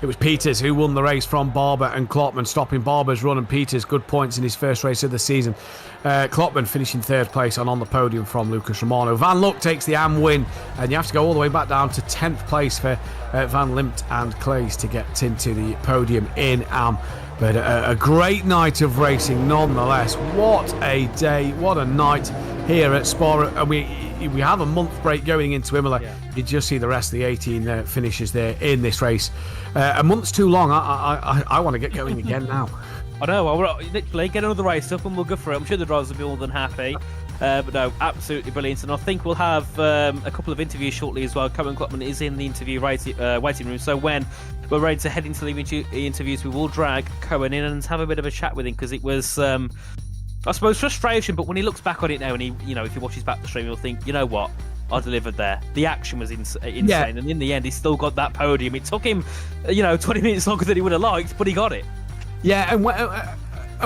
it was Peters who won the race from Barber and Klopman, stopping Barber's run, and Peters good points in his first race of the season. Klopman finishing third place and on the podium from Lucas Romano. Van Luck takes the AM win, and you have to go all the way back down to 10th place for Van Limt and Clays to get into the podium in AM. But a great night of racing nonetheless. What a day, what a night here at Spa. And we have a month break going into Imola. Yeah. You just see the rest of the 18 finishers there in this race. A month's too long. I want to get going again now. I know. I'll literally get another race up and we'll go for it. I'm sure the drivers will be more than happy. But no, absolutely brilliant. And I think we'll have a couple of interviews shortly as well. Cameron Klopman is in the interview waiting room. So when we're ready to head into the interviews, we will drag Cohen in and have a bit of a chat with him, because it was, I suppose, frustration. But when he looks back on it now, and he, you know, if he watches back the stream, he'll think, you know what, are delivered there. The action was insane, and in the end, he still got that podium. It took him, 20 minutes longer than he would have liked, but he got it. Yeah, and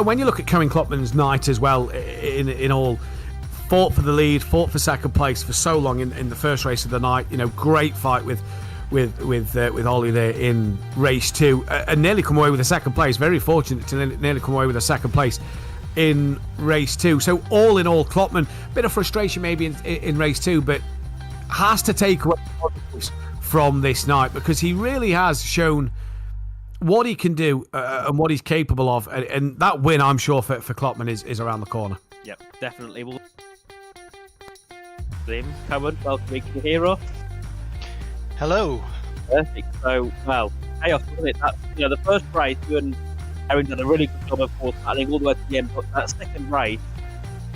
when you look at Kevin Klopman's night as well, in all, fought for the lead, fought for second place for so long in the first race of the night. Great fight with Ollie there in race 2, and nearly come away with a second place. Very fortunate to nearly come away with a second place in race 2. So all in all, Klopman, bit of frustration maybe in race 2, but has to take away positives from this night, because he really has shown what he can do and what he's capable of, and that win, I'm sure, for Klopman is around the corner. Yep, definitely. We'll him. Cohen, welcome to the hero. Hello. Perfect. So, chaos, wasn't it? That, the first race, you and Aaron done a really good job, of course, battling all the way to the end. But that second race,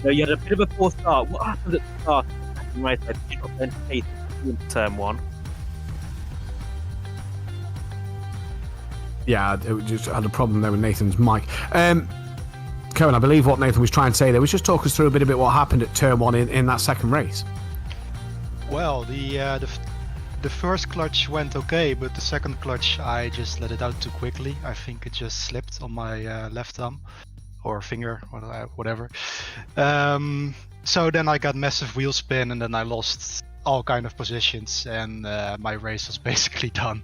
you had a bit of a poor start. What happened at the start of the second race? Did you not then take in turn 1? Yeah, it just had a problem there with Nathan's mic. Cohen, I believe what Nathan was trying to say there was just talk us through a bit what happened at turn 1 in that second race. Well, the first clutch went okay, but the second clutch I just let it out too quickly. I think it just slipped on my left thumb or finger or whatever. So then I got massive wheel spin, and then I lost all kind of positions, and my race was basically done.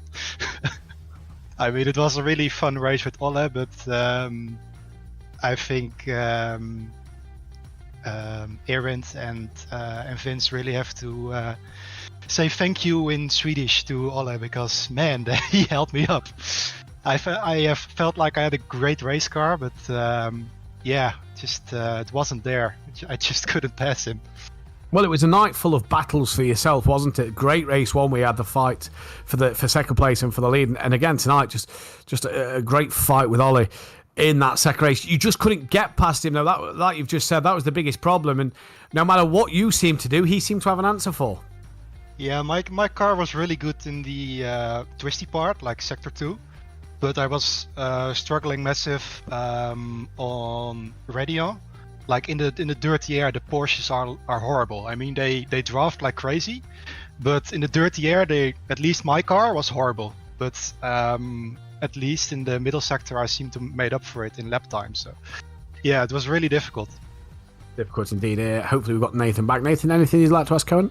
I mean, it was a really fun race with Olle, but I think Arendt and Vince really have to say thank you in Swedish to Olle, because man, he helped me up. I have felt like I had a great race car, but it wasn't there. I just couldn't pass him. Well, it was a night full of battles for yourself, wasn't it? Great race one. We had the fight for second place and for the lead, and again tonight, just a great fight with Ollie in that second race. You just couldn't get past him. Now, that you've just said, that was the biggest problem, and no matter what you seem to do, he seemed to have an answer for. Yeah, my car was really good in the twisty part, like sector 2, but I was struggling massive on radio. Like in the dirty air, the Porsches are horrible. I mean, they draft like crazy, but in the dirty air, at least my car was horrible. But at least in the middle sector, I seemed to made up for it in lap time. So yeah, it was really difficult. Difficult indeed. Hopefully we've got Nathan back. Nathan, anything you'd like to ask Cohen?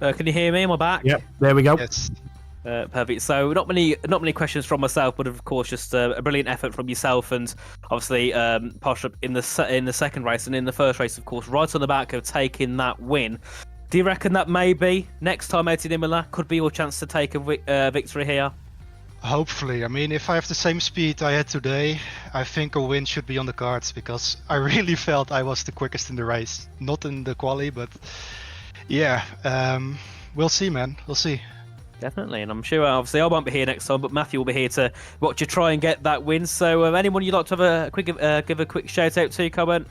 Can you hear me? Am I back? Yep, there we go. Yes. Perfect. So not many questions from myself, but of course just a brilliant effort from yourself, and obviously Porsche in the second race, and in the first race, of course, right on the back of taking that win. Do you reckon that maybe next time out in Imola could be your chance to take a victory here? Hopefully. I mean, if I have the same speed I had today, I think a win should be on the cards, because I really felt I was the quickest in the race. Not in the quali, but yeah, we'll see, man. We'll see. Definitely, and I'm sure obviously I won't be here next time, but Matthew will be here to watch you try and get that win. So anyone you'd like to have give a quick shout out to, Cohen?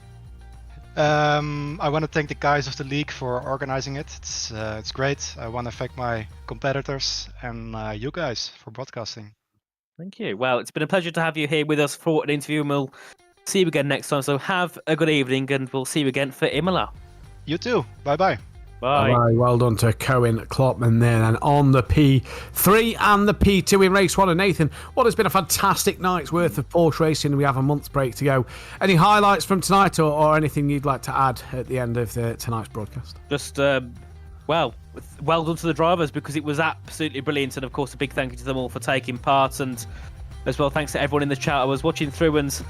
I want to thank the guys of the league for organizing it. It's great. I want to thank my competitors and you guys for broadcasting. Thank you. Well, it's been a pleasure to have you here with us for an interview, and we'll see you again next time. So have a good evening, and we'll see you again for Imola. You too. Bye-bye. Bye. Bye. Well done to Cohen Klopman there, and on the P3 and the P2 in race 1. And Nathan, what has been a fantastic night's worth of Porsche racing. We have a month's break to go. Any highlights from tonight, or anything you'd like to add at the end of tonight's broadcast? Just well done to the drivers, because it was absolutely brilliant, and of course a big thank you to them all for taking part, and as well thanks to everyone in the chat. I was watching through, and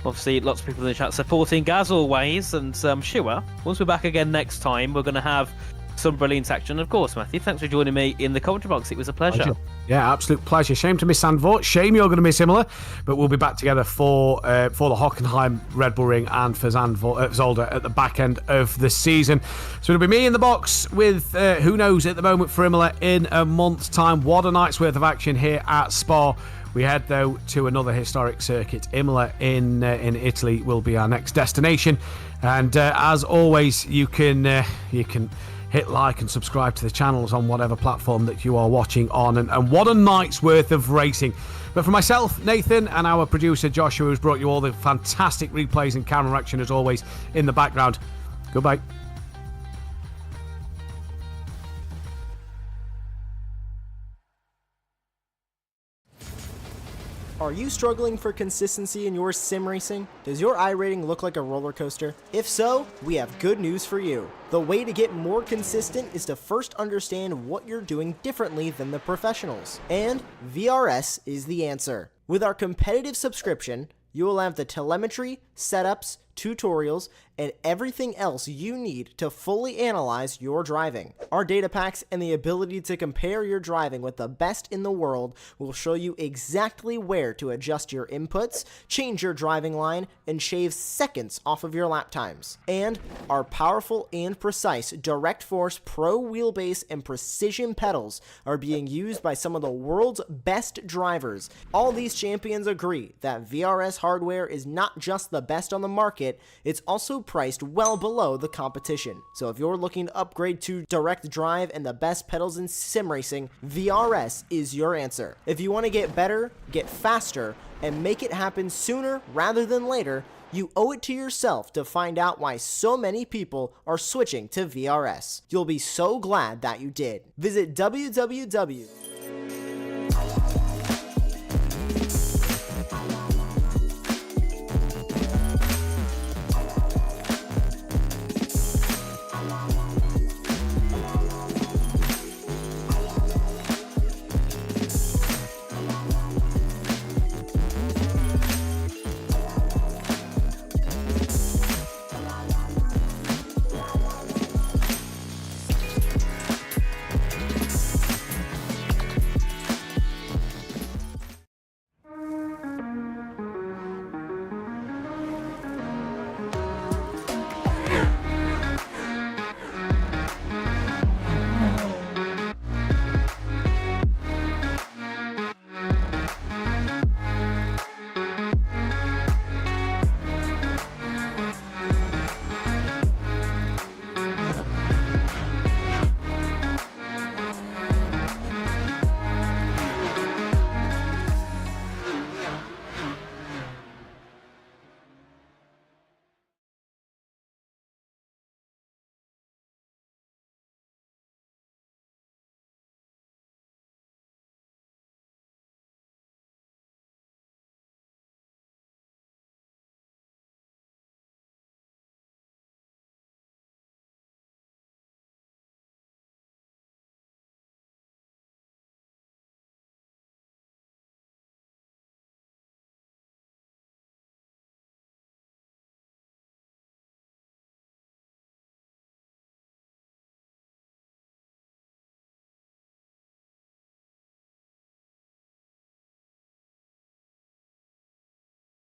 obviously lots of people in the chat supporting as always, and I'm sure once we're back again next time, we're going to have some brilliant action. Of course, Matthew, thanks for joining me in the commentary box. It was a pleasure. Yeah, absolute pleasure. Shame to miss Zandvoort. Shame you're going to miss Imola, but we'll be back together for the Hockenheim Red Bull Ring and for Zolder at the back end of the season. So it'll be me in the box with who knows at the moment for Imola in a month's time. What a night's worth of action here at Spa. We head, though, to another historic circuit. Imola in Italy will be our next destination. And as always, you can hit like and subscribe to the channels on whatever platform that you are watching on. And what a night's worth of racing. But for myself, Nathan, and our producer, Joshua, who's brought you all the fantastic replays and camera action, as always, in the background, goodbye. Are you struggling for consistency in your sim racing? Does your iRating look like a roller coaster? If so, we have good news for you. The way to get more consistent is to first understand what you're doing differently than the professionals. And VRS is the answer. With our competitive subscription, you will have the telemetry, setups, tutorials, and everything else you need to fully analyze your driving. Our data packs and the ability to compare your driving with the best in the world will show you exactly where to adjust your inputs, change your driving line, and shave seconds off of your lap times. And our powerful and precise Direct Force Pro wheelbase and precision pedals are being used by some of the world's best drivers. All these champions agree that VRS hardware is not just the best on the market, it's also priced well below the competition. So if you're looking to upgrade to direct drive and the best pedals in sim racing, VRS is your answer. If you want to get better, get faster, and make it happen sooner rather than later, you owe it to yourself to find out why so many people are switching to VRS. You'll be so glad that you did. Visit www